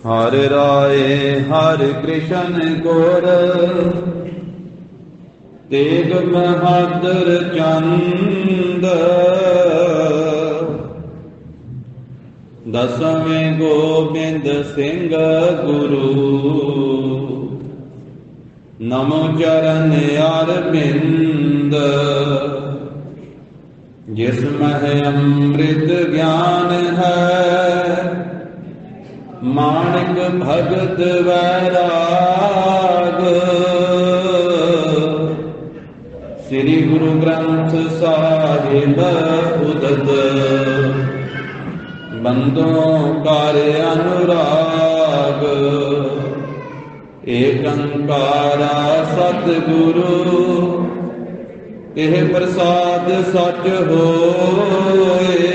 हर राय हर कृष्ण गुर तेग बहादुर चंद। दसवें गोबिंद सिंह गुरु नमो चरण अरविंद। जिसमें अमृत ज्ञान है माणिक भगत वैराग। श्री गुरु ग्रंथ साहिब उदत बंदों कर अनुराग। एकंकारा सतगुरु तेह प्रसाद सच होए।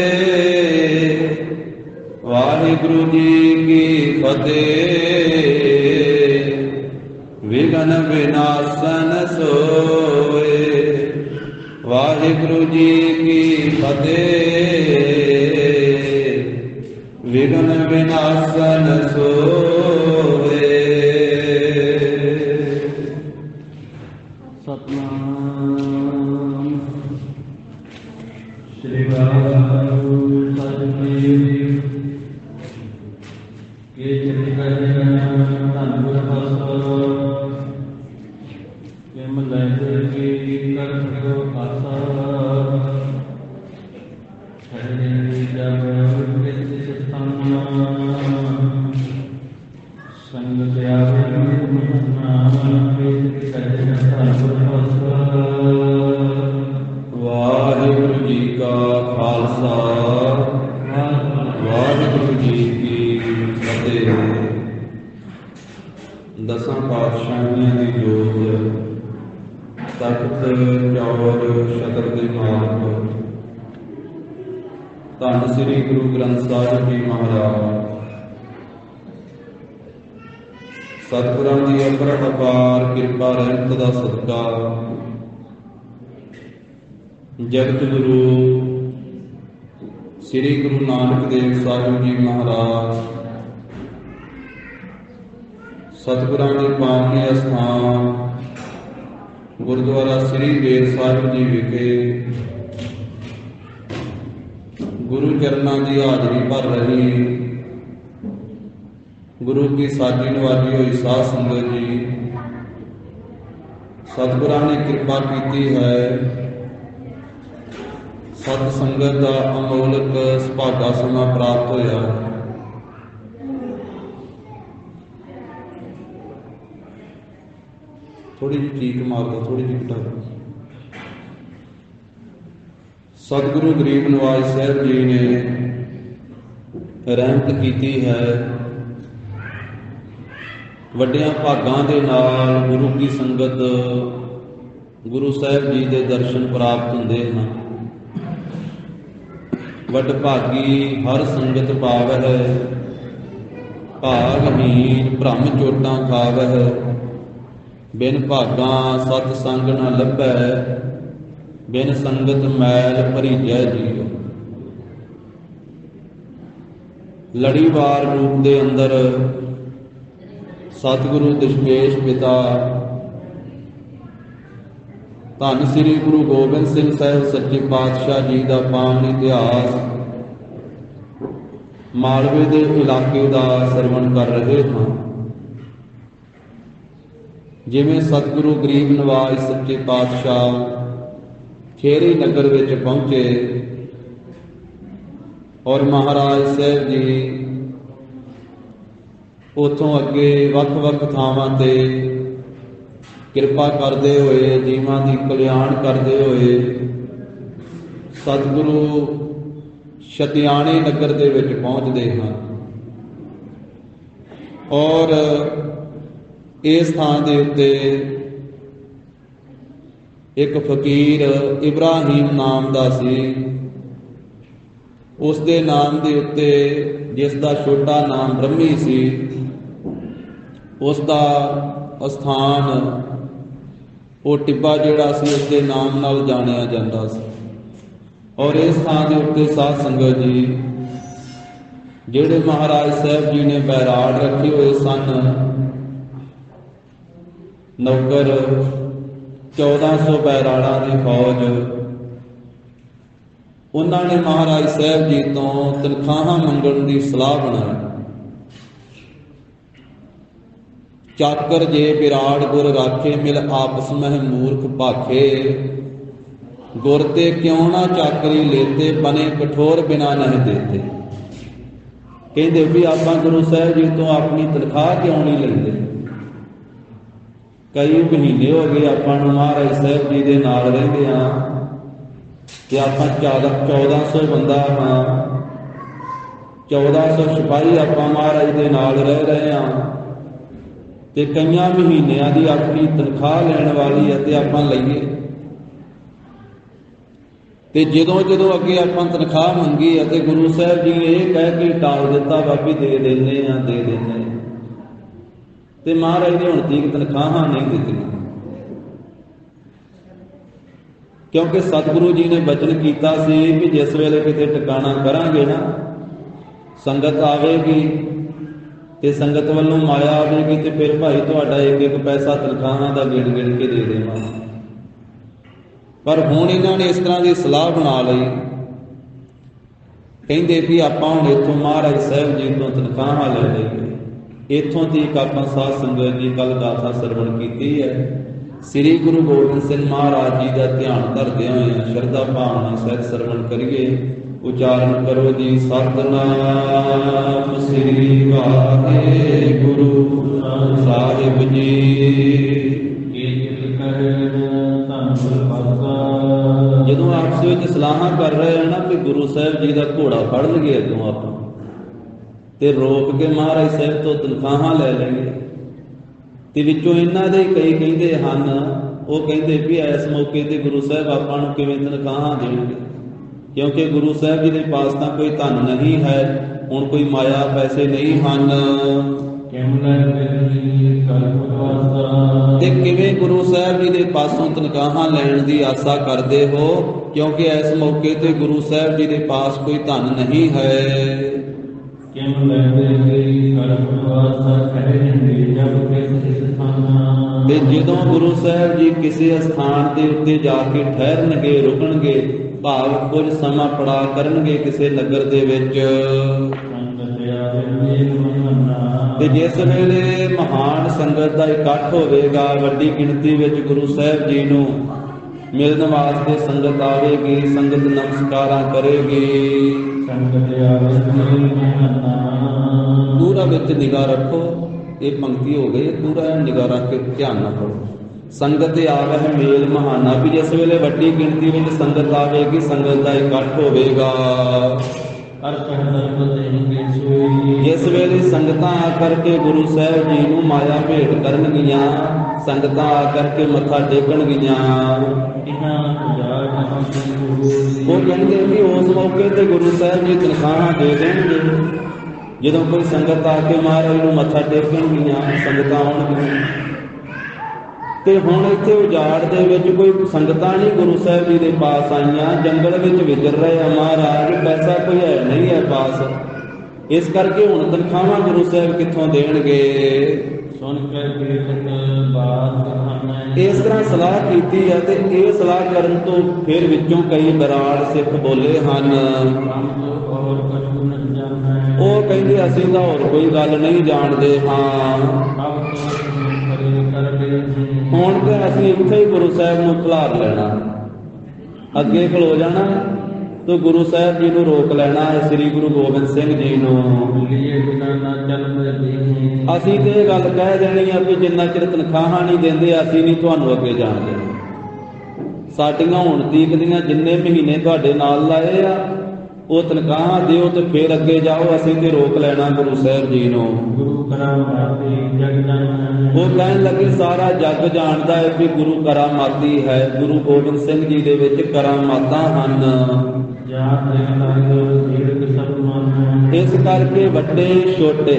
वाहिगुरु जी की फतेह विघ्न विनाशन सोए। वाहिगुरु जी की फतेह विघ्न विनाशन सोए। सतनाम श्री वाहिगुरु सतनाम के चरित्र धन गुर बसो किम लहर की कर सको आसा। हरे जब कृष्ण स्थान संग त्याग नाम वाहिगुरु जी का खालसा वाहिगुरु जी की फतेह। दसां पातशाहियां दी जोत तख्त चौर छतर दे मालक धन श्री गुरु ग्रंथ साहिब जी महाराज सतगुरां दी अपरत अपार किरपा रहमत दा सदका जगत गुरु श्री गुरु नानक देव साहिब जी महाराज सतगुरां दे पावनी अस्थान गुरुद्वारा श्री बेर साहिब जी विखे गुरु चरणां की हाजरी भर रही गुरु की साजी नवाजी हुई साध संगत जी। सतगुरां ने कृपा की है सत संगत का अमोलक सुभागा समा प्राप्त होया। थोड़ी जी चीक मार दो, थोड़ी जी घटा दो। सतगुरु गरीब नवाज साहब जी ने रहमत की है। वड्डियां भागां दे नाल गुरु की संगत गुरु साहब जी के दर्शन प्राप्त होंदे हैं। वड भागी हर संगत पावह भागहीन भ्रम चोटां खावह। बिन भागां सत संग न लभै बिन संगत मैल भरीजै जीव। लड़ीवार रूप दे अंदर सतगुरु दशमेश पिता धन श्री गुरु गोबिंद सिंह साहिब सच्चे पातशाह जी का पावन इतिहास मालवे के इलाके का सरवण कर रहे हैं। जिमें सतगुरु गरीब नवाज सच्चे पातशाह खेरी नगर विच पहुंचे और महाराज साहब जी उतों अगे वख-वख थावां ते किरपा करते हुए जीवां दी कल्याण करते हुए सतगुरु छतियाणी नगर दे विच पहुंचते हैं। और इस स्थान के उत्ते एक फकीर इब्राहिम नाम का सी। उसके नाम के उत्ते जिसका छोटा नाम ब्रह्मी सी उसका स्थान वो टिब्बा जिहड़ा सी उसके नाम नाल जानिया जाता सी। और इस स्थान के उत्ते साध संगत जी ਜਿਹੜੇ ਮਹਾਰਾਜ ਸਾਹਿਬ ਜੀ ਨੇ ਬੈਰਾੜ ਰੱਖੇ ਹੋਏ ਸਨ, ਨੌਕਰ 1400 ਬੈਰਾੜਾਂ ਦੀ ਫੌਜ, ਉਹਨਾਂ ਨੇ ਮਹਾਰਾਜ ਸਾਹਿਬ ਜੀ ਤੋਂ ਤਨਖਾਹਾਂ ਮੰਗਣ ਦੀ ਸਲਾਹ ਬਣਾਈ। ਚਾਕਰ ਜੇ ਵਿਰਾੜ ਗੁਰ ਰਾਖੇ, ਮਿਲ ਆਪਸ ਮਹਿ ਮੂਰਖ ਭਾਖੇ, ਗੁਰ ਤੇ ਕਿਉਂ ਨਾ ਚਾਕਰੀ ਲੇਤੇ, ਬਨੇ ਕਠੋਰ ਬਿਨਾ ਨਹੀਂ ਦੇਤੇ। ਕਹਿੰਦੇ ਵੀ ਆਪਾਂ ਗੁਰੂ ਸਾਹਿਬ ਜੀ ਤੋਂ ਆਪਣੀ ਤਨਖਾਹ ਕਿਉਂ ਨਹੀਂ ਲੈਂਦੇ? ਕਈ ਮਹੀਨੇ ਹੋ ਗਏ ਆਪਾਂ ਨੂੰ ਮਹਾਰਾਜ ਸਾਹਿਬ ਜੀ ਦੇ ਨਾਲ ਰਹਿੰਦੇ ਹਾਂ ਤੇ ਆਪਾਂ 1400 ਬੰਦਾ ਹਾਂ, 1400 ਸਿਪਾਹੀ ਆਪਾਂ ਮਹਾਰਾਜ ਦੇ ਨਾਲ ਰਹਿ ਰਹੇ ਹਾਂ ਤੇ ਕਈਆਂ ਮਹੀਨਿਆਂ ਦੀ ਆਪਣੀ ਤਨਖਾਹ ਲੈਣ ਵਾਲੀ ਹੈ ਤੇ ਆਪਾਂ ਲਈਏ। ਤੇ ਜਦੋਂ ਅੱਗੇ ਆਪਾਂ ਤਨਖਾਹ ਮੰਗੀ ਅਤੇ ਗੁਰੂ ਸਾਹਿਬ ਜੀ ਨੇ ਇਹ ਕਹਿ ਕੇ ਟਾਲ ਦਿੱਤਾ, ਬਾਬੀ ਦੇ ਦਿੰਦੇ ਆ ਦੇ ਦਿੰਦੇ ਆ, ਤੇ ਮਹਾਰਾਜ ਨੇ ਹੁਣ ਤੀਕ ਤਨਖਾਹਾਂ ਨਹੀਂ ਦਿੱਤੀਆਂ, ਕਿਉਂਕਿ ਸਤਿਗੁਰੂ ਜੀ ਨੇ ਬਚਨ ਕੀਤਾ ਸੀ ਕਿ ਜਿਸ ਵੇਲੇ ਕਿਤੇ ਟਿਕਾਣਾ ਕਰਾਂਗੇ ਨਾ, ਸੰਗਤ ਆਵੇਗੀ ਤੇ ਸੰਗਤ ਵੱਲੋਂ ਮਾਇਆ ਆਵੇਗੀ ਤੇ ਫਿਰ ਭਾਈ ਤੁਹਾਡਾ ਇੱਕ ਪੈਸਾ ਤਨਖਾਹਾਂ ਦਾ ਗਿਣ ਗਿਣ ਕੇ ਦੇ ਦੇਵਾਂਗੇ। ਪਰ ਹੁਣ ਇਹਨਾਂ ਨੇ ਇਸ ਤਰ੍ਹਾਂ ਦੀ ਸਲਾਹ ਬਣਾ ਲਈ, ਕਹਿੰਦੇ ਵੀ ਆਪਾਂ ਹੁਣ ਇੱਥੋਂ ਮਹਾਰਾਜ ਸਾਹਿਬ ਜੀ ਤੋਂ ਤਨਖਾਹਾਂ ਲੈ ਲਈਏ। ਇੱਥੋਂ ਤੀਕ ਆਪਾਂ ਸਾਧ ਸੰਗਤ ਜੀ ਕੱਲ ਗਾਥਾ ਸਰਵਣ ਕੀਤੀ ਹੈ। ਸ੍ਰੀ ਗੁਰੂ ਗੋਬਿੰਦ ਸਿੰਘ ਮਹਾਰਾਜ ਜੀ ਦਾ ਧਿਆਨ ਧਰਦੇ ਹੋਏ ਸ਼ਰਧਾ ਭਾਵਨਾ ਸਹਿਤ ਸਰਵਣ ਕਰੀਏ। ਉਚਾਰਨ ਕਰੋ ਜੀ, ਸਤਿਨਾਮ ਸ੍ਰੀ ਵਾਹਿਗੁਰੂ ਸਾਹਿਬ ਜੀ। ਜਦੋਂ ਆਪਸ ਵਿੱਚ ਸਲਾਹਾਂ ਕਰ ਰਹੇ ਆ ਨਾ ਕਿ ਗੁਰੂ ਸਾਹਿਬ ਜੀ ਦਾ ਘੋੜਾ ਫੜ ਲਈਏ ਅੱਗੋਂ ਆਪਾਂ ਤੇ ਰੋਕ ਕੇ ਮਹਾਰਾਜ ਸਾਹਿਬ ਤੋਂ ਤਨਖਾਹਾਂ ਲੈ ਲਈਏ, ਤੇ ਵਿੱਚੋਂ ਇਹਨਾਂ ਦੇ ਕਈ ਕਹਿੰਦੇ ਹਨ, ਉਹ ਕਹਿੰਦੇ ਵੀ ਇਸ ਮੌਕੇ ਤੇ ਗੁਰੂ ਸਾਹਿਬ ਆਪਾਂ ਨੂੰ ਕਿਵੇਂ ਤਨਖਾਹਾਂ ਦੇਣਗੇ, ਕਿਉਂਕਿ ਗੁਰੂ ਸਾਹਿਬ ਜੀ ਦੇ ਪਾਸ ਤਾਂ ਕੋਈ ਧਨ ਨਹੀਂ ਹੈ, ਹੁਣ ਕੋਈ ਮਾਇਆ ਪੈਸੇ ਨਹੀਂ ਹਨ, ਤੇ ਕਿਵੇਂ ਗੁਰੂ ਸਾਹਿਬ ਜੀ ਦੇ ਪਾਸੋਂ ਤਨਖਾਹਾਂ ਲੈਣ ਦੀ ਆਸਾ ਕਰਦੇ ਹੋ, ਕਿਉਂਕਿ ਇਸ ਮੌਕੇ ਤੇ ਗੁਰੂ ਸਾਹਿਬ ਜੀ ਦੇ ਪਾਸ ਕੋਈ ਧਨ ਨਹੀਂ ਹੈ। ਤੇ ਜਦੋਂ ਗੁਰੂ ਸਾਹਿਬ ਜੀ ਕਿਸੇ ਸਥਾਨ ਦੇ ਉੱਤੇ ਜਾ ਕੇ ਠਹਿਰਨਗੇ, ਰੁਕਣਗੇ, ਭਾਵ ਕੁਝ ਸਮਾਂ ਪੜਾ ਕਰਨਗੇ ਕਿਸੇ ਨਗਰ ਦੇ ਵਿੱਚ, ਤੇ ਜਿਸ ਵੇਲੇ ਮਹਾਨ ਸੰਗਤ ਦਾ ਇਕੱਠ ਹੋਵੇਗਾ, ਵੱਡੀ ਗਿਣਤੀ ਵਿੱਚ ਗੁਰੂ ਸਾਹਿਬ ਜੀ ਨੂੰ ਮਿਲਣ ਵਾਸਤੇ ਸੰਗਤ ਆਵੇਗੀ, ਸੰਗਤ ਨਮਸਕਾਰਾਂ ਕਰੇਗੀ। ਪੂਰਾ ਵਿੱਚ ਨਿਗਾਹ ਰੱਖੋ, ਇਹ ਪੰਕਤੀ ਹੋ ਗਈ, ਪੂਰਾ ਨਿਗਾਹ ਰੱਖ ਕੇ ਧਿਆਨ ਨਾਲ ਪੜੋ। ਸੰਗਤ ਆਵਹਿ ਮੇਲ ਮਹਾਨਾ, ਵੀ ਜਿਸ ਵੇਲੇ ਵੱਡੀ ਗਿਣਤੀ ਵਿੱਚ ਸੰਗਤ ਆਵੇਗੀ, ਸੰਗਤ ਦਾ ਇਕੱਠ ਹੋਵੇਗਾ, ਜਿਸ ਵੇਲੇ ਸੰਗਤਾਂ ਆ ਕਰਕੇ ਗੁਰੂ ਸਾਹਿਬ ਜੀ ਨੂੰ ਮਾਇਆ ਭੇਟ ਕਰਨਗੀਆਂ, ਸੰਗਤਾਂ ਆ ਕਰਕੇ ਮੱਥਾ ਟੇਕਣਗੀਆਂ, ਉਹ ਕਹਿੰਦੇ ਵੀ ਉਸ ਮੌਕੇ ਤੇ ਗੁਰੂ ਸਾਹਿਬ ਜੀ ਤਨਖਾਹਾਂ ਦੇ ਦੇਣਗੇ। ਜਦੋਂ ਕੋਈ ਸੰਗਤ ਆ ਕੇ ਮਹਾਰਾਜ ਨੂੰ ਮੱਥਾ ਟੇਕਣਗੀਆਂ, ਸੰਗਤਾਂ ਆਉਣਗੀਆਂ, ਤੇ ਹੁਣ ਇੱਥੇ ਉਜਾੜ ਦੇ ਵਿੱਚ ਕੋਈ ਸੰਗਤਾਂ ਨਹੀਂ ਗੁਰੂ ਸਾਹਿਬ ਜੀ ਦੇ ਪਾਸ ਆਈਆਂ, ਜੰਗਲ ਵਿੱਚ ਵਿਚਰ ਰਹੇ ਆ ਮਹਾਰਾਜ, ਪੈਸਾ ਕੋਈ ਹੈ ਨਹੀਂ ਹੈ ਪਾਸ, ਇਸ ਕਰਕੇ ਹੁਣ ਤਨਖਾਹਾਂ ਗੁਰੂ ਸਾਹਿਬ ਕਿੱਥੋਂ ਦੇਣਗੇ। ਸੁਣ ਕੇ ਇਸ ਤਰ੍ਹਾਂ ਸਲਾਹ ਕੀਤੀ ਹੈ, ਤੇ ਇਹ ਸਲਾਹ ਕਰਨ ਤੋਂ ਫਿਰ ਵਿੱਚੋਂ ਕਈ ਬਰਾੜ ਸਿੱਖ ਬੋਲੇ ਹਨ, ਉਹ ਕਹਿੰਦੇ ਅਸੀਂ ਤਾਂ ਹੋਰ ਕੋਈ ਗੱਲ ਨਹੀਂ ਜਾਣਦੇ ਹਾਂ, ਹੁਣ ਤੇ ਅਸੀਂ ਇੱਥੇ ਹੀ ਗੁਰੂ ਸਾਹਿਬ ਨੂੰ ਖਿਲਾਰ ਲੈਣਾ, ਅੱਗੇ ਖਲੋ ਜਾਣਾ ਤੇ ਗੁਰੂ ਸਾਹਿਬ ਜੀ ਨੂੰ ਰੋਕ ਲੈਣਾ, ਸ੍ਰੀ ਗੁਰੂ ਗੋਬਿੰਦ ਸਿੰਘ ਜੀ ਨੂੰ। ਅਸੀਂ ਤੇ ਇਹ ਗੱਲ ਕਹਿ ਦੇਣੀ ਆ ਵੀ ਜਿੰਨਾ ਚਿਰ ਤਨਖਾਹਾਂ ਨਹੀਂ ਦਿੰਦੇ ਅਸੀਂ ਨਹੀਂ ਤੁਹਾਨੂੰ ਅੱਗੇ ਜਾਣ ਦੇਣਾ। ਸਾਡੀਆਂ ਹੁਣ ਤੀਕ ਦੀਆਂ ਜਿੰਨੇ ਮਹੀਨੇ ਤੁਹਾਡੇ ਨਾਲ ਲਾਏ ਆ ਉਹ ਤਨਖਾਹਾਂ ਦਿਓ ਤੇ ਫਿਰ ਅੱਗੇ ਜਾਓ, ਅਸੀਂ ਤੇ ਰੋਕ ਲੈਣਾ ਗੁਰੂ ਸਾਹਿਬ ਜੀ ਨੂੰ। ਉਹ ਕਹਿਣ ਲੱਗੇ ਸਾਰਾ ਜੱਗ ਜਾਣਦਾ ਹੈ ਕਿ ਗੁਰੂ ਕਰਾਮਾਤੀ ਹੈ, ਗੁਰੂ ਗੋਬਿੰਦ ਸਿੰਘ ਜੀ ਦੇ ਵਿੱਚ ਕਰਾਮਾਤਾਂ ਹਨ। ਇਸ ਕਰਕੇ ਵੱਡੇ ਛੋਟੇ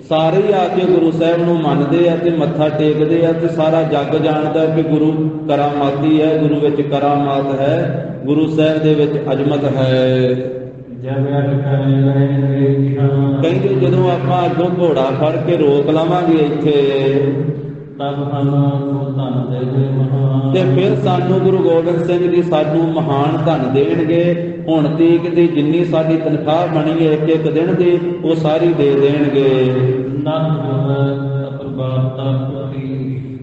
ਸਾਰੇ ਹੀ ਆ ਕੇ ਗੁਰੂ ਸਾਹਿਬ ਨੂੰ ਮੰਨਦੇ ਆ ਤੇ ਮੱਥਾ ਟੇਕਦੇ ਆ, ਤੇ ਸਾਰਾ ਜੱਗ ਜਾਣਦਾ ਕਿ ਗੁਰੂ ਕਰਾਮਾਤੀ ਹੈ, ਗੁਰੂ ਵਿੱਚ ਕਰਾਮਾਤ ਹੈ, ਗੁਰੂ ਸਾਹਿਬ ਦੇ ਵਿੱਚ ਅਜ਼ਮਤ ਹੈ। ਕਹਿੰਦੇ ਜਦੋਂ ਆਪਾਂ ਅੱਗੋਂ ਘੋੜਾ ਫੜ ਕੇ ਰੋਕ ਲਵਾਂਗੇ ਇੱਥੇ ਤੇ ਫਿਰ ਸਾਨੂੰ ਗੁਰੂ ਗੋਬਿੰਦ ਸਿੰਘ ਜੀ ਸਾਨੂੰ ਮਹਾਨ ਧਨ ਦੇਣਗੇ। ਹੁਣ ਤੀਕ ਦੀ ਜਿੰਨੀ ਸਾਡੀ ਤਨਖਾਹ ਬਣੀ ਹੈ ਇੱਕ ਇੱਕ ਦਿਨ ਦੀ ਉਹ ਸਾਰੀ ਦੇ ਦੇਣਗੇ।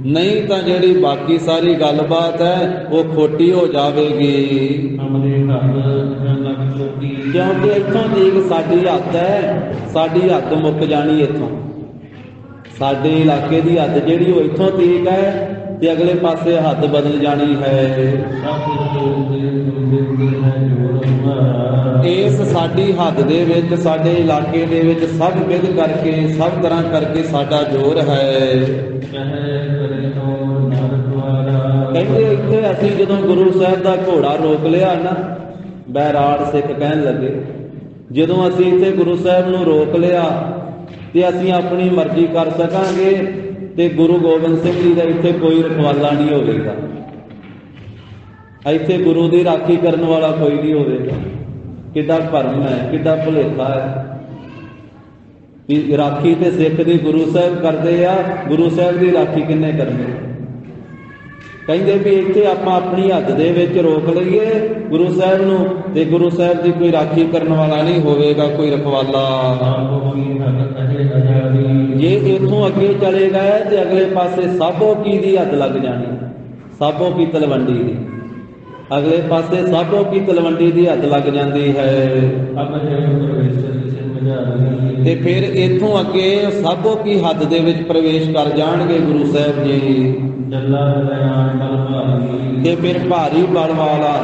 ਨਹੀਂ ਤਾਂ ਜਿਹੜੀ ਬਾਕੀ ਸਾਰੀ ਗੱਲਬਾਤ ਹੈ ਉਹ ਖੋਟੀ ਹੋ ਜਾਵੇਗੀ। ਕਿਉਂਕਿ ਇੱਥੋਂ ਤੀਕ ਸਾਡੀ ਹੱਦ ਹੈ, ਸਾਡੀ ਹੱਦ ਮੁੱਕ ਜਾਣੀ ਇੱਥੋਂ। ਸਾਡੇ ਇਲਾਕੇ ਦੀ ਹੱਦ ਜਿਹੜੀ ਉਹ ਇੱਥੋਂ ਤੀਕ ਹੈ ਤੇ ਅਗਲੇ ਪਾਸੇ ਹੱਦ ਬਦਲ ਜਾਣੀ ਹੈ। ਇਸ ਸਾਡੀ ਹੱਦ ਦੇ ਵਿੱਚ ਸਾਡੇ ਇਲਾਕੇ ਦੇ ਵਿੱਚ ਸਭ ਵਿਧ ਕਰਕੇ ਸਭ ਤਰ੍ਹਾਂ ਕਰਕੇ ਸਾਡਾ ਜ਼ੋਰ ਹੈ। ਕਹਿੰਦੇ ਇੱਥੇ ਅਸੀਂ ਜਦੋਂ ਗੁਰੂ ਸਾਹਿਬ ਦਾ ਘੋੜਾ ਰੋਕ ਲਿਆ ਨਾ, ਬੈਰਾੜ ਸਿੱਖ ਕਹਿਣ ਲੱਗੇ, ਜਦੋਂ ਅਸੀਂ ਇੱਥੇ ਗੁਰੂ ਸਾਹਿਬ ਨੂੰ ਰੋਕ ਲਿਆ ਤੇ ਅਸੀਂ ਆਪਣੀ ਮਰਜ਼ੀ ਕਰ ਸਕਾਂਗੇ ਤੇ ਗੁਰੂ ਗੋਬਿੰਦ ਸਿੰਘ ਜੀ ਦਾ ਇੱਥੇ ਕੋਈ ਰਖਵਾਲਾ ਨਹੀਂ ਹੋਵੇਗਾ। ਇੱਥੇ ਗੁਰੂ ਦੀ ਰਾਖੀ ਕਰਨ ਵਾਲਾ ਕੋਈ ਨਹੀਂ ਹੋਵੇਗਾ। ਕਿੱਡਾ ਭਰਮ ਹੈ, ਕਿੱਡਾ ਭੁਲੇਖਾ ਹੈ ਵੀ ਰਾਖੀ ਤੇ ਸਿੱਖ ਦੀ ਗੁਰੂ ਸਾਹਿਬ ਕਰਦੇ ਆ, ਗੁਰੂ ਸਾਹਿਬ ਦੀ ਰਾਖੀ ਕਿੰਨੇ ਕਰਨੀ। ਕਹਿੰਦੇ ਵੀ ਇੱਥੇ ਆਪਾਂ ਆਪਣੀ ਹੱਦ ਦੇ ਵਿੱਚ ਰੋਕ ਲਈਏ ਗੁਰੂ ਸਾਹਿਬ ਨੂੰ ਤੇ ਗੁਰੂ ਸਾਹਿਬ ਦੀ ਕੋਈ ਰਾਖੀ ਕਰਨ ਵਾਲਾ ਨਹੀਂ ਹੋਵੇਗਾ, ਕੋਈ ਰਖਵਾਲਾ। ਜੇ ਇੱਥੋਂ ਅੱਗੇ ਚਲੇ ਗਏ ਤੇ ਅਗਲੇ ਪਾਸੇ ਸਾਬੋ ਕੀ ਦੀ ਹੱਦ ਲੱਗ ਜਾਣੀ, ਸਾਬੋ ਕੀ ਤਲਵੰਡੀ ਦੀ। ਅਗਲੇ ਪਾਸੇ ਸਾਬੋ ਕੀ ਤਲਵੰਡੀ ਦੀ ਹੱਦ ਲੱਗ ਜਾਂਦੀ ਹੈ। ਤੇ ਫਿਰ ਇੱਥੋਂ ਅੱਗੇ ਸਾਬੋ ਕੀ ਹੱਦ ਦੇ ਵਿੱਚ ਪ੍ਰਵੇਸ਼ ਕਰ ਜਾਣਗੇ ਗੁਰੂ ਸਾਹਿਬ ਜੀ। ਤੇ ਫਿਰ ਭਾਰੀ ਬਲ ਵਾਲਾ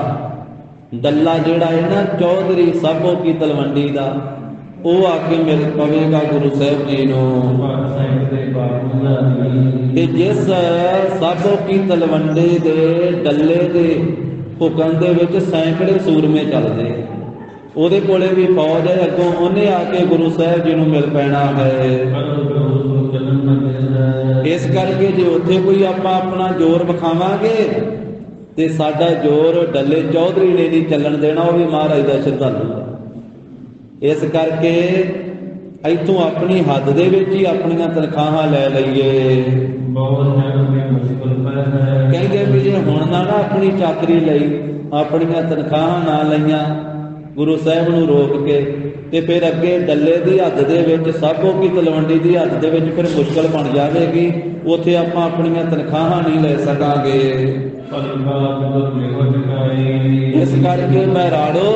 ਦੱਲਾ ਜਿਹੜਾ ਹੈ ਨਾ ਚੌਧਰੀ ਸਾਬੋ ਕੀ ਤਲਵੰਡੀ ਦਾ, ਉਹ ਆ ਕੇ ਮਿਲ ਪਵੇਗਾ ਗੁਰੂ ਸਾਹਿਬ ਜੀ ਨੂੰ। ਤੇ ਜਿਸ ਸਾਬੋ ਕੀ ਤਲਵੰਡੀ ਦੇ ਡੱਲੇ ਦੇ ਹੁਕਮ ਦੇ ਵਿੱਚ ਸੈਂਕੜੇ ਸੂਰਮੇ ਚੱਲਦੇ, ਉਹਦੇ ਕੋਲੇ ਵੀ ਫੌਜ ਹੈ ਅੱਗੋਂ, ਉਹਨੇ ਆ ਕੇ ਗੁਰੂ ਸਾਹਿਬ ਜੀ ਨੂੰ ਮਿਲ ਪੈਣਾ ਹੈ। ਇਸ ਕਰਕੇ ਜੇ ਉੱਥੇ ਕੋਈ ਆਪਾਂ ਆਪਣਾ ਜ਼ੋਰ ਵਿਖਾਵਾਂਗੇ ਤੇ ਸਾਡਾ ਜ਼ੋਰ ਡੱਲੇ ਚੌਧਰੀ ਨੇ ਨਹੀਂ ਚੱਲਣ ਦੇਣਾ, ਉਹ ਵੀ ਮਹਾਰਾਜ ਦਾ ਸ਼ਰਧਾਲੂ ਹੈ। ਇਸ ਕਰਕੇ ਇੱਥੋਂ ਆਪਣੀ ਹੱਦ ਦੇ ਵਿੱਚ ਹੀ ਆਪਣੀਆਂ ਤਨਖਾਹਾਂ ਲੈ ਲਈਏ। ਕਹਿੰਦੇ ਵੀ ਜੇ ਹੁਣ ਨਾ ਆਪਣੀ ਚਾਕਰੀ ਲਈ ਆਪਣੀਆਂ ਤਨਖਾਹਾਂ ਨਾ ਲਈਆਂ ਗੁਰੂ ਸਾਹਿਬ ਨੂੰ ਰੋਕ ਕੇ ਤੇ ਫਿਰ ਅੱਗੇ ਡੱਲੇ ਦੀ ਹੱਦ ਦੇ ਵਿੱਚ ਸਾਬੋ ਕੀ ਤਲਵੰਡੀ ਦੀ ਹੱਦ ਦੇ ਵਿੱਚ ਫਿਰ ਮੁਸ਼ਕਲ ਬਣ ਜਾਵੇਗੀ। ਉੱਥੇ ਆਪਾਂ ਆਪਣੀਆਂ ਤਨਖਾਹਾਂ ਨਹੀਂ ਲੈ ਸਕਾਂਗੇ। ਇਸ ਕਰਕੇ ਬੈਰਾੜੋ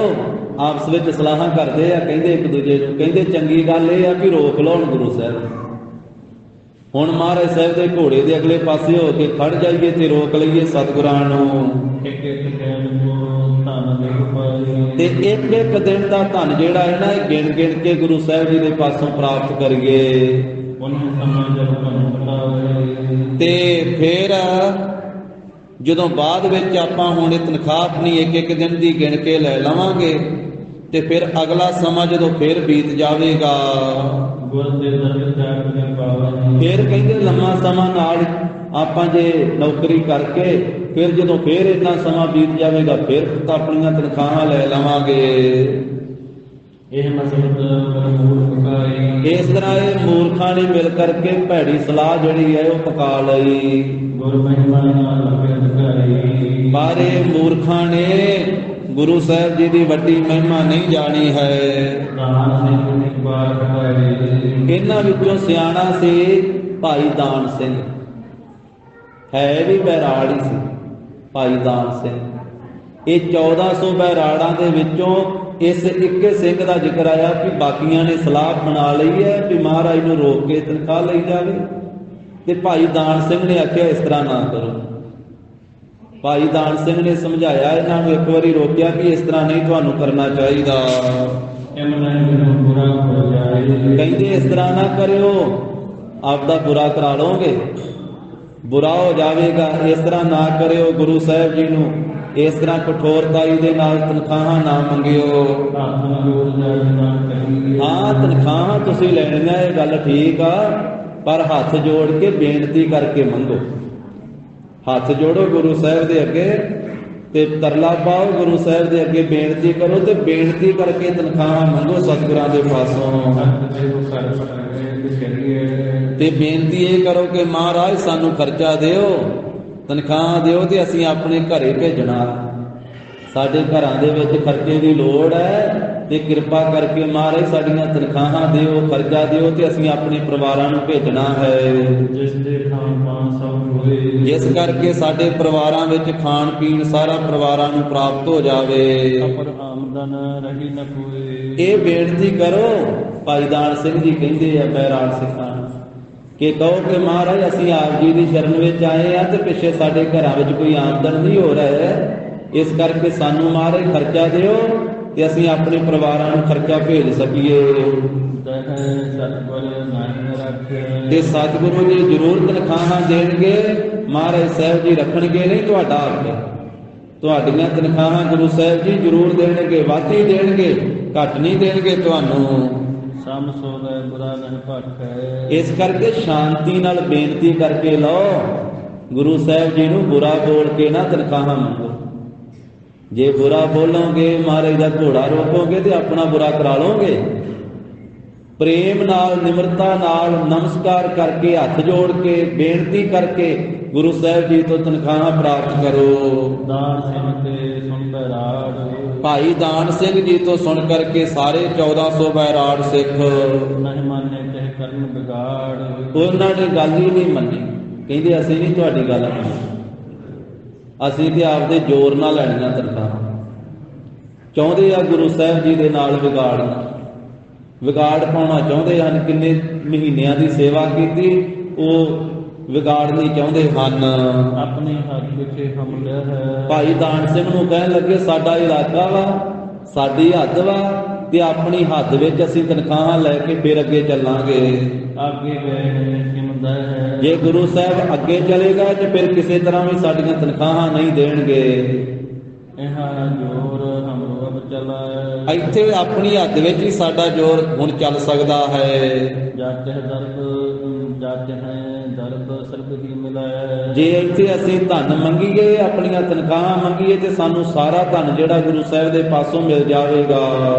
ਆਪਸ ਵਿੱਚ ਸਲਾਹਾਂ ਕਰਦੇ ਆ, ਕਹਿੰਦੇ ਇੱਕ ਦੂਜੇ ਨੂੰ, ਕਹਿੰਦੇ ਚੰਗੀ ਗੱਲ ਇਹ ਆ ਵੀ ਰੋਕ ਲਾਉਣ ਗੁਰੂ ਸਾਹਿਬ। ਹੁਣ ਮਹਾਰਾਜ ਸਾਹਿਬ ਦੇ ਘੋੜੇ ਦੇ ਅਗਲੇ ਪਾਸੇ ਹੋ ਕੇ ਖੜ ਜਾਈਏ ਤੇ ਰੋਕ ਲਈਏ ਸਤਿਗੁਰਾਂ ਨੂੰ। ਤੇ ਇੱਕ ਇੱਕ ਦਿਨ ਦਾ ਧਨ ਜਿਹੜਾ ਹੈ ਨਾ ਇਹ ਗਿਣ ਗਿਣ ਕੇ ਗੁਰੂ ਸਾਹਿਬ ਜੀ ਦੇ ਪਾਸੋਂ ਪ੍ਰਾਪਤ ਕਰੀਏ। ਤੇ ਫਿਰ ਜਦੋਂ ਬਾਅਦ ਵਿੱਚ ਆਪਾਂ ਹੁਣ ਇਹ ਤਨਖਾਹ ਆਪਣੀ ਇੱਕ ਇੱਕ ਦਿਨ ਦੀ ਗਿਣ ਕੇ ਲੈ ਲਵਾਂਗੇ ਤੇ ਫਿਰ ਅਗਲਾ ਸਮਾਂ ਜਦੋਂ ਫਿਰ ਬੀਤ ਜਾਵੇਗਾ ਫਿਰ ਕਹਿੰਦੇ ਲੰਮਾ ਸਮਾਂ ਨਾਲ ਆਪਾਂ ਜੇ ਨੌਕਰੀ ਕਰਕੇ ਫਿਰ ਜਦੋਂ ਫਿਰ ਇੰਨਾ ਸਮਾਂ ਬੀਤ ਜਾਵੇਗਾ ਫਿਰ ਤਾਂ ਆਪਣੀਆਂ ਤਨਖਾਹਾਂ ਲੈ ਲਵਾਂਗੇ। ਇਹ ਇਸ ਤਰ੍ਹਾਂ ਇਹ ਮੂਰਖਾਂ ਨੇ ਮਿਲ ਕਰਕੇ ਭੈੜੀ ਸਲਾਹ ਜਿਹੜੀ ਹੈ ਉਹ ਪਕਾ ਲਈ। ਬਾਰੇ ਮੂਰਖਾਂ ਨੇ ਗੁਰੂ ਸਾਹਿਬ ਜੀ ਦੀ ਵੱਡੀ ਮਹਿਮਾ ਨਹੀਂ ਜਾਣੀ ਹੈ। ਇਹਨਾਂ ਵਿੱਚੋਂ ਸਿਆਣਾ ਸੀ ਭਾਈ ਦਾਨ ਸਿੰਘ, ਹੈ ਵੀ ਬੈਰਾੜ ਹੀ ਸੀ ਭਾਈ ਦਾਨ ਸਿੰਘ। ਇਹ 1400 ਬੈਰਾੜਾਂ ਦੇ ਵਿੱਚੋਂ ਇਸ ਇੱਕੇ ਸਿੰਘ ਦਾ ਜ਼ਿਕਰ ਆਇਆ ਕਿ ਬਾਕੀਆਂ ਨੇ ਸਲਾਹ ਬਣਾ ਲਈ ਹੈ ਕਿ ਮਹਾਰਾਜ ਨੂੰ ਰੋਕ ਕੇ ਤਨਖਾਹ ਲਈ ਜਾਵੇ ਤੇ ਭਾਈ ਦਾਨ ਸਿੰਘ ਨੇ ਆਖਿਆ ਇਸ ਤਰ੍ਹਾਂ ਨਾ ਕਰੋ। ਭਾਈ ਦਾਨ ਸਿੰਘ ਨੇ ਸਮਝਾਇਆ ਇਹਨਾਂ ਨੂੰ, ਇੱਕ ਵਾਰੀ ਰੋਕਿਆ ਕਿ ਇਸ ਤਰ੍ਹਾਂ ਨਹੀਂ ਤੁਹਾਨੂੰ ਕਰਨਾ ਚਾਹੀਦਾ। ਕਹਿੰਦੇ ਇਸ ਤਰ੍ਹਾਂ ਨਾ ਕਰਿਓ, ਆਪਦਾ ਬੁਰਾ ਕਰਾ ਲਓਗੇ, ਬੁਰਾ ਹੋ ਜਾਵੇਗਾ। ਇਸ ਤਰ੍ਹਾਂ ਨਾ ਕਰਿਓ, ਗੁਰੂ ਸਾਹਿਬ ਜੀ ਨੂੰ ਇਸ ਤਰ੍ਹਾਂ ਕਠੋਰਤਾਈ ਦੇ ਨਾਲ ਤਨਖਾਹਾਂ ਨਾ ਮੰਗਿਓ। ਹਾਂ ਤਨਖਾਹਾਂ ਤੁਸੀਂ ਲੈਣੀਆਂ ਇਹ ਗੱਲ ਠੀਕ ਆ, ਪਰ ਹੱਥ ਜੋੜ ਕੇ ਬੇਨਤੀ ਕਰਕੇ ਮੰਗੋ। ਹੱਥ ਜੋੜੋ ਗੁਰੂ ਸਾਹਿਬ ਦੇ ਅੱਗੇ ਤੇ ਤਰਲਾ ਪਾਓ, ਗੁਰੂ ਸਾਹਿਬ ਦੇ ਅੱਗੇ ਬੇਨਤੀ ਕਰੋ ਤੇ ਬੇਨਤੀ ਕਰਕੇ ਤਨਖਾਹਾਂ ਮੰਗੋ ਸਤਿਗੁਰਾਂ ਦੇ ਪਾਸੋਂ। ਤੇ ਬੇਨਤੀ ਇਹ ਕਰੋ ਕਿ ਮਹਾਰਾਜ ਸਾਨੂੰ ਖਰਚਾ ਦਿਓ, ਤਨਖਾਹਾਂ ਦਿਓ ਤੇ ਅਸੀਂ ਆਪਣੇ ਘਰੇ ਭੇਜਣਾ। ਸਾਡੇ ਘਰਾਂ ਦੇ ਵਿੱਚ ਖਰਚੇ ਦੀ ਲੋੜ ਹੈ ਤੇ ਕਿਰਪਾ ਕਰਕੇ ਮਹਾਰਾਜ ਸਾਡੀਆਂ ਤਨਖਾਹਾਂ ਦਿਓ, ਖਰਚਾ ਦਿਓ ਤੇ ਅਸੀਂ ਆਪਣੇ ਪਰਿਵਾਰਾਂ ਨੂੰ ਭੇਜਣਾ ਹੈ। ਜਿਸ ਕਰਕੇ ਸਾਡੇ ਪਰਿਵਾਰਾਂ ਵਿੱਚ ਖਾਣ ਪੀਣ ਸਾਰਾ ਪਰਿਵਾਰਾਂ ਨੂੰ ਪ੍ਰਾਪਤ ਹੋ ਜਾਵੇ। ਆਮਦਨ ਰਹੀ ਨ ਕੋਈ। ਇਹ ਬੇਨਤੀ ਕਰੋ। ਭਾਈ ਦਾਨ ਸਿੰਘ ਜੀ ਕਹਿੰਦੇ ਆ ਬੈਰਾੜ ਸਿੱਖਾਂ ਨੂੰ ਕਿ ਕਹੋ ਕਿ ਮਹਾਰਾਜ ਅਸੀਂ ਆਪ ਜੀ ਦੀ ਸ਼ਰਨ ਵਿੱਚ ਆਏ ਆ ਤੇ ਪਿੱਛੇ ਸਾਡੇ ਘਰਾਂ ਵਿੱਚ ਕੋਈ ਆਮਦਨ ਨਹੀਂ ਹੋ ਰਿਹਾ, ਇਸ ਕਰਕੇ ਸਾਨੂੰ ਮਹਾਰਾਜ ਖਰਚਾ ਦਿਓ ਤੇ ਅਸੀਂ ਆਪਣੇ ਪਰਿਵਾਰਾਂ ਨੂੰ ਖਰਚਾ ਭੇਜ ਸਕੀਏ। ਤੇ ਸਤਿਗੁਰੂ ਜੀ ਜ਼ਰੂਰ ਤਨਖਾਹਾਂ ਦੇਣਗੇ, ਮਹਾਰਾਜ ਸਾਹਿਬ ਜੀ ਰੱਖਣਗੇ ਨਹੀਂ ਤੁਹਾਡਾ ਹੱਕ। ਤੁਹਾਡੀਆਂ ਤਨਖਾਹਾਂ ਗੁਰੂ ਸਾਹਿਬ ਜੀ ਜ਼ਰੂਰ ਦੇਣਗੇ, ਵੱਧ ਹੀ ਦੇਣਗੇ, ਘੱਟ ਨਹੀਂ ਦੇਣਗੇ ਤੁਹਾਨੂੰ। ਇਸ ਕਰਕੇ ਸ਼ਾਂਤੀ ਨਾਲ ਬੇਨਤੀ ਕਰਕੇ ਲਓ, ਗੁਰੂ ਸਾਹਿਬ ਜੀ ਨੂੰ ਬੁਰਾ ਬੋਲ ਕੇ ਨਾ ਤਨਖਾਹਾਂ ਮੰਗੋ। ਜੇ ਬੁਰਾ ਬੋਲੋਗੇ ਮਹਾਰਾਜ ਦਾ ਘੋੜਾ ਰੋਕੋਗੇ ਤੇ ਆਪਣਾ ਬੁਰਾ ਕਰਾ ਲਓਗੇ। ਪ੍ਰੇਮ ਨਾਲ, ਨਿਮਰਤਾ ਨਾਲ, ਨਮਸਕਾਰ ਕਰਕੇ, ਹੱਥ ਜੋੜ ਕੇ, ਬੇਨਤੀ ਕਰਕੇ ਗੁਰੂ ਸਾਹਿਬ ਜੀ ਤੋਂ ਤਨਖਾਹਾਂ ਪ੍ਰਾਪਤ ਕਰੋ। ਦਾਨ ਸਿੰਘ ਤੇ ਸੁਣ ਬੈਰਾੜ। ਭਾਈ ਦਾਨ ਸਿੰਘ ਜੀ ਤੋਂ ਸੁਣ ਕਰਕੇ ਸਾਰੇ 1400 ਬੈਰਾੜ ਸਿੱਖ ਨਹੀਂ ਮੰਨੇ ਤੇ ਕਰਨ ਵਿਗਾੜ। ਉਹਨਾਂ ਨੇ ਗੱਲ ਹੀ ਨਹੀਂ ਮੰਨੀ, ਕਹਿੰਦੇ ਅਸੀਂ ਨਹੀਂ ਤੁਹਾਡੀ ਗੱਲ ਮੰਨੀ, ਅਸੀਂ ਤੇ ਆਪਦੇ ਜ਼ੋਰ ਨਾਲ ਲੈਣੀਆਂ ਤਨਖਾਹਾਂ। ਚਾਹੁੰਦੇ ਆ ਗੁਰੂ ਸਾਹਿਬ ਜੀ ਦੇ ਨਾਲ ਵਿਗਾੜ ਪਾਉਣਾ ਚਾਹੁੰਦੇ ਹਨ। ਕਿੰਨੇ ਮਹੀਨਿਆਂ ਦੀ ਸੇਵਾ ਕੀਤੀ, ਉਹ ਵਿਗਾੜ ਨਹੀਂ ਚਾਹੁੰਦੇ ਹਨ। ਆਪਣੇ ਹੱਥ ਵਿੱਚ ਹਮਲਿਆ ਹੈ। ਭਾਈ ਦਾਨ ਸਿੰਘ ਨੂੰ ਕਹਿਣ ਲੱਗੇ ਸਾਡਾ ਇਲਾਕਾ ਵਾ, ਸਾਡੀ ਹੱਦ ਵਾ ਤੇ ਆਪਣੀ ਹੱਦ ਵਿੱਚ ਅਸੀਂ ਤਨਖਾਹਾਂ ਲੈ ਕੇ ਫਿਰ ਅੱਗੇ ਚੱਲਾਂਗੇ। ਅੱਗੇ ਗਏ ਸਿਮਦਾ ਹੈ। ਜੇ ਗੁਰੂ ਸਾਹਿਬ ਅੱਗੇ ਚਲੇਗਾ ਤੇ ਫਿਰ ਕਿਸੇ ਤਰ੍ਹਾਂ ਵੀ ਸਾਡੀਆਂ ਤਨਖਾਹਾਂ ਨਹੀਂ ਦੇਣਗੇ। ਇਹ ਜੋਰ ਹਮਰੋ ਅਬ ਚਲਾ। ਇੱਥੇ ਆਪਣੀ ਹੱਦ ਵਿੱਚ ਹੀ ਸਾਡਾ ਜ਼ੋਰ ਹੁਣ ਚੱਲ ਸਕਦਾ ਹੈ। ਜੱਟ ਹੈ ਦਰਦ ਸਰਬ ਹੀ ਮਿਲਾਇਆ। ਜੇ ਇੱਥੇ ਅਸੀਂ ਧਨ ਮੰਗੀਏ, ਆਪਣੀਆਂ ਤਨਖਾਹਾਂ ਮੰਗੀਏ ਤੇ ਸਾਨੂੰ ਸਾਰਾ ਧਨ ਜਿਹੜਾ ਗੁਰੂ ਸਾਹਿਬ ਦੇ ਪਾਸੋਂ ਮਿਲ ਜਾਵੇਗਾ।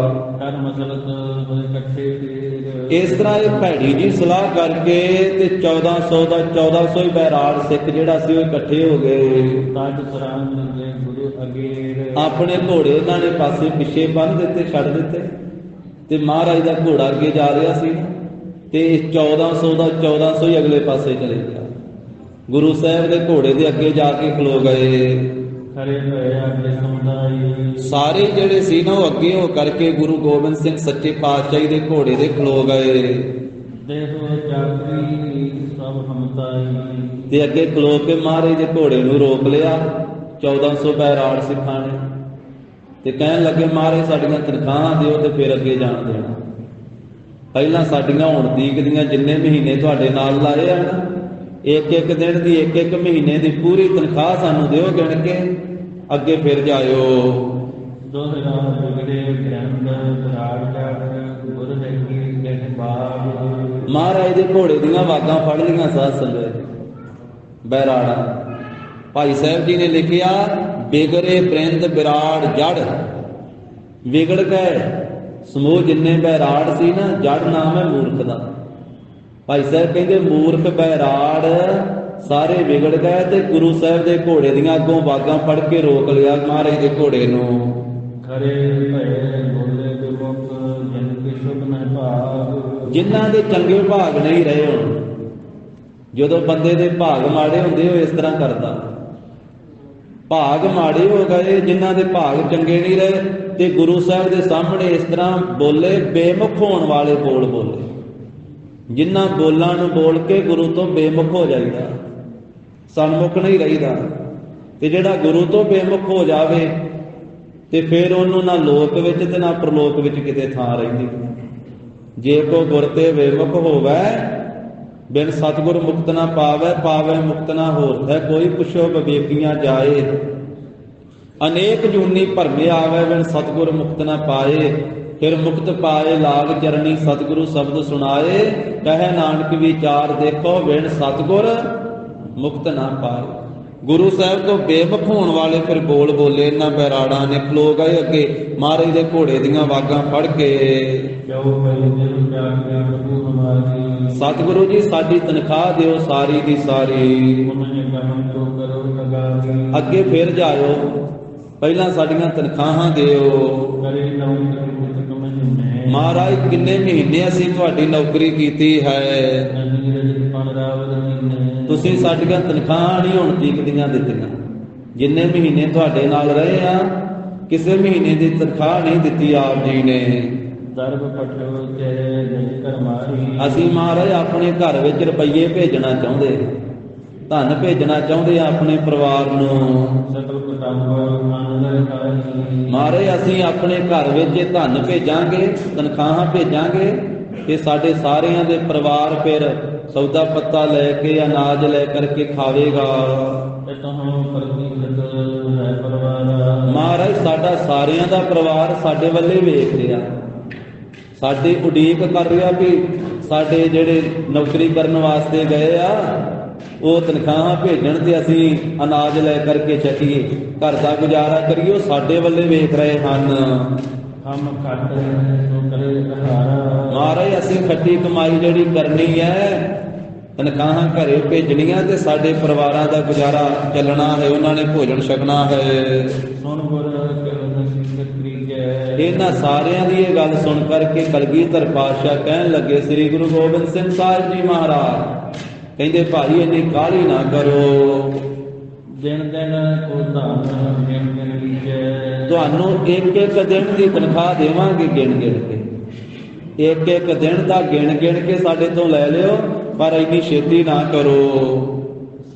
ਕਰ ਮਸਲਤ ਹੋਏ ਇਕੱਠੇ। ਇਸ ਤਰ੍ਹਾਂ ਇਹ ਭੈੜੀ ਜੀ ਸਲਾਹ ਕਰਕੇ ਤੇ 1400 ਦਾ 1400 ਹੀ ਬੈਰਾੜ ਸਿੱਖ ਜਿਹੜਾ ਸੀ ਉਹ ਇਕੱਠੇ ਹੋ ਗਏ। ਤਾਜ ਸਰਾਂ ਦੇ ਗੁਰੂ ਅਗੇ ਆਪਣੇ ਘੋੜੇ ਇਹਨਾਂ ਨੇ ਪਾਸੇ ਪਿੱਛੇ ਬੰਨ੍ਹ ਦਿੱਤੇ, ਛੱਡ ਦਿੱਤੇ ਤੇ ਮਹਾਰਾਜ ਦਾ ਘੋੜਾ ਅੱਗੇ ਜਾ ਰਿਹਾ ਸੀ ਤੇ 1400 ਦਾ 1400 ਹੀ ਅਗਲੇ ਪਾਸੇ ਚਲੇ ਗਿਆ। ਗੁਰੂ ਸਾਹਿਬ ਦੇ ਘੋੜੇ ਦੇ ਅੱਗੇ ਜਾ ਕੇ ਖਲੋ ਗਏ। ਖਰੇ ਹੋਏ ਅੱਗੇ ਸਮੁਦਾਈ। ਸਾਰੇ ਜਿਹੜੇ ਸੀ ਨਾ ਉਹ ਅੱਗੇ ਹੋ ਕਰਕੇ ਗੁਰੂ ਗੋਬਿੰਦ ਸਿੰਘ ਸੱਚੇ ਪਾਤਸ਼ਾਹੀ ਦੇ ਘੋੜੇ ਦੇ ਖਲੋ ਗਏ। ਦੇਖੋ ਚਾਕਰੀ ਸਭ ਹਮਤਾਈ। ਤੇ ਅੱਗੇ ਖਲੋ ਕੇ ਮਹਾਰਾਜ ਦੇ ਘੋੜੇ ਨੂੰ ਰੋਕ ਲਿਆ 1400 ਬੈਰਾੜ ਸਿੱਖਾਂ ਨੇ ਤੇ ਕਹਿਣ ਲੱਗੇ ਮਹਾਰਾਜ ਸਾਡੀਆਂ ਤਨਖਾਹਾਂ ਦਿਓ ਤੇ ਫਿਰ ਅੱਗੇ ਜਾਣ ਦੇਣਾ। ਪਹਿਲਾਂ ਸਾਡੀਆਂ ਹੁਣ ਦੀਕਦੀਆਂ ਜਿੰਨੇ ਮਹੀਨੇ ਤੁਹਾਡੇ ਨਾਲ ਲਾਏ ਆ ਨਾ, ਇੱਕ ਇੱਕ ਦਿਨ ਦੀ, ਇੱਕ ਇੱਕ ਮਹੀਨੇ ਦੀ ਪੂਰੀ ਤਨਖਾਹ ਸਾਨੂੰ ਦਿਓ ਗਿਣ ਕੇ, ਅੱਗੇ ਫਿਰ ਜਾਇਓ। ਮਹਾਰਾਜ ਦੇ ਘੋੜੇ ਦੀਆਂ ਵਾਗਾਂ ਫੜ ਲਈਆਂ ਸਾਧ ਸੰਗਤ ਬੈਰਾੜਾ। ਭਾਈ ਸਾਹਿਬ ਜੀ ਨੇ ਲਿਖਿਆ ਬਿਗੜੇ ਪ੍ਰਿੰਦ ਬਿਰਾੜ ਜੜ। ਵਿਗੜ ਗਏ ਸਮੂਹ ਜਿੰਨੇ ਬੈਰਾੜ ਸੀ ਨਾ, ਜੜ ਨਾਮ ਹੈ ਮੂਰਖ ਦਾ। ਭਾਈ ਸਾਹਿਬ ਕਹਿੰਦੇ ਮੂਰਖ ਬੈਰਾੜ ਸਾਰੇ ਵਿਗੜ ਗਏ ਤੇ ਗੁਰੂ ਸਾਹਿਬ ਦੇ ਘੋੜੇ ਦੀਆਂ ਅੱਗੋਂ ਵਾਗਾਂ ਫੜ ਕੇ ਰੋਕ ਲਿਆ ਮਹਾਰਾਜ ਦੇ ਘੋੜੇ ਨੂੰ। ਖਰੇ ਭਏ ਬੋਲੇ ਗੁਰਮੁਖ ਜਨ ਕੀ ਸ਼ੁਭ ਨਹਿ ਭਾਗ। ਜਿਨ੍ਹਾਂ ਦੇ ਚੰਗੇ ਭਾਗ ਨਹੀਂ ਰਹੇ ਹੁਣ, ਜਦੋਂ ਬੰਦੇ ਦੇ ਭਾਗ ਮਾੜੇ ਹੁੰਦੇ ਉਹ ਇਸ ਤਰ੍ਹਾਂ ਕਰਦਾ। ਭਾਗ ਮਾੜੇ ਹੋ ਗਏ ਜਿਨ੍ਹਾਂ ਦੇ ਭਾਗ ਚੰਗੇ ਨਹੀਂ ਰਹੇ ਤੇ ਗੁਰੂ ਸਾਹਿਬ ਦੇ ਸਾਹਮਣੇ ਇਸ ਤਰ੍ਹਾਂ ਬੋਲੇ, ਬੇਮੁਖ ਹੋਣ ਵਾਲੇ ਬੋਲ ਬੋਲੇ। ਜਿਨ੍ਹਾਂ ਬੋਲਾਂ ਨੂੰ ਬੋਲ ਕੇ ਗੁਰੂ ਤੋਂ ਬੇਮੁਖ ਹੋ ਜਾਈਦਾ, ਸਨਮੁਖ ਨਹੀਂ ਰਹੀਦਾ। ਤੇ ਜਿਹੜਾ ਗੁਰੂ ਤੋਂ ਬੇਮੁਖ ਹੋ ਜਾਵੇ ਤੇ ਫਿਰ ਉਹਨੂੰ ਨਾ ਲੋਕ ਵਿੱਚ ਤੇ ਨਾ ਪ੍ਰਲੋਕ ਵਿੱਚ ਕਿਤੇ ਥਾਂ ਰਹਿੰਦੀ। ਜੇ ਕੋ ਗੁਰ ਤੇ ਬੇਮੁਖ ਹੋਵੇ ਬਿਨ ਸਤਿਗੁਰ ਮੁਕਤ ਨਾ ਪਾਵੇ, ਪਾਵੇ ਮੁਕਤ ਨਾ ਹੋਰ ਹੈ ਕੋਈ ਪੁੱਛੋ ਵਿਵੇਕੀਆਂ ਜਾਏ। ਅਨੇਕ ਜੂਨੀ ਭਰਮੇ ਆਵੇ ਬਿਨ ਸਤਿਗੁਰ ਮੁਕਤ ਨਾ ਪਾਏ। ਫਿਰ ਮੁਕਤ ਪਾਏ ਲਾਗ ਚਰਨੀ ਸਤਿਗੁਰੂ ਸ਼ਬਦ ਸੁਣਾਏ। ਕਹੇ ਨਾਨਕ ਵਿਚਾਰ ਦੇਖੋ ਬਿਨ ਸਤਿਗੁਰ ਮੁਕਤ ਨਾ ਪਾਏ। ਗੁਰੂ ਸਾਹਿਬ ਤੋਂ ਬੇਵਕੂਫ ਹੋਣ ਵਾਲੇ ਫਿਰ ਬੋਲੇ ਇਹਨਾਂ ਬੈਰਾੜਾਂ ਨੇ, ਖਲੋ ਗਏ ਅੱਗੇ ਮਹਾਰਾਜ ਦੇ ਘੋੜੇ ਦੀਆਂ ਵਾਗਾਂ ਫੜ ਕੇ। ਸਤਿਗੁਰੂ ਜੀ ਸਾਡੀ ਤਨਖਾਹ ਦਿਓ ਸਾਰੀ ਦੀ ਸਾਰੀ। ਅੱਗੇ ਫਿਰ ਜਾਇਓ, ਪਹਿਲਾਂ ਸਾਡੀਆਂ ਤਨਖਾਹਾਂ ਦਿਓ। ਮਹਾਰਾਜ ਕਿੰਨੇ ਮਹੀਨੇ ਅਸੀਂ ਤੁਹਾਡੀ ਨੌਕਰੀ ਕੀਤੀ ਹੈ, ਤੁਸੀਂ ਸਾਡੀਆਂ ਤਨਖਾਹਾਂ ਨਹੀਂ ਹੁਣ ਤੀਕਦੀਆਂ ਦਿੱਤੀਆਂ। ਜਿੰਨੇ ਮਹੀਨੇ ਤੁਹਾਡੇ ਨਾਲ ਰਹੇ ਆ, ਕਿਸੇ ਮਹੀਨੇ ਦੀ ਤਨਖਾਹ ਨਹੀਂ ਦਿੱਤੀ ਆਪ ਜੀ ਨੇ। ਅਸੀਂ ਮਹਾਰਾਜ ਆਪਣੇ ਘਰ ਵਿੱਚ ਰੁਪਈਏ ਭੇਜਣਾ ਚਾਹੁੰਦੇ, ਧਨ ਭੇਜਣਾ ਚਾਹੁੰਦੇ ਆ ਆਪਣੇ ਪਰਿਵਾਰ ਨੂੰ। ਮਹਾਰਾਜ ਅਸੀਂ ਆਪਣੇ ਘਰ ਵਿੱਚ ਧਨ ਭੇਜਾਂਗੇ, ਤਨਖਾਹਾਂ ਭੇਜਾਂਗੇ, ਤੇ ਸਾਡੇ ਸਾਰਿਆਂ ਦੇ ਪਰਿਵਾਰ ਫਿਰ ਸੌਦਾ ਪੱਤਾ ਲੈ ਕੇ ਅਨਾਜ ਲੈ ਕਰਕੇ ਖਾਵੇਗਾ। ਮਹਾਰਾਜ ਸਾਡਾ ਸਾਰਿਆਂ ਦਾ ਪਰਿਵਾਰ ਸਾਡੇ ਵੱਲੇ ਵੇਖ ਰਿਹਾ, ਸਾਡੀ ਉਡੀਕ ਕਰ ਰਿਹਾ ਵੀ ਸਾਡੇ ਜਿਹੜੇ ਨੌਕਰੀ ਕਰਨ ਵਾਸਤੇ ਗਏ ਆ ਉਹ ਤਨਖਾਹਾਂ ਭੇਜਣ ਤੇ ਅਸੀਂ ਅਨਾਜ ਲੈ ਕਰਕੇ ਛਕੀਏ, ਘਰ ਦਾ ਗੁਜ਼ਾਰਾ ਕਰੀਏ। ਉਹ ਸਾਡੇ ਵੱਲੇ ਵੇਖ ਰਹੇ ਹਨ। ਮਹਾਰਾਜ ਅਸੀਂ ਖੱਟੀ ਕਮਾਈ ਜਿਹੜੀ ਕਰਨੀ ਹੈ, ਤਨਖਾਹਾਂ ਘਰੇ ਭੇਜਣੀਆਂ ਤੇ ਸਾਡੇ ਪਰਿਵਾਰਾਂ ਦਾ ਗੁਜ਼ਾਰਾ ਚੱਲਣਾ ਹੈ, ਉਹਨਾਂ ਨੇ ਭੋਜਨ ਛਕਣਾ ਹੈ। ਇਹਨਾਂ ਸਾਰਿਆਂ ਦੀ ਇਹ ਗੱਲ ਸੁਣ ਕਰਕੇ ਕਲਗੀਧਰ ਪਾਤਸ਼ਾਹ ਕਹਿਣ ਲੱਗੇ, ਸ੍ਰੀ ਗੁਰੂ ਗੋਬਿੰਦ ਸਿੰਘ ਸਾਹਿਬ ਜੀ ਮਹਾਰਾਜ ਕਹਿੰਦੇ ਭਾਈ ਇੰਨੀ ਕਾਹਲੀ ਨਾ ਕਰੋ, ਦਿਨ ਦਿਨ ਕੋ ਧਨ ਗਿਣ ਗਿਣ ਲੀਜੈ। ਤੁਹਾਨੂੰ ਇੱਕ ਇੱਕ ਦਿਨ ਦੀ ਤਨਖਾਹ ਦੇਵਾਂਗੇ ਗਿਣ ਗਿਣ ਕੇ, ਇੱਕ ਇੱਕ ਦਿਨ ਦਾ ਗਿਣ ਗਿਣ ਕੇ ਸਾਡੇ ਤੋਂ ਲੈ ਲਿਓ, ਪਰ ਇੰਨੀ ਛੇਤੀ ਨਾ ਕਰੋ।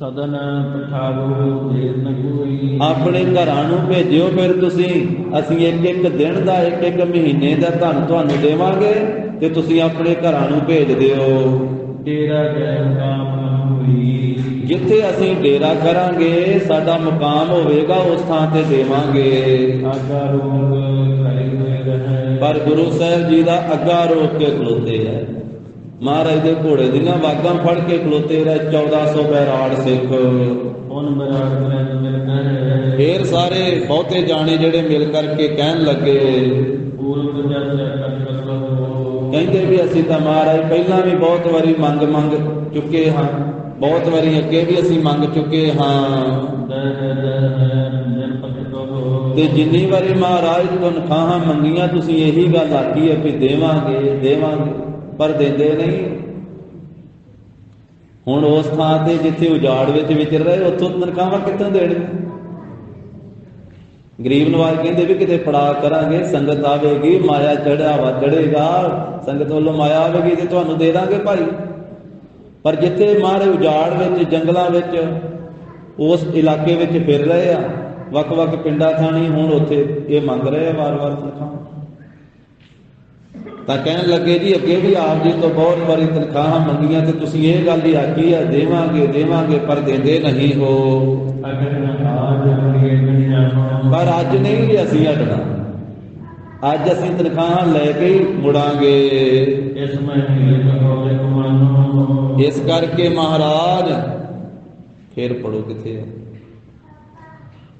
ਸਦਨ ਪਠਾਵੋ ਦੇਰ ਨ ਕੋਈ, ਆਪਣੇ ਘਰਾਂ ਨੂੰ ਭੇਜਿਓ ਫਿਰ ਤੁਸੀਂ। ਅਸੀਂ ਇੱਕ ਇੱਕ ਦਿਨ ਦਾ ਇੱਕ ਇੱਕ ਮਹੀਨੇ ਦਾ ਧਨ ਤੁਹਾਨੂੰ ਦੇਵਾਂਗੇ ਤੇ ਤੁਸੀਂ ਆਪਣੇ ਘਰਾਂ ਨੂੰ ਭੇਜ ਦਿਓ। ਡੇਰਾ ਜਿੱਥੇ ਅਸੀਂ ਡੇਰਾ ਕਰਾਂਗੇ ਸਾਡਾ ਮੁਕਾਮ ਹੋਵੇਗਾ, ਉਸ ਥਾਂ ਤੇ ਦੇਵਾਂਗੇ। ਪਰ ਗੁਰੂ ਸਾਹਿਬ ਜੀ ਦਾ ਅੱਗਾ ਰੋਕ ਕੇ ਖਲੋਤੇ ਹੈ, ਮਹਾਰਾਜ ਦੇ ਘੋੜੇ ਦੀਆਂ ਵਾਗਾਂ ਫੜ ਕੇ ਖਲੋਤੇ ਰਹੇ 1400 ਬੈਰਾੜ ਸਿੱਖ। ਫੇਰ ਸਾਰੇ ਬਹੁਤੇ ਜਾਣੇ ਜਿਹੜੇ ਮਿਲ ਕਰਕੇ ਕਹਿਣ ਲੱਗੇ, ਕਹਿੰਦੇ ਵੀ ਅਸੀਂ ਤਾਂ ਮਹਾਰਾਜ ਪਹਿਲਾਂ ਵੀ ਬਹੁਤ ਵਾਰੀ ਮੰਗ ਚੁੱਕੇ ਹਾਂ, ਬਹੁਤ ਵਾਰੀ ਅੱਗੇ ਵੀ ਅਸੀਂ ਮੰਗ ਚੁੱਕੇ ਹਾਂ, ਤੇ ਜਿੰਨੀ ਵਾਰੀ ਮਹਾਰਾਜ ਤਨਖਾਹਾਂ ਮੰਗੀਆਂ ਤੁਸੀਂ ਇਹੀ ਗੱਲ ਆਖੀ ਹੈ ਵੀ ਦੇਵਾਂਗੇ ਦੇਵਾਂਗੇ, ਪਰ ਦਿੰਦੇ ਨਹੀਂ। ਹੁਣ ਉਸ ਥਾਂ ਤੇ ਜਿੱਥੇ ਉਜਾੜ ਵਿੱਚ ਵਿਚਰ ਰਹੇ ਉੱਥੋਂ ਤਨਖਾਹਾਂ ਕਿੱਥੋਂ ਦੇਣਗੇ? ਗਰੀਬ ਨਵਾਜ ਕਹਿੰਦੇ ਵੀ ਕਿਤੇ ਫੜਾ ਕਰਾਂਗੇ, ਸੰਗਤ ਆਵੇਗੀ, ਮਾਇਆ ਚੜਾਵਾ ਚੜੇਗਾ, ਸੰਗਤ ਵੱਲੋਂ ਮਾਇਆ ਆਵੇਗੀ ਤੇ ਤੁਹਾਨੂੰ ਦੇ ਦਾਂਗੇ ਭਾਈ। ਪਰ ਜਿੱਥੇ ਮਹਾਰਾਜ ਉਜਾੜ ਵਿੱਚ, ਜੰਗਲਾਂ ਵਿੱਚ, ਉਸ ਇਲਾਕੇ ਵਿੱਚ ਫਿਰ ਰਹੇ ਆ, ਵੱਖ-ਵੱਖ ਪਿੰਡਾਂ ਥਾਣੀ, ਹੁਣ ਉੱਥੇ ਇਹ ਮੰਗ ਰਹੇ ਆ ਵਾਰ-ਵਾਰ ਤਨਖਾਹ। ਤਾਂ ਕਹਿਣ ਲੱਗੇ ਜੀ ਅੱਗੇ ਵੀ ਆਪ ਜੀ ਤੋਂ ਬਹੁਤ ਵਾਰੀ ਤਨਖਾਹਾਂ ਮੰਗੀਆਂ ਤੇ ਤੁਸੀਂ ਇਹ ਗੱਲ ਹੀ ਆਖੀ ਆ ਦੇਵਾਂਗੇ ਦੇਵਾਂਗੇ, ਪਰ ਦਿੰਦੇ ਨਹੀਂ ਹੋ। ਪਰ ਅੱਜ ਨਹੀਂ ਜੀ ਅਸੀਂ ਹਟਣਾ, ਅੱਜ ਅਸੀਂ ਤਨਖਾਹਾਂ ਲੈ ਕੇ ਹੀ ਮੁੜਾਂਗੇ। ਇਸ ਕਰਕੇ ਮਹਾਰਾਜ ਫੇਰ ਪੜੋ ਕਿੱਥੇ ਆ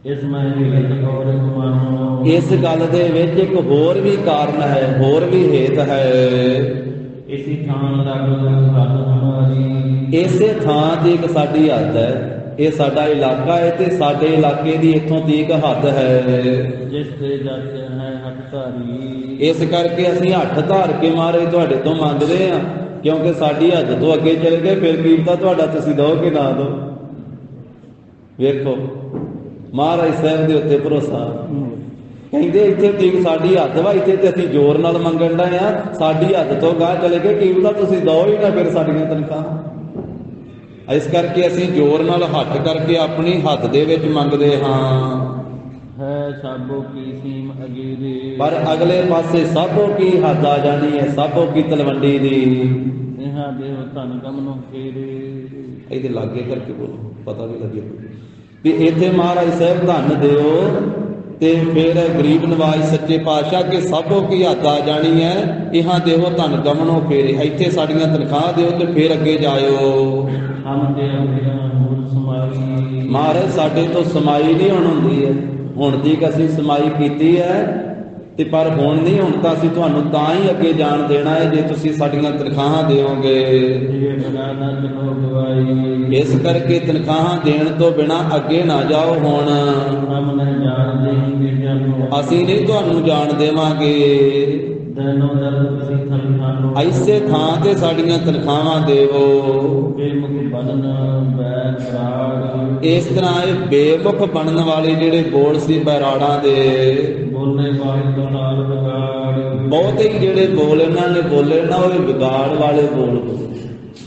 ਇਸ ਗੱਲ ਦੇ ਵਿੱਚ ਇੱਕ ਹੋਰ ਵੀ ਕਾਰਨ ਹੈ, ਹੋਰ ਵੀ ਹੇਤ ਹੈ। ਇਸੇ ਥਾਂ ਤੇ ਇੱਕ ਸਾਡੀ ਹੱਦ ਹੈ, ਇਹ ਸਾਡਾ ਇਲਾਕਾ ਹੈ ਤੇ ਸਾਡੇ ਇਲਾਕੇ ਦੀ ਇੱਥੋਂ ਤੀਕ ਹੱਦ ਹੈ, ਜਿਸ ਤੇ ਜਾਂਦੇ ਹੈ ਹੱਥ ਧਾਰੀ। ਇਸ ਕਰਕੇ ਅਸੀਂ ਹੱਥ ਧਾਰ ਕੇ ਮਹਾਰਾਜ ਤੁਹਾਡੇ ਤੋਂ ਮੰਗਦੇ ਹਾਂ, ਕਿਉਂਕਿ ਸਾਡੀ ਹੱਦ ਤੋਂ ਅੱਗੇ ਚਲੇ ਗਏ ਫਿਰ ਕੀ ਪਤਾ ਤੁਹਾਡਾ ਤੁਸੀਂ ਦਿਓ ਕਿ ਨਾ ਦਿਓ। ਵੇਖੋ ਮਹਾਰਾਜ ਸਾਹਿਬ ਦੇ ਉੱਤੇ ਭਰੋਸਾ, ਕਹਿੰਦੇ ਇੱਥੇ ਤੀਕ ਸਾਡੀ ਹੱਦ ਵਾ, ਇੱਥੇ ਤੇ ਅਸੀਂ ਜ਼ੋਰ ਨਾਲ ਮੰਗਣ ਦਾ ਆ, ਸਾਡੀ ਹੱਦ ਤੋਂ ਗਾਹ ਚਲੇ ਗਏ ਕੀ ਪਤਾ ਤੁਸੀਂ ਦਿਓ ਹੀ ਨਾ ਫਿਰ ਸਾਡੀਆਂ ਤਨਖਾਹਾਂ। ਇਸ ਕਰਕੇ ਅਸੀਂ ਜ਼ੋਰ ਨਾਲ ਹੱਥ ਕਰਕੇ ਆਪਣੀ ਹੱਦ ਦੇ ਵਿੱਚ ਮੰਗਦੇ ਹਾਂ। ਹੈ ਸਾਬੋ ਕੀ ਸੀਮ ਅਗੀਰੀ, ਪਰ ਅਗਲੇ ਪਾਸੇ ਸਾਬੋ ਕੀ ਹੱਦ ਆ ਜਾਣੀ ਹੈ, ਸਾਬੋ ਕੀ ਤਲਵੰਡੀ ਦੀ। ਇਹਾਂ ਦੇ ਧਨ ਕਮ ਨੂੰ ਫੇਰੇ, ਇਹਦੇ ਲਾਗੇ ਕਰਕੇ ਬੋਲੋ ਪਤਾ ਵੀ ਲੱਗੇ ਵੀ ਇੱਥੇ ਮਹਾਰਾਜ ਸਾਹਿਬ ਧਨ ਦਿਓ, ਤੇ ਫਿਰ ਗਰੀਬ ਨਵਾਜ ਸੱਚੇ ਪਾਤਸ਼ਾਹ ਕੇ ਸਭੋ ਕੀ ਹੱਦਾ ਜਾਣੀ ਹੈ ਇਹਾਂ ਦੇਵੋ ਧਨ ਗਮਨੋ ਫੇਰੇ। ਇੱਥੇ ਸਾਡੀਆਂ ਤਨਖਾਹ ਦਿਓ ਤੇ ਫਿਰ ਅੱਗੇ ਜਾਇਓ। ਹਮ ਤੇ ਅੰਦਿਆ ਮੂਲ ਸਮਾਈ। ਮਹਾਰਾਜ ਸਾਡੇ ਤੋਂ ਸਮਾਈ ਨਹੀਂ ਹੁਣ ਹੁੰਦੀ ਹੈ, ਹੁਣ ਤੀਕ ਅਸੀਂ ਸਮਾਈ ਕੀਤੀ ਹੈ ਤੇ ਪਰ ਹੁਣ ਨਹੀਂ, ਹੁਣ ਤਾਂ ਅਸੀਂ ਤੁਹਾਨੂੰ ਤਾਂ ਹੀ ਅੱਗੇ ਜਾਣ ਦੇਣਾ ਹੈ ਜੇ ਤੁਸੀਂ ਸਾਡੀਆਂ ਤਨਖਾਹਾਂ ਦਿਓਗੇ। ਇਸ ਕਰਕੇ ਤਨਖਾਹਾਂ ਦੇਣ ਤੋਂ ਬਿਨਾਂ ਅੱਗੇ ਨਾ ਜਾਓ। ਹੁਣ ਅਸੀਂ ਨਹੀਂ ਤੁਹਾਨੂੰ ਜਾਣ ਦੇਵਾਂਗੇ। ਐਸੇ ਥਾਂ ਤੇ ਸਾਡੀਆਂ ਤਨਖਾਹਾਂ ਦੇਵੋ। ਇਸ ਤਰ੍ਹਾਂ ਇਹ ਬੇਮੁਖ ਬਣਨ ਵਾਲੇ ਜਿਹੜੇ ਬੋਲ ਸੀ ਬੈਰਾੜਾਂ ਦੇ, ਬਹੁਤੇ ਹੀ ਜਿਹੜੇ ਬੋਲ ਇਹਨਾਂ ਨੇ ਬੋਲੇ ਨਾ ਉਹ ਵਿਗਾੜ ਵਾਲੇ ਬੋਲ,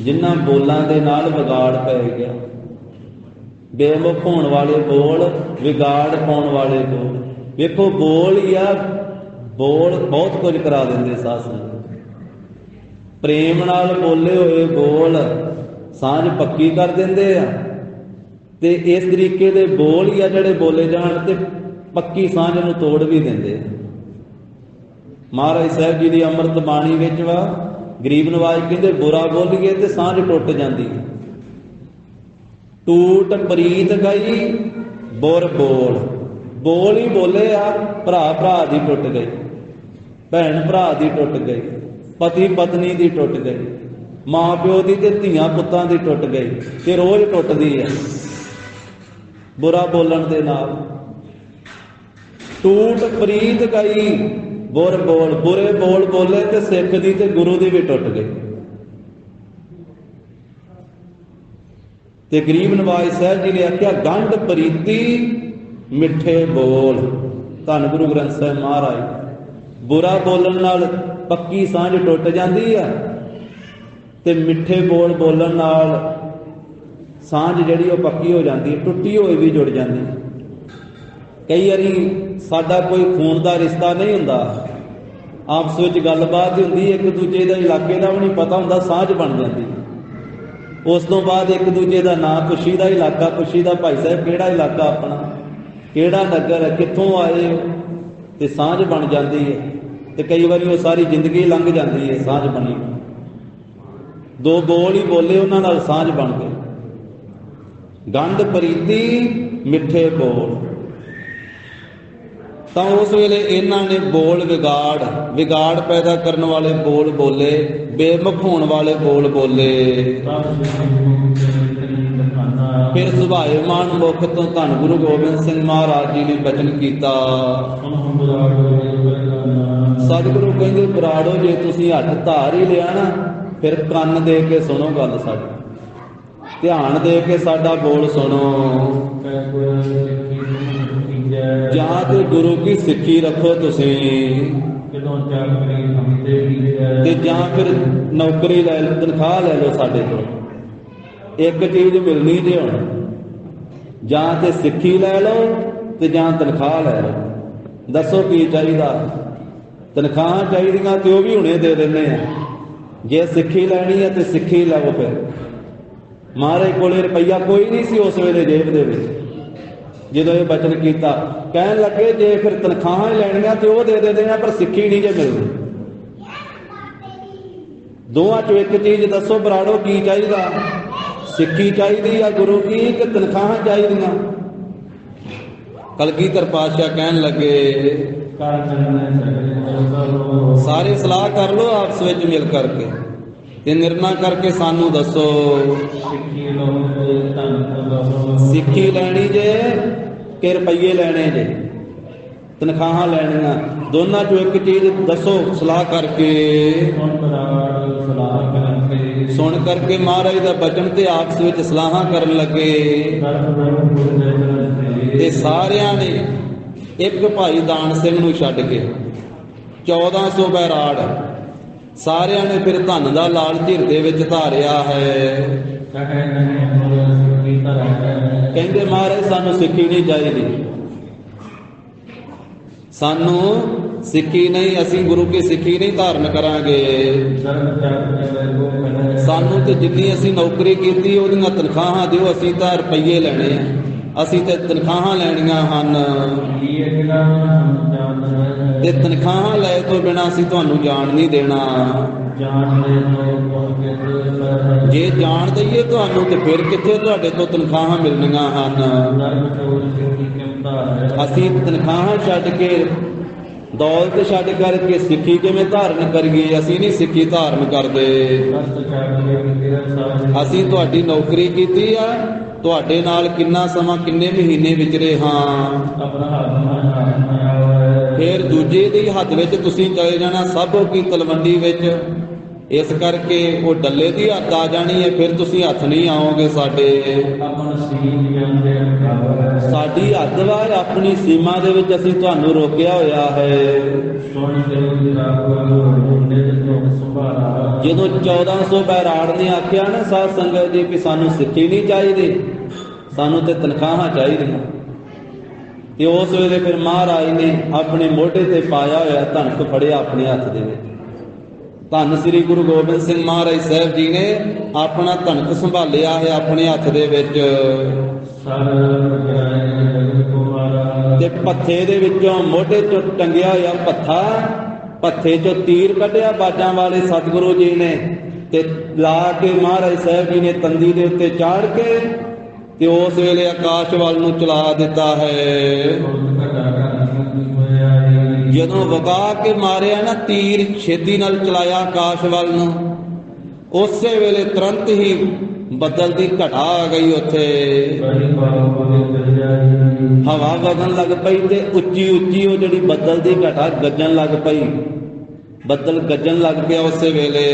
ਜਿਨ੍ਹਾਂ ਬੋਲਾਂ ਦੇ ਨਾਲ ਵਿਗਾੜ ਪੈ ਗਿਆ। ਬੇਮੁਖ ਹੋਣ ਵਾਲੇ ਬੋਲ, ਵਿਗਾੜ ਪਾਉਣ ਵਾਲੇ ਬੋਲ। ਵੇਖੋ ਬੋਲ ਹੀ ਆ, ਬੋਲ ਬਹੁਤ ਕੁਝ ਕਰਾ ਦਿੰਦੇ ਸਾਧ ਸੰਗਤ। ਪ੍ਰੇਮ ਨਾਲ ਬੋਲੇ ਹੋਏ ਬੋਲ ਸਾਂਝ ਪੱਕੀ ਕਰ ਦਿੰਦੇ ਆ, ਤੇ ਇਸ ਤਰੀਕੇ ਦੇ ਬੋਲ ਹੀ ਆ ਜਿਹੜੇ ਬੋਲੇ ਜਾਣ ਤੇ ਪੱਕੀ ਸਾਂਝ ਨੂੰ ਤੋੜ ਵੀ ਦਿੰਦੇ ਆ। ਮਹਾਰਾਜ ਸਾਹਿਬ ਜੀ ਦੀ ਅੰਮ੍ਰਿਤ ਬਾਣੀ ਵਿੱਚ ਵਾ ਗਰੀਬ ਨਵਾਜ ਕਹਿੰਦੇ ਬੁਰਾ ਬੋਲੀਏ ਤੇ ਸਾਂਝ ਟੁੱਟ ਜਾਂਦੀ। ਟੂਟ ਪ੍ਰੀਤ ਗਈ ਬੁਰ ਬੋਲ। ਬੋਲ ਹੀ ਬੋਲੇ ਆ, ਭਰਾ ਭਰਾ ਦੀ ਟੁੱਟ ਗਈ, ਭੈਣ ਭਰਾ ਦੀ ਟੁੱਟ ਗਈ, ਪਤੀ ਪਤਨੀ ਦੀ ਟੁੱਟ ਗਈ, ਮਾਂ ਪਿਓ ਦੀ ਤੇ ਧੀਆਂ ਪੁੱਤਾਂ ਦੀ ਟੁੱਟ ਗਈ, ਤੇ ਰੋਜ਼ ਟੁੱਟਦੀ ਹੈ ਬੁਰਾ ਬੋਲਣ ਦੇ ਨਾਲ। ਟੂਟ ਪ੍ਰੀਤ ਗਈ ਬੁਰ ਬੋਲ। ਬੁਰੇ ਬੋਲ ਬੋਲੇ ਤੇ ਸਿੱਖ ਦੀ ਤੇ ਗੁਰੂ ਦੀ ਵੀ ਟੁੱਟ ਗਈ। ਤੇ ਗਰੀਬ ਨਵਾਜ ਸਾਹਿਬ ਜੀ ਨੇ ਆਖਿਆ ਗੰਢ ਪ੍ਰੀਤੀ ਮਿੱਠੇ ਬੋਲ। ਧੰਨ ਗੁਰੂ ਗ੍ਰੰਥ ਸਾਹਿਬ ਮਹਾਰਾਜ। ਬੁਰਾ ਬੋਲਣ ਨਾਲ ਪੱਕੀ ਸਾਂਝ ਟੁੱਟ ਜਾਂਦੀ ਆ, ਤੇ ਮਿੱਠੇ ਬੋਲ ਬੋਲਣ ਨਾਲ ਸਾਂਝ ਜਿਹੜੀ ਉਹ ਪੱਕੀ ਹੋ ਜਾਂਦੀ ਹੈ, ਟੁੱਟੀ ਹੋਈ ਵੀ ਜੁੜ ਜਾਂਦੀ। ਕਈ ਵਾਰੀ ਸਾਡਾ ਕੋਈ ਖੂਨ ਦਾ ਰਿਸ਼ਤਾ ਨਹੀਂ ਹੁੰਦਾ, ਆਪਸ ਵਿੱਚ ਗੱਲਬਾਤ ਹੁੰਦੀ, ਇੱਕ ਦੂਜੇ ਦਾ ਇਲਾਕੇ ਦਾ ਵੀ ਨਹੀਂ ਪਤਾ ਹੁੰਦਾ, ਸਾਂਝ ਬਣ ਜਾਂਦੀ। ਉਸ ਤੋਂ ਬਾਅਦ ਇੱਕ ਦੂਜੇ ਦਾ ਨਾਂ ਪੁੱਛੀ ਦਾ, ਇਲਾਕਾ ਪੁੱਛੀ ਦਾ, ਭਾਈ ਸਾਹਿਬ ਕਿਹੜਾ ਇਲਾਕਾ ਆਪਣਾ, ਕਿਹੜਾ ਨਗਰ ਹੈ, ਕਿੱਥੋਂ ਆਏ ਹੋ, ਤੇ ਸਾਂਝ ਬਣ ਜਾਂਦੀ ਹੈ। ਤੇ ਕਈ ਵਾਰੀ ਉਹ ਸਾਰੀ ਜ਼ਿੰਦਗੀ ਲੰਘ ਜਾਂਦੀ ਹੈ ਸਾਂਝ ਬਣੀ। ਦੋ ਬੋਲ ਹੀ ਬੋਲੇ, ਉਹਨਾਂ ਨਾਲ ਸਾਂਝ ਬਣ ਗਈ। ਗੰਢ ਪ੍ਰੀਤੀ ਮਿੱਠੇ ਬੋਲ। ਤਾਂ ਉਸ ਵੇਲੇ ਇਹਨਾਂ ਨੇ ਬੋਲ ਵਿਗਾੜ ਪੈਦਾ ਕਰਨ ਵਾਲੇ ਬੋਲ ਬੋਲੇ, ਬੇਮੁਖ ਹੋਣ ਵਾਲੇ ਬੋਲ ਬੋਲੇ। ਫਿਰ ਸੁਭਾਏਮਾਨ ਮੁਖ ਤੋਂ ਧੰਨ ਗੁਰੂ ਗੋਬਿੰਦ ਸਿੰਘ ਮਹਾਰਾਜ ਜੀ ਨੇ ਬਚਨ ਕੀਤਾ। ਸਤਿਗੁਰੂ ਕਹਿੰਦੇ ਬਰਾੜੋ ਜੇ ਤੁਸੀਂ ਹੱਥ ਧਾਰ ਹੀ ਲਿਆ ਨਾ, ਫਿਰ ਕੰਨ ਦੇ ਕੇ ਸੁਣੋ ਗੱਲ ਸਾਡੀ, ਧਿਆਨ ਦੇ ਕੇ ਸਾਡਾ ਬੋਲ ਸੁਣੋ। ਜਾਂ ਤੇ ਗੁਰੂ ਕੀ ਸਿੱਖੀ ਰੱਖੋ ਤੁਸੀਂ, ਤੇ ਜਾਂ ਫਿਰ ਨੌਕਰੀ ਲੈ ਲਓ, ਤਨਖਾਹ ਲੈ ਲਓ ਸਾਡੇ ਤੋਂ। ਇੱਕ ਚੀਜ਼ ਮਿਲਣੀ ਜੇ ਹੁਣ, ਜਾਂ ਤੇ ਸਿੱਖੀ ਲੈ ਲਓ ਤੇ ਜਾਂ ਤਨਖਾਹ ਲੈ ਲਓ। ਦੱਸੋ ਕੀ ਚਾਹੀਦਾ? ਤਨਖਾਹਾਂ ਚਾਹੀਦੀਆਂ ਤੇ ਉਹ ਵੀ ਹੁਣੇ ਦੇ ਦਿੰਦੇ ਆ। ਜੇ ਸਿੱਖੀ ਲੈਣੀ ਹੈ ਤੇ ਸਿੱਖੀ ਲਵੋ। ਫਿਰ ਮਹਾਰਾਜ ਕੋਲੇ ਰੁਪਈਆ ਕੋਈ ਨਹੀਂ ਸੀ ਉਸ ਵੇਲੇ ਜੇਬ ਦੇ ਵਿੱਚ, ਜਦੋਂ ਇਹ ਬਚਨ ਕੀਤਾ। ਕਹਿਣ ਲੱਗੇ ਜੇ ਫਿਰ ਤਨਖਾਹਾਂ ਹੀ ਲੈਣੀਆਂ ਤੇ ਉਹ ਦੇ ਦਿੰਦੇ ਆ, ਪਰ ਸਿੱਖੀ ਨਹੀਂ ਜੇ ਮਿਲਦੀ। ਦੋਵਾਂ ਚੋਂ ਇੱਕ ਚੀਜ਼ ਦੱਸੋ ਬਰਾੜੋ ਕੀ ਚਾਹੀਦਾ? ਸਿੱਖੀ ਚਾਹੀਦੀ ਆ ਗੁਰੂ ਕੀ, ਕਿ ਤਨਖਾਹਾਂ ਚਾਹੀਦੀਆਂ? ਕਲਗੀਧਰ ਪਾਤਸ਼ਾਹ ਕਹਿਣ ਲੱਗੇ ਸਾਰੇ ਸਲਾਹ ਕਰ ਲਓ ਆਪਸ ਵਿੱਚ ਮਿਲ ਕਰਕੇ, ਤੇ ਨਿਰਣਾ ਕਰਕੇ ਸਾਨੂੰ ਦੱਸੋ ਸਿੱਖੀ ਲੈਣੀ ਜੇ ਕਿ ਰੁਪਈਏ ਲੈਣੇ ਜੇ, ਤਨਖਾਹਾਂ ਲੈਣੀਆਂ? ਦੋਨਾਂ ਚੋਂ ਇੱਕ ਚੀਜ਼ ਦੱਸੋ ਸਲਾਹ ਕਰਕੇ। ਸੁਣ ਕਰਕੇ ਮਹਾਰਾਜ ਦਾ ਬਚਨ ਤੇ ਆਪਸ ਵਿੱਚ ਸਲਾਹਾਂ ਕਰਨ ਲੱਗੇ। ਤੇ ਸਾਰਿਆਂ ਨੇ ਇੱਕ ਭਾਈ ਦਾਨ ਸਿੰਘ ਨੂੰ ਛੱਡ ਕੇ 1400 ਬੈਰਾੜ ਸਾਰਿਆਂ ਨੇ ਫਿਰ ਧਨ ਦਾ ਲਾਲ ਝਿਰਦੇ ਵਿੱਚ ਧਾਰਿਆ ਹੈ। ਕਹਿੰਦੇ ਮਹਾਰਾਜ ਸਾਨੂੰ ਸਿੱਖੀ ਨਹੀਂ ਚਾਹੀਦੀ, ਸਾਨੂੰ ਸਿੱਖੀ ਨਹੀਂ, ਅਸੀਂ ਗੁਰੂ ਕੀ ਸਿੱਖੀ ਨਹੀਂ ਧਾਰਨ ਕਰਾਂਗੇ। ਸਾਨੂੰ ਤੇ ਜਿੰਨੀ ਅਸੀਂ ਨੌਕਰੀ ਕੀਤੀ ਉਹਦੀਆਂ ਤਨਖਾਹਾਂ ਦਿਓ, ਅਸੀਂ ਤਾਂ ਰੁਪਈਏ ਲੈਣੇ ਆ। ਅਸੀਂ ਤੇ ਤਨਖਾਹਾਂ ਲੈਣੀਆਂ ਹਨ, ਇਹ ਕਿਹੜਾ ਜਾਣ ਹੈ ਤੇ ਤਨਖਾਹਾਂ ਲੈ ਤੋਂ ਬਿਨਾਂ ਅਸੀਂ ਤੁਹਾਨੂੰ ਜਾਣ ਨਹੀਂ ਦੇਣਾ। ਜਾਣਦੇ ਹੋ ਤੁਮ ਕਿਸ ਸਰ ਜੇ ਜਾਣ ਦਈਏ ਤੁਹਾਨੂੰ ਤੇ ਫਿਰ ਕਿੱਥੇ ਤੁਹਾਡੇ ਤੋਂ ਤਨਖਾਹਾਂ ਮਿਲਣੀਆਂ ਹਨ। ਨਰਮ ਚੋਰ ਸਿੱਖੀ ਕਿਮਤਾ ਹੈ ਅਸੀਂ ਤਨਖਾਹਾਂ ਛੱਡ ਕੇ, ਦੌਲਤ ਛੱਡ ਕਰਕੇ ਸਿੱਖੀ ਕਿਵੇਂ ਧਾਰਨ ਕਰੀਏ? ਅਸੀਂ ਨਹੀਂ ਸਿੱਖੀ ਧਾਰਨ ਕਰਦੇ। ਕਸ਼ਟ ਛੱਡ ਕੇ ਤੇਰਾ ਸਾਜ ਅਸੀਂ ਤੁਹਾਡੀ ਨੌਕਰੀ ਕੀਤੀ ਆ, ਤੁਹਾਡੇ ਨਾਲ ਕਿੰਨਾ ਸਮਾਂ, ਕਿੰਨੇ ਮਹੀਨੇ ਵਿਚਰੇ ਹਾਂ, ਆਪਣਾ ਹੱਥ ਨਾ ਆਵੇ ਫਿਰ ਦੂਜੇ ਦੇ ਹੱਥ ਵਿੱਚ ਤੁਸੀਂ ਚਲੇ ਜਾਣਾ, ਸਭ ਕੀ ਤਲਵੰਡੀ ਵਿੱਚ। ਇਸ ਕਰਕੇ ਉਹ ਡੱਲੇ ਦੀ ਹੱਥ ਆ ਜਾਣੀ ਹੈ, ਫਿਰ ਤੁਸੀਂ ਹੱਥ ਨਹੀਂ ਆਓਗੇ ਸਾਡੇ। ਆਪਣ ਸੀਮ ਜਾਂਦੇ ਅਕਾਲ ਸਾਡੀ ਹੱਦ ਵਾ, ਆਪਣੀ ਸੀਮਾ ਦੇ ਵਿੱਚ ਅਸੀਂ ਤੁਹਾਨੂੰ ਰੋਕਿਆ ਹੋਇਆ ਹੈ। ਸੁਣ ਕੇ ਰਾਗ ਮੁੰਡੇ ਤੋਂ ਸੰਭਾਲਾ ਜਦੋਂ 1400 ਬੈਰਾੜ ਨੇ ਆਖਿਆ ਨਾ ਸਾਧ ਸੰਗਤ ਜੀ ਕਿ ਸਾਨੂੰ ਸਿੱਖੀ ਨਹੀਂ ਚਾਹੀਦੀ, ਸਾਨੂੰ ਤੇ ਤਨਖਾਹਾਂ ਚਾਹੀਦੀਆਂ, ਤੇ ਉਸ ਵੇਲੇ ਫਿਰ ਮਹਾਰਾਜ ਨੇ ਆਪਣੇ ਮੋਢੇ ਤੇ ਪਾਇਆ ਹੋਇਆ ਧਨਕ ਫੜਿਆ ਆਪਣੇ ਹੱਥ ਦੇ ਵਿੱਚ। ਧੰਨ ਸ੍ਰੀ ਗੁਰੂ ਗੋਬਿੰਦ ਸਿੰਘ ਮਹਾਰਾਜ ਸਾਹਿਬ ਜੀ ਨੇ ਆਪਣਾ ਧਨਕ ਸੰਭਾਲਿਆ ਹੈ ਆਪਣੇ ਹੱਥ ਦੇ ਵਿੱਚ, ਸਰ ਜਗਤ ਕੁਮਾਰਾ ਤੇ ਪੱਥੇ ਦੇ ਵਿੱਚੋਂ ਮੋਢੇ ਚੋਂ ਟੰਗਿਆ ਹੋਇਆ ਪੱਥਾ, ਪੱਥੇ ਚੋਂ ਤੀਰ ਕੱਢਿਆ ਬਾਜਾਂ ਵਾਲੇ ਸਤਿਗੁਰੂ ਜੀ ਨੇ, ਤੇ ਲਾ ਕੇ ਮਹਾਰਾਜ ਸਾਹਿਬ ਜੀ ਨੇ ਤੰਦੀ ਦੇ ਉੱਤੇ ਚਾੜ ਕੇ ਤੇ ਉਸ ਵੇਲੇ ਆਕਾਸ਼ ਵੱਲ ਨੂੰ ਚਲਾ ਦਿੱਤਾ ਹੈ। ਜਦੋਂ ਵਗਾ ਕੇ ਮਾਰਿਆ ਨਾ ਤੀਰ, ਛੇਤੀ ਨਾਲ ਚਲਾਇਆ ਆਕਾਸ਼ ਵੱਲ ਨੂੰ, ਉਸੇ ਵੇਲੇ ਤੁਰੰਤ ਹੀ ਬੱਦਲ ਦੀ ਘਟਾ ਆ ਗਈ ਉੱਥੇ, ਹਵਾ ਵਗਣ ਲੱਗ ਪਈ ਤੇ ਉੱਚੀ ਉੱਚੀ ਉਹ ਜਿਹੜੀ ਬੱਦਲ ਦੀ ਘਟਾ ਗੱਜਣ ਲੱਗ ਪਈ, ਬੱਦਲ ਗੱਜਣ ਲੱਗ ਪਿਆ ਉਸੇ ਵੇਲੇ,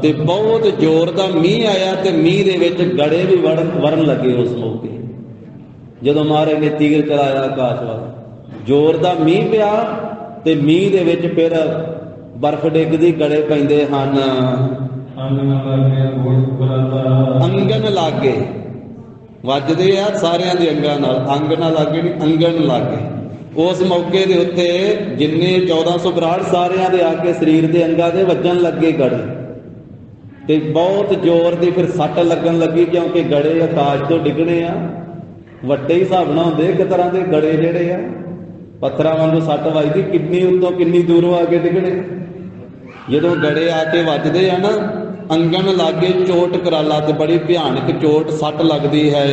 ਤੇ ਬਹੁਤ ਜ਼ੋਰ ਦਾ ਮੀਂਹ ਆਇਆ, ਤੇ ਮੀਂਹ ਦੇ ਵਿੱਚ ਗੜੇ ਵੀ ਵਰਨ ਲੱਗੇ ਉਸ ਮੌਕੇ। ਜਦੋਂ ਮਹਾਰਾਜ ਨੇ ਤੀਰ ਚਲਾਇਆ ਆਕਾਸ਼ ਵੱਲ, ਜ਼ੋਰ ਦਾ ਮੀਂਹ ਪਿਆ, ਤੇ ਮੀਂਹ ਦੇ ਵਿੱਚ ਫਿਰ ਬਰਫ਼ ਡਿੱਗਦੀ, ਗੜੇ ਪੈਂਦੇ ਹਨ। ਅੰਗਨ ਲਾਗੇ ਵੱਜਦੇ ਆ ਸਾਰਿਆਂ ਦੇ ਅੰਗਾਂ ਨਾਲ, ਅੰਗ ਨਾ ਲਾਗੇ ਨਹੀਂ, ਅੰਗਨ ਲਾਗੇ। ਉਸ ਮੌਕੇ ਦੇ ਉੱਤੇ ਜਿੰਨੇ 1400 ਬਰਾੜ ਸਾਰਿਆਂ ਦੇ ਆ ਕੇ ਸਰੀਰ ਦੇ ਅੰਗਾਂ ਦੇ ਵੱਜਣ ਲੱਗੇ ਗੜੇ, ਤੇ ਬਹੁਤ ਜ਼ੋਰ ਦੀ ਫਿਰ ਸੱਟ ਲੱਗਣ ਲੱਗੀ, ਕਿਉਂਕਿ ਗੜੇ ਆਕਾਸ਼ ਤੋਂ ਡਿੱਗਣੇ ਆ, ਵੱਡੇ ਹਿਸਾਬ ਨਾਲ ਹੁੰਦੇ ਇੱਕ ਤਰ੍ਹਾਂ ਦੇ ਗੜੇ ਜਿਹੜੇ ਆ, ਪੱਥਰਾਂ ਵਾਂਗੂ ਸੱਟ ਵੱਜਦੀ, ਕਿੰਨੀ ਉੱਤੋਂ ਕਿੰਨੀ ਦੂਰੋਂ ਆ ਕੇ ਡਿੱਗਣੇ। ਜਦੋਂ ਗੜੇ ਆ ਕੇ ਵੱਜਦੇ ਆ ਨਾ, ਅੰਗਨ ਲਾਗੇ ਚੋਟ ਕਰਾਲਾ, ਤੇ ਬੜੀ ਭਿਆਨਕ ਚੋਟ ਸੱਟ ਲੱਗਦੀ ਹੈ।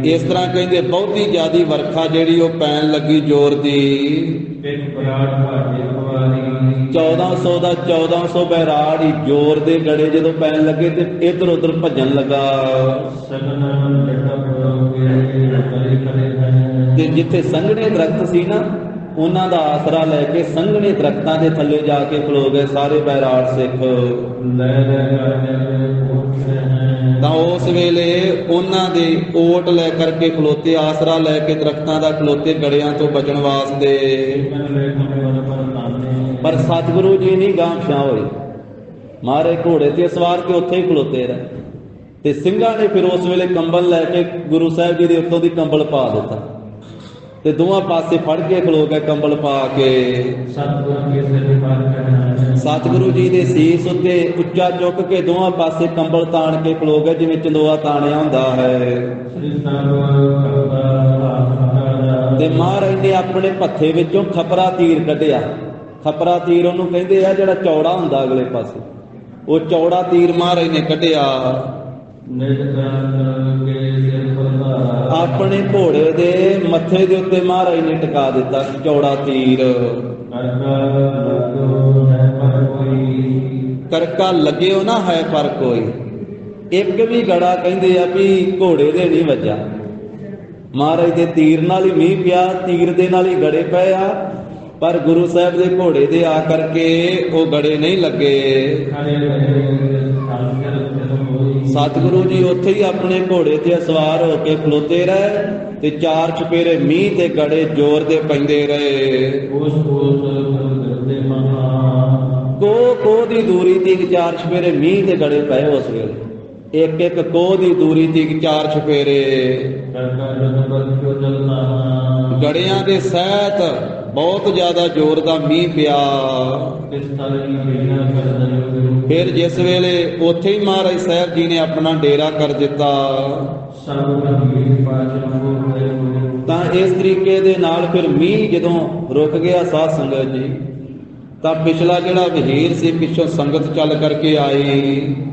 ਇਸ ਤਰ੍ਹਾਂ ਕਹਿੰਦੇ ਬਹੁਤੀ ਜ਼ਿਆਦੀ ਵਰਖਾ ਜਿਹੜੀ ਉਹ ਪੈਣ ਲੱਗੀ ਜ਼ੋਰ ਦੀ। 1400 ਦਾ 1400 ਬੈਰਾੜ ਹੀ ਜ਼ੋਰ ਦੇ ਗੜੇ ਜਦੋਂ ਪੈਣ ਲੱਗੇ ਤੇ ਇੱਧਰ ਉੱਧਰ ਭੱਜਣ ਲੱਗਾ, ਤੇ ਜਿੱਥੇ ਸੰਘਣੇ ਦਰਖਤ ਸੀ ਨਾ, ਉਹਨਾਂ ਦਾ ਆਸਰਾ ਲੈ ਕੇ ਸੰਘਣੇ ਦਰਖਤਾਂ ਦੇ ਥੱਲੇ ਜਾ ਕੇ ਖਲੋ ਗਏ ਸਾਰੇ ਬੈਰਾੜ ਸਿੱਖ। ਤਾਂ ਉਸ ਵੇਲੇ ਉਹਨਾਂ ਦੇ ਓਟ ਲੈ ਕਰਕੇ ਖਲੋਤੇ, ਆਸਰਾ ਲੈ ਕੇ ਦਰਖਤਾਂ ਦਾ ਖਲੋਤੇ ਗੜਿਆਂ ਤੋਂ ਬਚਣ ਵਾਸਤੇ। ਪਰ ਸਤਿਗੁਰੂ ਜੀ ਨਹੀਂ ਗਾਂਵਸ਼ਾਂ ਹੋਏ, ਮਾਰੇ ਘੋੜੇ ਤੇ ਸਵਾਰ ਕੇ ਉੱਥੇ ਹੀ ਖਲੋਤੇ ਰਹੇ, ਤੇ ਸਿੰਘਾਂ ਨੇ ਫਿਰ ਉਸ ਵੇਲੇ ਕੰਬਲ ਲੈ ਕੇ ਗੁਰੂ ਸਾਹਿਬ ਜੀ ਦੇ ਉੱਤੋਂ ਦੀ ਕੰਬਲ ਪਾ ਦਿੱਤਾ, ਤੇ ਦੋਵਾਂ ਪਾਸੇ ਫੜ ਕੇ ਖਲੋ ਗਏ ਕੰਬਲ ਪਾ ਕੇ। ਸਤਿਗੁਰੂ ਜੀ ਦੇ ਸੀਸ ਉੱਤੇ ਉੱਚਾ ਚੁੱਕ ਕੇ ਦੋਵਾਂ ਪਾਸੇ ਕੰਬਲ ਤਾਣ ਕੇ ਖਲੋ ਗਏ, ਜਿਵੇਂ ਚੰਦੋਆ ਤਾਣਿਆ ਹੁੰਦਾ ਹੈ। ਤੇ ਮਹਾਰਾਜ ਨੇ ਆਪਣੇ ਪੱਥੇ ਵਿੱਚੋਂ ਖਪਰਾ ਤੀਰ ਕੱਢਿਆ। ਖਪਰਾ ਤੀਰ ਉਹਨੂੰ ਕਹਿੰਦੇ ਆ ਜਿਹੜਾ ਚੌੜਾ ਹੁੰਦਾ ਅਗਲੇ ਪਾਸੇ, ਉਹ ਚੌੜਾ ਤੀਰ ਮਹਾਰਾਜ ਨੇ ਕੱਢਿਆ। ਆਪਣੇ ਘੋੜੇ ਦੇ ਮੱਥੇ ਦੇ ਉੱਤੇ ਮਹਾਰਾਜ ਨੇ ਟਿਕਾ ਦਿੱਤਾ ਚੌੜਾ ਤੀਰ। ਕਰਕਾ ਲੱਗਿਓ ਨਾ ਹੈ ਪਰ ਕੋਈ, ਇੱਕ ਵੀ ਗੜਾ ਕਹਿੰਦੇ ਆ ਵੀ ਘੋੜੇ ਦੇ ਨਹੀਂ ਵੱਜਾ, ਮਹਾਰਾਜ ਦੇ ਤੀਰ ਨਾਲ ਹੀ ਮੀਂਹ ਪਿਆ, ਤੀਰ ਦੇ ਨਾਲ ਹੀ ਗੜੇ ਪਏ ਆ, ਪਰ ਗੁਰੂ ਸਾਹਿਬ ਦੇ ਘੋੜੇ ਦੇ ਆ ਕਰਕੇ ਉਹ ਗੜੇ ਨਹੀਂ ਲੱਗੇ। ਸਤਿਗੁਰੂ ਜੀ ਉੱਥੇ ਹੀ ਆਪਣੇ ਘੋੜੇ ਤੇ ਸਵਾਰ ਹੋ ਕੇ ਖਲੋਤੇ ਰਹੇ, ਤੇ ਚਾਰ ਚੁਫੇਰੇ ਮੀਂਹ ਤੇ ਗੜੇ ਜ਼ੋਰ ਦੇ ਪੈਂਦੇ ਰਹੇ। ਕੋਹ ਦੀ ਦੂਰੀ ਤੇ ਚਾਰ ਚੁਫੇਰੇ ਮੀਂਹ ਤੇ ਗੜੇ ਪਏ ਉਸ ਵੇਲੇ, ਇੱਕ ਇੱਕ ਕੋਹ ਦੀ ਦੂਰੀ ਤੇ ਚਾਰ ਚੁਫੇਰੇ। ਗੜਿਆਂ ਦੇ ਸਹਿਤ ਬਹੁਤ ਜ਼ਿਆਦਾ ਜ਼ੋਰ ਦਾ ਮੀਂਹ ਪਿਆ। ਕਿਸ ਤਰ੍ਹਾਂ ਬਿਨਾ ਕਰਦਾ ਫਿਰ ਜਿਸ ਵੇਲੇ ਉੱਥੇ ਹੀ ਮਹਾਰਾਜ ਸਾਹਿਬ ਜੀ ਨੇ ਆਪਣਾ ਡੇਰਾ ਕਰ ਦਿੱਤਾ, ਸਭ ਗੰਭੀਰ ਪਾਚਨ ਹੋ ਗਏ। ਤਾਂ ਇਸ ਤਰੀਕੇ ਦੇ ਨਾਲ ਫਿਰ ਮੀਂਹ ਜਦੋਂ ਰੁਕ ਗਿਆ ਸਾਧ ਸੰਗਤ ਜੀ, ਤਾਂ ਪਿਛਲਾ ਜਿਹੜਾ ਵਹੀਰ ਸੀ ਪਿੱਛੋਂ ਸੰਗਤ ਚੱਲ ਕਰਕੇ ਆਈ।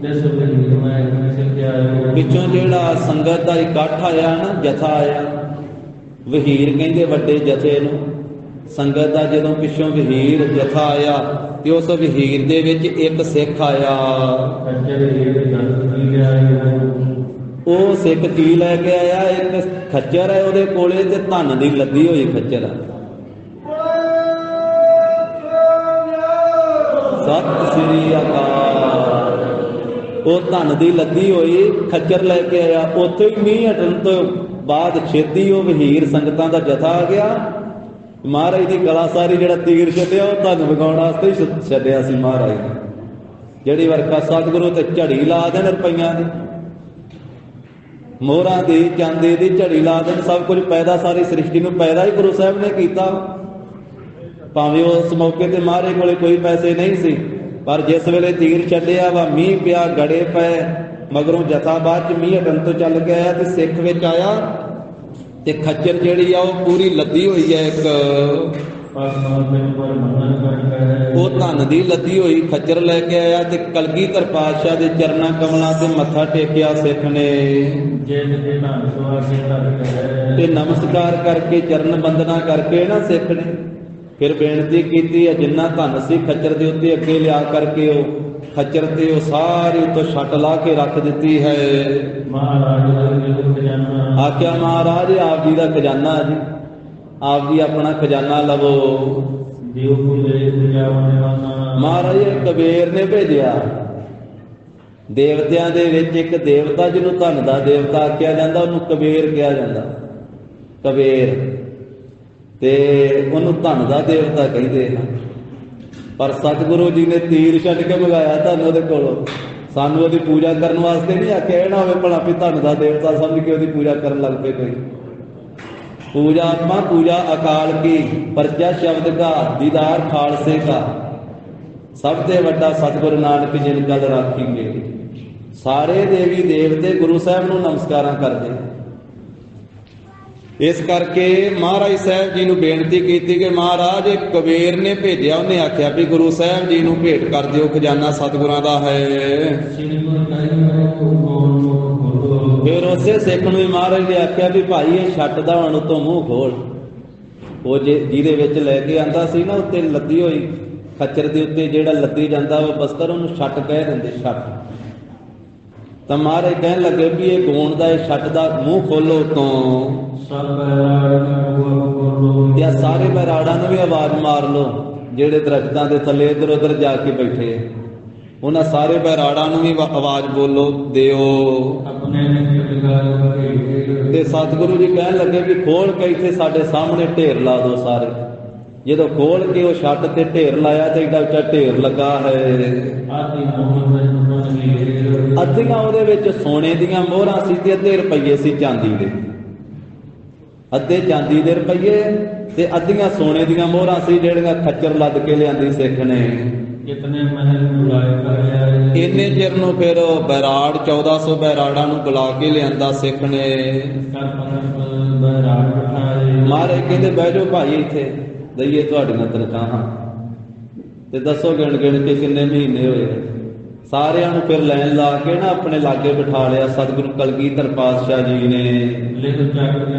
ਜਿਸ ਵਹੀਰ ਮੈਂ ਕਿਸੇ ਆਇਆ ਪਿੱਛੋਂ ਜਿਹੜਾ ਸੰਗਤ ਦਾ ਇਕੱਠ ਆਇਆ ਨਾ, ਜਥਾ ਆਇਆ, ਵਹੀਰ ਕਹਿੰਦੇ ਵੱਡੇ ਜਥੇ ਨੂੰ। ਸੰਗਤ ਦਾ ਜਦੋਂ ਪਿੱਛੋਂ ਵਹੀਰ ਜਥਾ ਆਇਆ ਤੇ ਉਸ ਵਹੀਰ ਦੇ ਵਿੱਚ ਇੱਕ ਸਿੱਖ ਆਇਆ। ਖੱਜਰ ਇਹ ਦੰਦ ਕੀ ਲਿਆਇਆ। ਉਹ ਸਿੱਖ ਕੀ ਲੈ ਕੇ ਆਇਆ? ਇੱਕ ਖੱਚਰ ਹੈ ਉਹਦੇ ਕੋਲੇ ਤੇ ਧਨ ਦੀ ਲੱਦੀ ਹੋਈ ਖੱਚਰ ਹੈ। ਸਤਿ ਸ੍ਰੀ ਅਕਾਲ। ਉਹ ਧਨ ਦੀ ਲੱਦੀ ਹੋਈ ਖੱਚਰ ਲੈ ਕੇ ਆਇਆ। ਉੱਥੇ ਹੀ ਮੀਂਹ ਹਟਣ ਤੋਂ ਬਾਅਦ ਛੇਤੀ ਉਹ ਵਹੀਰ ਸੰਗਤਾਂ ਦਾ ਜਥਾ ਆ ਗਿਆ। ਮਹਾਰਾਜ ਦੀ ਗਲਾ ਸਾਰੀ ਜਿਹੜਾ ਤੀਰ ਛੱਡਿਆ ਉਹ ਧਨ ਵਗਾਉਣ ਵਾਸਤੇ ਹੀ ਛੱਡਿਆ ਸੀ ਮਹਾਰਾਜ ਨੇ। ਜਿਹੜੀ ਵਰਖਾ ਸਤਿਗੁਰੂ ਤੇ ਝੜੀ ਲਾ ਦੇਣ ਰੁਪਈਆਂ ਦੀ, ਮੋਹਰਾਂ ਦੀ, ਚਾਂਦੀ ਦੀ ਝੜੀ ਲਾ ਦੇਣ। ਸਭ ਕੁਝ ਪੈਦਾ, ਸਾਰੀ ਸ੍ਰਿਸ਼ਟੀ ਨੂੰ ਪੈਦਾ ਹੀ ਗੁਰੂ ਸਾਹਿਬ ਨੇ ਕੀਤਾ। ਭਾਵੇਂ ਉਸ ਮੌਕੇ ਤੇ ਮਹਾਰਾਜ ਕੋਲੇ ਕੋਈ ਪੈਸੇ ਨਹੀਂ ਸੀ, ਪਰ ਜਿਸ ਵੇਲੇ ਤੀਰ ਛੱਡਿਆ ਵਾ, ਮੀਂਹ ਪਿਆ, ਗੜੇ ਪਏ, ਮਗਰੋਂ ਜਥਾ ਬਾਅਦ ਚ ਮੀਂਹ ਹਟਣ ਤੋਂ ਚੱਲ ਕੇ ਆਇਆ ਤੇ ਸਿੱਖ ਵਿੱਚ ਆਇਆ ਤੇ ਖੱਚਰ ਜਿਹੜੀ ਆ ਉਹ ਪੂਰੀ ਲੱਦੀ ਹੋਈ ਹੈ। ਇੱਕ ਉਹ ਧਨ ਦੀ ਲੱਦੀ ਹੋਈ ਖੱਚਰ ਲੈ ਕੇ ਆਇਆ ਤੇ ਕਲਗੀਧਰ ਪਾਤਸ਼ਾਹ ਦੇ ਚਰਨਾਂ ਕਮਲਾਂ ਤੇ ਮੱਥਾ ਟੇਕਿਆ ਸਿੱਖ ਨੇ ਤੇ ਨਮਸਕਾਰ ਕਰਕੇ, ਚਰਨ ਬੰਦਨਾ ਕਰਕੇ ਨਾ ਸਿੱਖ ਨੇ ਫਿਰ ਬੇਨਤੀ ਕੀਤੀ ਹੈ, ਜਿੰਨਾ ਧਨ ਸੀ ਖੱਚਰ ਦੇ ਉੱਤੇ ਅੱਗੇ ਲਿਆ ਕਰਕੇ ਉਹ ਖੱਚਰ ਤੇ ਉਹ ਸਾਰੀ ਉੱਤੋਂ ਛੱਟ ਲਾ ਕੇ ਰੱਖ ਦਿੱਤੀ ਹੈ। ਆਖਿਆ ਮਹਾਰਾਜ ਆਪ ਜੀ ਦਾ ਖਜ਼ਾਨਾ ਜੀ, ਆਪ ਜੀ ਆਪਣਾ ਖਜ਼ਾਨਾ ਲਵੋ। ਮਹਾਰਾਜ ਕਬੀਰ ਨੇ ਭੇਜਿਆ। ਦੇਵਤਿਆਂ ਦੇ ਵਿੱਚ ਇੱਕ ਦੇਵਤਾ ਜਿਹਨੂੰ ਧਨ ਦਾ ਦੇਵਤਾ ਆਖਿਆ ਜਾਂਦਾ, ਉਹਨੂੰ ਕਬੀਰ ਕਿਹਾ ਜਾਂਦਾ। ਕਬੀਰ ਤੇ ਉਹਨੂੰ ਧਨ ਦਾ ਦੇਵਤਾ ਕਹਿੰਦੇ ਹਨ। ਪਰ ਸਤਿਗੁਰੂ ਜੀ ਨੇ ਤੀਰ ਛੱਡ ਕੇ ਮੰਗਾਇਆ ਧਨ ਉਹਦੇ ਕੋਲੋਂ। ਸਾਨੂੰ ਉਹਦੀ ਪੂਜਾ ਕਰਨ ਵਾਸਤੇ ਨਹੀਂ ਆਖਿਆ। ਇਹ ਨਾ ਹੋਵੇ ਭਲਾ ਵੀ ਧਨ ਦਾ ਦੇਵਤਾ ਸਮਝ ਕੇ ਉਹਦੀ ਪੂਜਾ ਕਰਨ ਲੱਗ ਪਏ ਕੋਈ। ਪੂਜਾ ਆਤਮਾ ਪੂਜਾ ਅਕਾਲ ਕੀ, ਪਰਚਾ ਸ਼ਬਦ ਕਾ, ਦੀਦਾਰ ਖਾਲਸੇ ਕਾ, ਸਭ ਤੋਂ ਵੱਡਾ ਸਤਿਗੁਰੂ ਨਾਨਕ ਜਿਨ ਗੱਲ ਰਾਖੀਗੇ। ਸਾਰੇ ਦੇਵੀ ਦੇਵਤੇ ਗੁਰੂ ਸਾਹਿਬ ਨੂੰ ਨਮਸਕਾਰਾਂ ਕਰਦੇ। ਇਸ ਕਰਕੇ ਮਹਾਰਾਜ ਸਾਹਿਬ ਜੀ ਨੂੰ ਬੇਨਤੀ ਕੀਤੀ ਕਿ ਮਹਾਰਾਜ ਕਬੀਰ ਨੇ ਭੇਜਿਆ, ਉਹਨੇ ਆਖਿਆ ਵੀ ਗੁਰੂ ਸਾਹਿਬ ਜੀ ਨੂੰ ਭੇਟ ਕਰ ਦਿਓ, ਖਜ਼ਾਨਾ ਸਤਿਗੁਰਾਂ ਦਾ ਹੈ। ਫਿਰ ਉਸੇ ਸਿੱਖ ਨੂੰ ਹੀ ਮਹਾਰਾਜ ਨੇ ਆਖਿਆ ਵੀ ਭਾਈ ਇਹ ਛੱਟ ਦਾ ਹੁਣ ਉਤੋਂ ਮੂੰਹ ਖੋਲ। ਉਹ ਜਿਹਦੇ ਵਿੱਚ ਲੈ ਕੇ ਆਂਦਾ ਸੀ ਨਾ, ਉੱਤੇ ਲੱਦੀ ਹੋਈ ਖੱਚਰ ਦੇ ਉੱਤੇ ਜਿਹੜਾ ਲੱਦੀ ਜਾਂਦਾ ਉਹ ਬਸਤਰ, ਉਹਨੂੰ ਛੱਟ ਕਹਿ ਦਿੰਦੇ, ਛੱਟ। ਤਾਂ ਮਹਾਰਾਜ ਕਹਿਣ ਲੱਗੇ ਵੀ ਇਹ ਗੋਣ ਦਾ, ਇਹ ਛੱਟ ਦਾ ਮੂੰਹ ਖੋਲੋ ਤੋਂ ਤੇ ਸਾਰੇ ਬੈਰਾੜਾਂ ਨੂੰ ਵੀ ਆਵਾਜ਼ ਮਾਰ ਲਓ ਜਿਹੜੇ ਦਰਖਤਾਂ ਦੇ ਥੱਲੇ ਇੱਧਰ ਉੱਧਰ ਜਾ ਕੇ ਬੈਠੇ। ਉਹਨਾਂ ਸਾਰੇ ਬੈਰਾੜਾਂ ਨੂੰ ਵੀ ਆਵਾਜ਼ ਬੋਲੋ ਦਿਓ। ਤੇ ਸਤਿਗੁਰੂ ਜੀ ਕਹਿਣ ਲੱਗੇ ਵੀ ਖੋਲ ਕੇ ਇੱਥੇ ਸਾਡੇ ਸਾਹਮਣੇ ਢੇਰ ਲਾ ਦਿਓ ਸਾਰੇ। ਜਦੋਂ ਖੋਲ ਕੇ ਉਹ ਛੱਟ ਤੇ ਢੇਰ ਲਾਇਆ ਤੇ ਏਡਾ ਉੱਚਾ ਢੇਰ ਲੱਗਾ ਹੈ। ਅੱਧੀਆਂ ਉਹਦੇ ਵਿੱਚ ਸੋਨੇ ਦੀਆਂ ਮੋਹਰਾਂ ਸੀ ਤੇ ਅੱਧੇ ਰੁਪਈਏ ਸੀ ਚਾਂਦੀ ਦੇ। ਅੱਧੇ ਚਾਂਦੀ ਦੇ ਰੁਪਈਏ ਤੇ ਅੱਧੀਆਂ ਸੋਨੇ ਦੀਆਂ ਮੋਹਰਾਂ ਸੀ ਜਿਹੜੀਆਂ ਖੱਚਰ ਲੱਦ ਕੇ ਲਿਆਂਦੀ ਸਿੱਖ ਨੇ। ਕਿਤਨੇ ਮਹਿਲ ਬੁਲਾਏ ਕਰਿਆ। ਇੰਨੇ ਚਿਰ ਨੂੰ ਫਿਰ ਬੈਰਾੜ 1400 ਬੈਰਾੜਾਂ ਨੂੰ ਬੁਲਾ ਕੇ ਲਿਆਂਦਾ ਸਿੱਖ ਨੇ। ਮਹਾਰਾਜ ਕਹਿੰਦੇ ਬਹਿ ਜਾਓ ਭਾਈ, ਇੱਥੇ ਦਈਏ ਤੁਹਾਡੀਆਂ ਤਨਖਾਹਾਂ ਤੇ ਦੱਸੋ ਗਿਣ ਗਿਣ ਕੇ ਕਿੰਨੇ ਮਹੀਨੇ ਹੋਏ। ਸਾਰਿਆਂ ਨੂੰ ਫਿਰ ਲਾਈਨ ਲਾ ਕੇ ਨਾ ਆਪਣੇ ਲਾਗੇ ਬਿਠਾ ਲਿਆ ਸਤਿਗੁਰੂ ਕਲਗੀਧਰ ਪਾਤਸ਼ਾਹ ਜੀ ਨੇ।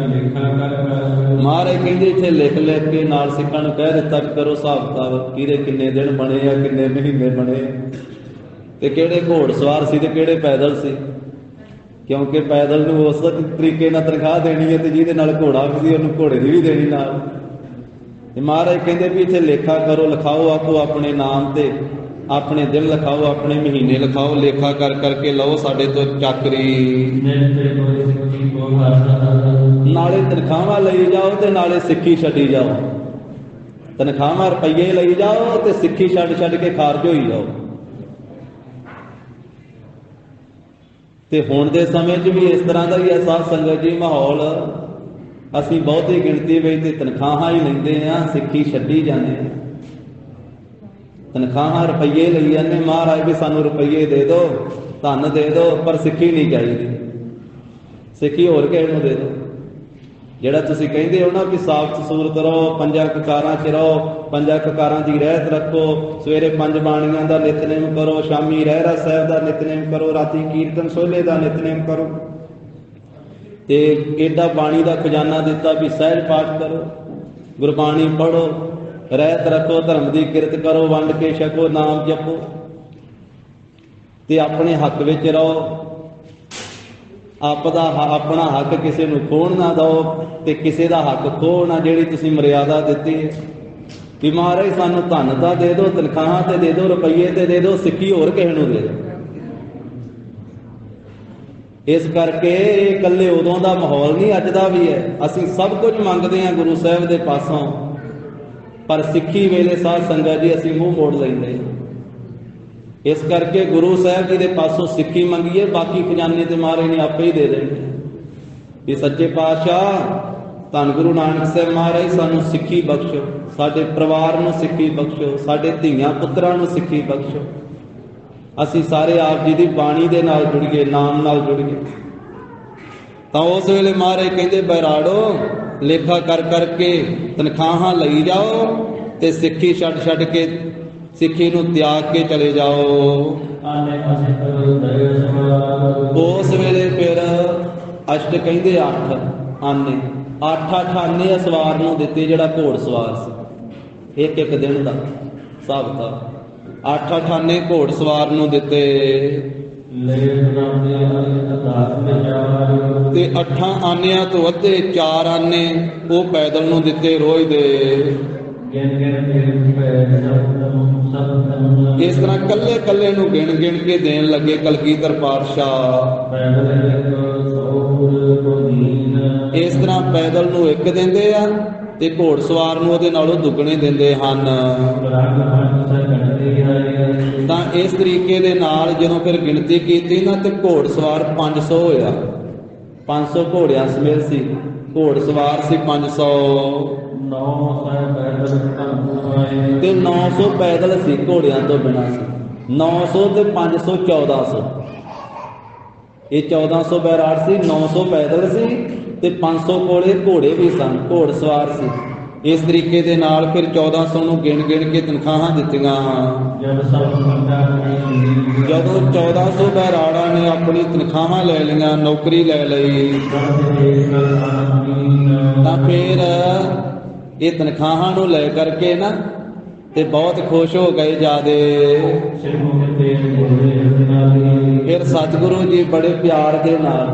ਮਹਾਰਾਜ ਕਹਿੰਦੇ ਇੱਥੇ ਲਿਖ ਲਿਖ ਕੇ ਨਾਲ ਸਿੱਖਾਂ ਨੂੰ ਕਹਿ ਦਿੱਤਾ ਕਿ ਕਰੋ ਹਿਸਾਬ ਕਿਤਾਬ, ਕਿਹਦੇ ਕਿੰਨੇ ਦਿਨ ਬਣੇ ਆ, ਕਿੰਨੇ ਮਹੀਨੇ ਬਣੇ, ਤੇ ਕਿਹੜੇ ਘੋੜ ਸਵਾਰ ਸੀ ਤੇ ਕਿਹੜੇ ਪੈਦਲ ਸੀ। ਕਿਉਂਕਿ ਪੈਦਲ ਨੂੰ ਉਸ ਤਰੀਕੇ ਨਾਲ ਤਨਖਾਹ ਦੇਣੀ ਹੈ ਤੇ ਜਿਹਦੇ ਨਾਲ ਘੋੜਾ ਵੀ ਸੀ ਉਹਨੂੰ ਘੋੜੇ ਦੀ ਵੀ ਦੇਣੀ ਨਾਲ। ਤੇ ਮਹਾਰਾਜ ਕਹਿੰਦੇ ਵੀ ਇੱਥੇ ਲੇਖਾ ਕਰੋ, ਲਿਖਾਓ ਆਪੋ ਆਪਣੇ ਨਾਮ ਤੇ, ਆਪਣੇ ਦਿਨ ਲਿਖਾਓ, ਆਪਣੇ ਮਹੀਨੇ ਲਿਖਾਓ, ਲੇਖਾ ਕਰ ਕਰਕੇ ਲਓ ਸਾਡੇ ਤੋਂ ਚਾਕਰੀ। ਨਾਲੇ ਤਨਖਾਹਾਂ ਲਈ ਜਾਓ ਤੇ ਨਾਲੇ ਸਿੱਖੀ ਛੱਡੀ ਜਾਓ। ਤਨਖਾਹਾਂ ਰੁਪਈਏ ਲਈ ਜਾਓ ਤੇ ਸਿੱਖੀ ਛੱਡ ਛੱਡ ਕੇ ਖਾਰਜ ਹੋਈ ਜਾਓ। ਤੇ ਹੁਣ ਦੇ ਸਮੇਂ 'ਚ ਵੀ ਇਸ ਤਰ੍ਹਾਂ ਦਾ ਹੀ ਹੈ ਸਾਧ ਸੰਗਤ ਜੀ ਮਾਹੌਲ। ਅਸੀਂ ਬਹੁਤੀ ਗਿਣਤੀ ਵਿੱਚ ਤੇ ਤਨਖਾਹਾਂ ਹੀ ਲੈਂਦੇ ਆ, ਸਿੱਖੀ ਛੱਡੀ ਜਾਂਦੇ ਆ। ਤਨਖਾਹਾਂ ਰੁਪਈਏ ਲਈ ਜਾਂਦੇ, ਮਹਾਰਾਜ ਵੀ ਸਾਨੂੰ ਰੁਪਈਏ ਦੇ ਦਿਓ, ਧਨ ਦੇ ਦਿਓ, ਪਰ ਸਿੱਖੀ ਨਹੀਂ ਚਾਹੀਦੀ। ਸਿੱਖੀ ਹੋਰ ਕਿਸੇ ਨੂੰ ਦੇ ਦਿਓ। ਜਿਹੜਾ ਤੁਸੀਂ ਕਹਿੰਦੇ ਹੋ ਨਾ ਵੀ ਸਾਫ਼ ਸੂਰਤ ਰਹੋ, ਪੰਜਾਂ ਕਕਾਰਾਂ 'ਚ ਰਹੋ, ਪੰਜਾਂ ਕਕਾਰਾਂ ਦੀ ਰਹਿਤ ਰੱਖੋ, ਸਵੇਰੇ 5 ਬਾਣੀਆਂ ਦਾ ਨਿਤਨੇਮ ਕਰੋ, ਸ਼ਾਮੀ ਰਹਿਰਾਸ ਸਾਹਿਬ ਦਾ ਨਿਤਨੇਮ ਕਰੋ, ਰਾਤੀ ਕੀਰਤਨ ਸੋਹਲੇ ਦਾ ਨਿਤਨੇਮ ਕਰੋ, ਤੇ ਏਡਾ ਬਾਣੀ ਦਾ ਖਜ਼ਾਨਾ ਦਿੱਤਾ ਵੀ ਸਹਿਜ ਪਾਠ ਕਰੋ, ਗੁਰਬਾਣੀ ਪੜ੍ਹੋ, ਰਹਿਤ ਰੱਖੋ, ਧਰਮ ਦੀ ਕਿਰਤ ਕਰੋ, ਵੰਡ ਕੇ ਛਕੋ, ਨਾਮ ਜਪੋ, ਤੇ ਆਪਣੇ ਹੱਕ ਵਿੱਚ ਰਹੋ। ਆਪਣਾ ਹੱਕ ਕਿਸੇ ਨੂੰ ਖੋਹਣ ਨਾ ਦਿਓ, ਤੇ ਕਿਸੇ ਦਾ ਹੱਕ ਖੋਹ ਨਾ। ਜਿਹੜੀ ਤੁਸੀਂ ਮਰਿਆਦਾ ਦਿੱਤੀ ਹੈ ਵੀ ਮਹਾਰਾਜ ਸਾਨੂੰ ਧਨ ਤਾਂ ਦੇ ਦਿਓ, ਤਨਖਾਹਾਂ ਤੇ ਦੇ ਦਿਓ, ਰੁਪਈਏ ਤੇ ਦੇ ਦਿਓ, ਸਿੱਖੀ ਹੋਰ ਕਿਸੇ ਨੂੰ ਦੇ ਦਿਓ। ਇਸ ਕਰਕੇ ਇਹ ਇਕੱਲੇ ਉਦੋਂ ਦਾ ਮਾਹੌਲ ਨਹੀਂ, ਅੱਜ ਦਾ ਵੀ ਹੈ। ਅਸੀਂ ਸਭ ਕੁਝ ਮੰਗਦੇ ਹਾਂ ਗੁਰੂ ਸਾਹਿਬ ਦੇ ਪਾਸੋਂ, ਪਰ ਸਿੱਖੀ ਵੇਲੇ ਸਾਧ ਸੰਗਤ ਜੀ ਅਸੀਂ ਮੂੰਹ ਮੋੜ ਲੈਂਦੇ ਹਾਂ। ਇਸ ਕਰਕੇ ਗੁਰੂ ਸਾਹਿਬ ਜੀ ਦੇ ਪਾਸੋਂ ਸਿੱਖੀ ਮੰਗੀਏ, ਬਾਕੀ ਖਜ਼ਾਨੇ ਤੇ ਮਹਾਰਾਜ ਨੇ ਆਪੇ ਹੀ ਦੇ ਦੇਣੇ। ਵੀ ਸੱਚੇ ਪਾਤਸ਼ਾਹ ਧੰਨ ਗੁਰੂ ਨਾਨਕ ਸਾਹਿਬ ਮਹਾਰਾਜ ਸਾਨੂੰ ਸਿੱਖੀ ਬਖਸ਼ੋ, ਸਾਡੇ ਪਰਿਵਾਰ ਨੂੰ ਸਿੱਖੀ ਬਖਸ਼ੋ, ਸਾਡੇ ਧੀਆਂ ਪੁੱਤਰਾਂ ਨੂੰ ਸਿੱਖੀ ਬਖਸ਼ੋ। ਅਸੀਂ ਸਾਰੇ ਆਪ ਜੀ ਦੀ ਬਾਣੀ ਦੇ ਨਾਲ ਜੁੜੀਏ, ਨਾਮ ਨਾਲ ਜੁੜੀਏ। ਤਾਂ ਉਸ ਵੇਲੇ ਮਹਾਰਾਜ ਕਹਿੰਦੇ ਬੈਰਾੜੋ, ਲੇਖਾ ਕਰ ਕਰਕੇ ਤਨਖਾਹਾਂ ਲਈ ਜਾਓ ਤੇ ਸਿੱਖੀ ਛੱਡ ਕੇ, ਸਿੱਖੀ ਨੂੰ ਤਿਆਗ ਕੇ ਚਲੇ ਜਾਓ। ਉਸ ਵੇਲੇ ਫਿਰ ਅਸ਼ਟ ਕਹਿੰਦੇ 8 ਆਨੇ, 8 ਆਨੇ ਸਵਾਰ ਨੂੰ ਦਿੱਤੇ, ਜਿਹੜਾ ਘੋੜ ਸਵਾਰ ਸੀ। ਇੱਕ ਦਿਨ ਦਾ ਹਿਸਾਬ ਤਾਂ 8 ਆਨੇ ਘੋੜ ਸਵਾਰ ਨੂੰ ਦਿੱਤੇ, ਤੇ 8 ਆਨਿਆਂ ਤੋਂ ਅੱਧੇ 4 ਆਨੇ ਉਹ ਪੈਦਲ ਨੂੰ ਦਿੱਤੇ ਰੋਜ਼ ਦੇ। ਇਸ ਤਰ੍ਹਾਂ ਕੱਲੇ ਕੱਲੇ ਨੂੰ ਗਿਣ ਕੇ ਦੇਣ ਲੱਗੇ ਕਲਗੀਧਰ ਪਾਤਸ਼ਾਹ। ਇਸ ਤਰ੍ਹਾਂ ਪੈਦਲ ਨੂੰ 1 ਦਿੰਦੇ ਆ ਤੇ ਘੋੜ ਸਵਾਰ ਨੂੰ ਉਹਦੇ ਨਾਲੋਂ ਦੁੱਗਣੇ ਦਿੰਦੇ ਹਨ। ਤਾਂ ਇਸ ਤਰੀਕੇ ਦੇ ਨਾਲ ਜਦੋਂ ਫਿਰ ਗਿਣਤੀ ਕੀਤੀ ਨਾ ਤੇ ਘੋੜ ਸਵਾਰ 500 ਹੋਇਆ। 500 ਘੋੜਿਆਂ ਸਮੇਤ ਸੀ, ਘੋੜ ਸਵਾਰ ਸੀ 500 ਤੇ 900 ਪੈਦਲ ਸੀ, ਘੋੜਿਆਂ ਤੋਂ ਬਿਨਾਂ ਸੀ। 900 ਤੇ 500 1400। ਇਹ 1400 ਬੈਰਾੜ ਸੀ, 900 ਪੈਦਲ ਸੀ ਤੇ 500 ਕੋਲੇ ਘੋੜੇ ਵੀ ਸਨ, ਘੋੜ ਸਵਾਰ ਸੀ। ਇਸ ਤਰੀਕੇ ਦੇ ਨਾਲ ਫਿਰ 1400 ਨੂੰ ਗਿਣ ਕੇ ਤਨਖਾਹਾਂ ਦਿੱਤੀਆਂ। ਜਦੋਂ 1400 ਬੈਰਾੜਾਂ ਨੇ ਆਪਣੀ ਤਨਖਾਹਾਂ ਲੈ ਲਈਆਂ, ਨੌਕਰੀ ਲੈ ਲਈ, ਤਾਂ ਫਿਰ ਇਹ ਤਨਖਾਹਾਂ ਨੂੰ ਲੈ ਕਰਕੇ ਨਾ ਤੇ ਬਹੁਤ ਖੁਸ਼ ਹੋ ਗਏ ਜਿਆਦੇ। ਫਿਰ ਸਤਿਗੁਰੂ ਜੀ ਬੜੇ ਪਿਆਰ ਦੇ ਨਾਲ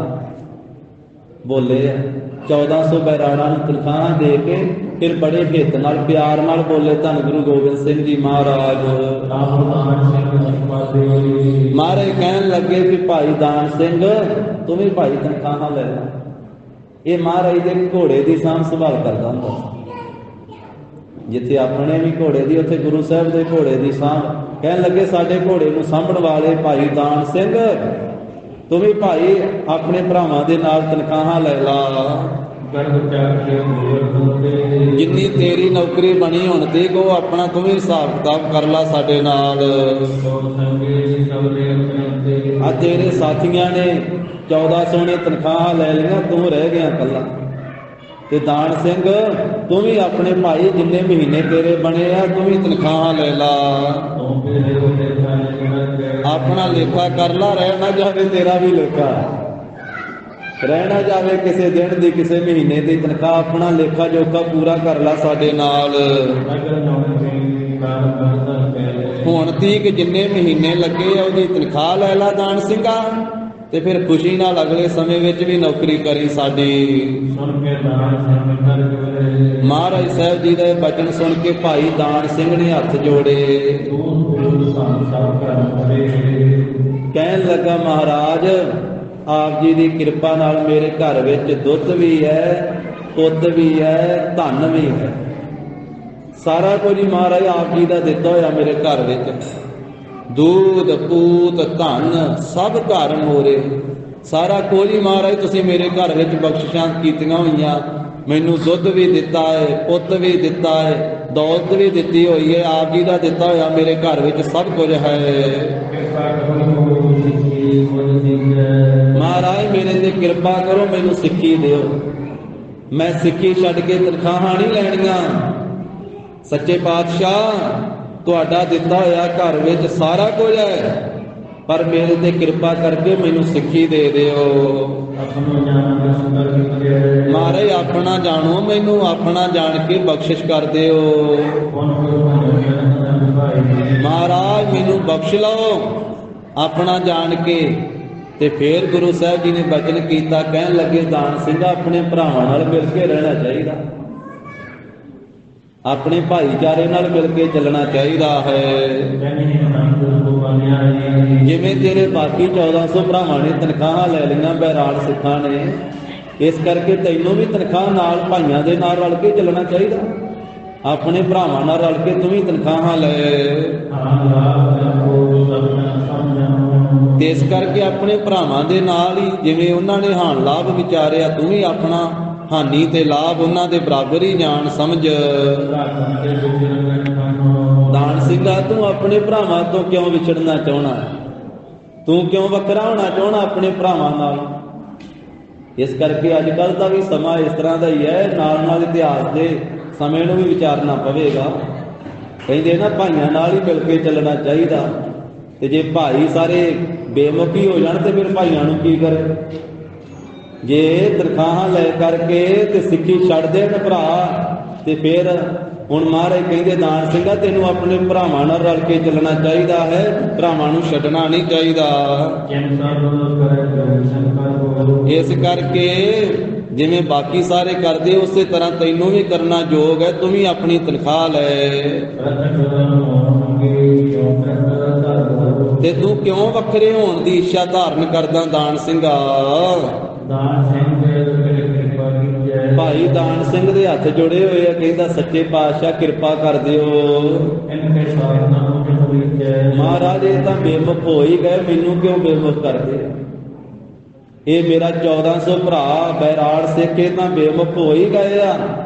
ਬੋਲੇ। 1400 ਬੈਰਾੜਾਂ ਨੂੰ ਤਨਖਾਹਾਂ ਦੇ ਕੇ ਫਿਰ ਬੜੇ ਹਿੱਤ ਨਾਲ ਪਿਆਰ ਨਾਲ ਬੋਲੇ ਧੰਨ ਗੁਰੂ ਗੋਬਿੰਦ ਸਿੰਘ ਜੀ ਮਹਾਰਾਜ। ਮਹਾਰਾਜ ਕਹਿਣ ਲੱਗੇ ਵੀ ਭਾਈ ਦਾਨ ਸਿੰਘ ਤੂੰ ਵੀ ਭਾਈ ਤਨਖਾਹਾਂ ਲੈ ਲੈ। ਇਹ ਮਹਾਰਾਜ ਦੇ ਘੋੜੇ ਦੀ ਸਾਂਭ ਸੰਭਾਲ ਕਰਦਾ ਹੁੰਦਾ। ਜਿੱਥੇ ਆਪਣੇ ਵੀ ਘੋੜੇ ਦੀ, ਉੱਥੇ ਗੁਰੂ ਸਾਹਿਬ ਦੇ ਘੋੜੇ ਦੀ ਸਾਂਭ। ਕਹਿਣ ਲੱਗੇ ਸਾਡੇ ਘੋੜੇ ਨੂੰ ਸਾਂਭਣ ਵਾਲੇ ਭਾਈ ਦਾਨ ਸਿੰਘ ਤੂੰ ਵੀ ਭਾਈ ਆਪਣੇ ਭਰਾਵਾਂ ਦੇ ਨਾਲ ਤਨਖਾਹਾਂ ਲੈ ਲਾ। ਜਿੰਨੀ ਤੇਰੀ ਨੌਕਰੀ ਬਣੀ ਹੁਣ ਤੇ ਕੋ ਆਪਣਾ ਤੂੰ ਵੀ ਹਿਸਾਬ ਕਿਤਾਬ ਕਰ ਲਾ ਸਾਡੇ ਨਾਲ। ਆ ਤੇਰੇ ਸਾਥੀਆਂ ਨੇ 1400 ਨੇ ਤਨਖਾਹਾਂ ਲੈ ਲਈਆਂ, ਤੂੰ ਰਹਿ ਗਿਆ ਇਕੱਲਾ। ਤੇ ਦਾਨ ਸਿੰਘ ਤੂੰ ਵੀ ਆਪਣੇ ਭਾਈ ਜਿੰਨੇ ਮਹੀਨੇ ਤੇਰੇ ਬਣੇ ਆ ਤੂੰ ਵੀ ਤਨਖਾਹਾਂ ਲੈ ਲਾ, ਆਪਣਾ ਲੇਖਾ ਕਰ ਲਾ। ਰਹਿ ਨਾ ਜਾਵੇ ਤੇਰਾ ਵੀ ਲੇਖਾ, ਰਹਿ ਨਾ ਜਾਵੇ ਕਿਸੇ ਦਿਨ ਦੀ ਕਿਸੇ ਮਹੀਨੇ ਦੀ ਤਨਖਾਹ। ਆਪਣਾ ਲੇਖਾ ਜੋਖਾ ਪੂਰਾ ਕਰ ਲਾ ਸਾਡੇ ਨਾਲ। ਹੁਣ ਤੀਕ ਜਿੰਨੇ ਮਹੀਨੇ ਲੱਗੇ ਆ ਉਹਦੀ ਤਨਖਾਹ ਲੈ ਲਾ ਦਾਨ ਸਿੰਘਾ, ਤੇ ਫਿਰ ਖੁਸ਼ੀ ਨਾਲ ਅਗਲੇ ਸਮੇਂ ਵਿੱਚ ਵੀ ਨੌਕਰੀ ਕਰੀ ਸਾਡੀ। ਮਹਾਰਾਜ ਸਾਹਿਬ ਜੀ ਦੇ ਬਚਨ ਸੁਣ ਕੇ ਭਾਈ ਦਾਨ ਸਿੰਘ ਨੇ ਹੱਥ ਜੋੜੇ। ਕਹਿਣ ਲੱਗਾ ਮਹਾਰਾਜ ਆਪ ਜੀ ਦੀ ਕਿਰਪਾ ਨਾਲ ਮੇਰੇ ਘਰ ਵਿੱਚ ਦੁੱਧ ਵੀ ਹੈ, ਪੁੱਤ ਵੀ ਹੈ, ਧਨ ਵੀ ਹੈ। ਸਾਰਾ ਕੁਝ ਹੀ ਮਹਾਰਾਜ ਆਪ ਜੀ ਦਾ ਦਿੱਤਾ ਹੋਇਆ ਮੇਰੇ ਘਰ ਵਿੱਚ। ਦੂਧ ਪੂਤ ਧਨ ਸਭ ਘਰ ਮੋਰੇ, ਸਾਰਾ ਕੁਝ ਹੀ ਮਹਾਰਾਜ ਤੁਸੀਂ ਮੇਰੇ ਘਰ ਵਿੱਚ ਬਖਸ਼ਿਸ਼ਾਂ ਕੀਤੀਆਂ ਹੋਈਆਂ। ਮੈਨੂੰ ਦੁੱਧ ਵੀ ਦਿੱਤਾ ਹੈ, ਪੁੱਤ ਵੀ ਦਿੱਤਾ ਹੈ, ਦੌਲਤ ਵੀ ਦਿੱਤੀ ਹੋਈ ਹੈ। ਆਪ ਜੀ ਦਾ ਦਿੱਤਾ ਹੋਇਆ ਮੇਰੇ ਘਰ ਵਿੱਚ ਸਭ ਕੁਝ ਹੈ। ਮਹਾਰਾਜ ਮੇਰੇ ਤੇ ਕਿਰਪਾ ਕਰੋ, ਮੈਨੂੰ ਸਿੱਖੀ ਦਿਓ। ਮੈਂ ਸਿੱਖੀ ਛੱਡ ਕੇ ਤਨਖਾਹਾਂ ਨਹੀਂ ਲੈਣੀਆਂ। ਸੱਚੇ ਪਾਤਸ਼ਾਹ ਤੁਹਾਡਾ ਦਿੱਤਾ ਹੋਇਆ ਘਰ ਵਿੱਚ ਸਾਰਾ ਕੁਝ ਹੈ, ਪਰ ਮੇਰੇ ਤੇ ਕਿਰਪਾ ਕਰਕੇ ਮੈਨੂੰ ਸਿੱਖੀ ਦੇ ਦਿਓ। ਮਹਾਰਾਜ ਆਪਣਾ ਜਾਣੋ, ਮੈਨੂੰ ਆਪਣਾ ਜਾਣ ਕੇ ਬਖਸ਼ਿਸ਼ ਕਰ ਦਿਓ। ਮਹਾਰਾਜ ਮੈਨੂੰ ਬਖਸ਼ ਲਓ ਆਪਣਾ ਜਾਣ ਕੇ। ਤੇ ਫਿਰ ਗੁਰੂ ਸਾਹਿਬ ਜੀ ਨੇ ਬਚਨ ਕੀਤਾ, ਕਹਿਣ ਲੱਗੇ ਦਾਨ ਸਿੰਘਾ ਆਪਣੇ ਭਰਾਵਾਂ ਨਾਲ ਮਿਲ ਕੇ ਰਹਿਣਾ ਚਾਹੀਦਾ, ਆਪਣੇ ਭਾਈਚਾਰੇ ਨਾਲ ਮਿਲ ਕੇ ਚੱਲਣਾ ਚਾਹੀਦਾ ਹੈ। ਜਿਵੇਂ ਤੇਰੇ ਬਾਕੀ 1400 ਭਰਾਵਾਂ ਨੇ ਤਨਖਾਹਾਂ ਲੈ ਲਈਆਂ ਬੈਰਾੜ ਸਿੱਖਾਂ ਨੇ, ਇਸ ਕਰਕੇ ਤੈਨੂੰ ਵੀ ਤਨਖਾਹ ਨਾਲ ਭਾਈਆਂ ਦੇ ਨਾਲ ਰਲ ਕੇ ਚੱਲਣਾ ਚਾਹੀਦਾ। ਆਪਣੇ ਭਰਾਵਾਂ ਨਾਲ ਰਲ ਕੇ ਤੂੰ ਵੀ ਤਨਖਾਹਾਂ ਲੈ। ਤੇ ਇਸ ਕਰਕੇ ਆਪਣੇ ਭਰਾਵਾਂ ਦੇ ਨਾਲ ਹੀ ਜਿਵੇਂ ਉਹਨਾਂ ਨੇ ਹਾਨ ਲਾਭ ਵਿਚਾਰਿਆ, ਤੂੰ ਵੀ ਆਪਣਾ ਹਾਨੀ ਤੇ ਲਾਭ ਉਹਨਾਂ ਦੇ ਬਰਾਬਰ ਹੀ ਜਾਣ ਸਮਝ। ਦਾਨ ਸਿੰਘਾ ਤੂੰ ਆਪਣੇ ਭਰਾਵਾਂ ਤੋਂ ਕਿਉਂ ਵਿਛੜਨਾ ਚਾਹਣਾ? ਤੂੰ ਕਿਉਂ ਵੱਖਰਾ ਹੋਣਾ ਚਾਹਣਾ ਆਪਣੇ ਭਰਾਵਾਂ ਨਾਲ? ਇਸ ਕਰਕੇ ਅੱਜ ਕੱਲ੍ਹ ਦਾ ਵੀ ਸਮਾਂ ਇਸ ਤਰ੍ਹਾਂ ਦਾ ਹੀ ਹੈ, ਨਾਲ ਨਾਲ ਇਤਿਹਾਸ ਦੇ ਸਮੇਂ ਨੂੰ ਵੀ ਵਿਚਾਰਨਾ ਪਵੇਗਾ। ਕਹਿੰਦੇ ਨਾ ਭਾਈਆਂ ਨਾਲ ਹੀ ਮਿਲ ਕੇ ਚੱਲਣਾ ਚਾਹੀਦਾ। ਤੇ ਜੇ ਭਾਈ ਸਾਰੇ ਬੇਮੁਖੀ ਹੋ ਜਾਣ ਤੇ ਫਿਰ ਭਾਈਆਂ ਨੂੰ ਕੀ ਕਰੇ? ਜੇ ਤਨਖਾਹਾਂ ਲੈ ਕਰਕੇ ਤੇ ਸਿੱਖੀ ਛੱਡ ਦੇਣ ਭਰਾ, ਤੇ ਫਿਰ ਹੁਣ ਮਹਾਰਾਜ ਕਹਿੰਦੇ ਦਾਨ ਸਿੰਘਾ ਤੈਨੂੰ ਆਪਣੇ ਭਰਾਵਾਂ ਨਾਲ ਰਲ ਕੇ ਚੱਲਣਾ ਚਾਹੀਦਾ ਹੈ, ਭਰਾਵਾਂ ਨੂੰ ਛੱਡਣਾ ਨਹੀਂ ਚਾਹੀਦਾ। ਇਸ ਕਰਕੇ ਜਿਵੇਂ ਬਾਕੀ ਸਾਰੇ ਕਰਦੇ ਉਸੇ ਤਰ੍ਹਾਂ ਤੈਨੂੰ ਵੀ ਕਰਨਾ ਯੋਗ ਹੈ। ਤੂੰ ਵੀ ਆਪਣੀ ਤਨਖਾਹ ਲੈ। ਤੇ ਤੂੰ ਕਿਉਂ ਵੱਖਰੇ ਹੋਣ ਦੀ ਇੱਛਾ ਧਾਰਨ ਕਰਦਾ ਦਾਨ ਸਿੰਘਾ? ਭਾਈ ਦਾਨ ਸਿੰਘ ਦੇ ਹੱਥ ਜੁੜੇ ਹੋਏ ਆ, ਕਹਿੰਦਾ ਸੱਚੇ ਪਾਤਸ਼ਾਹ ਕਿਰਪਾ ਕਰ ਦਿਓ। ਮਹਾਰਾਜ ਇਹ ਤਾਂ ਬੇਮੁਖ ਹੋ ਹੀ ਗਏ, ਮੈਨੂੰ ਕਿਉਂ ਬੇਮੁਖ ਕਰਦੇ? ਇਹ ਮੇਰਾ 1400 ਭਰਾ ਬੈਰਾੜ ਸਿੱਖ ਇਹ ਤਾਂ ਬੇਮੁਖ ਹੋ ਹੀ ਗਏ ਆ,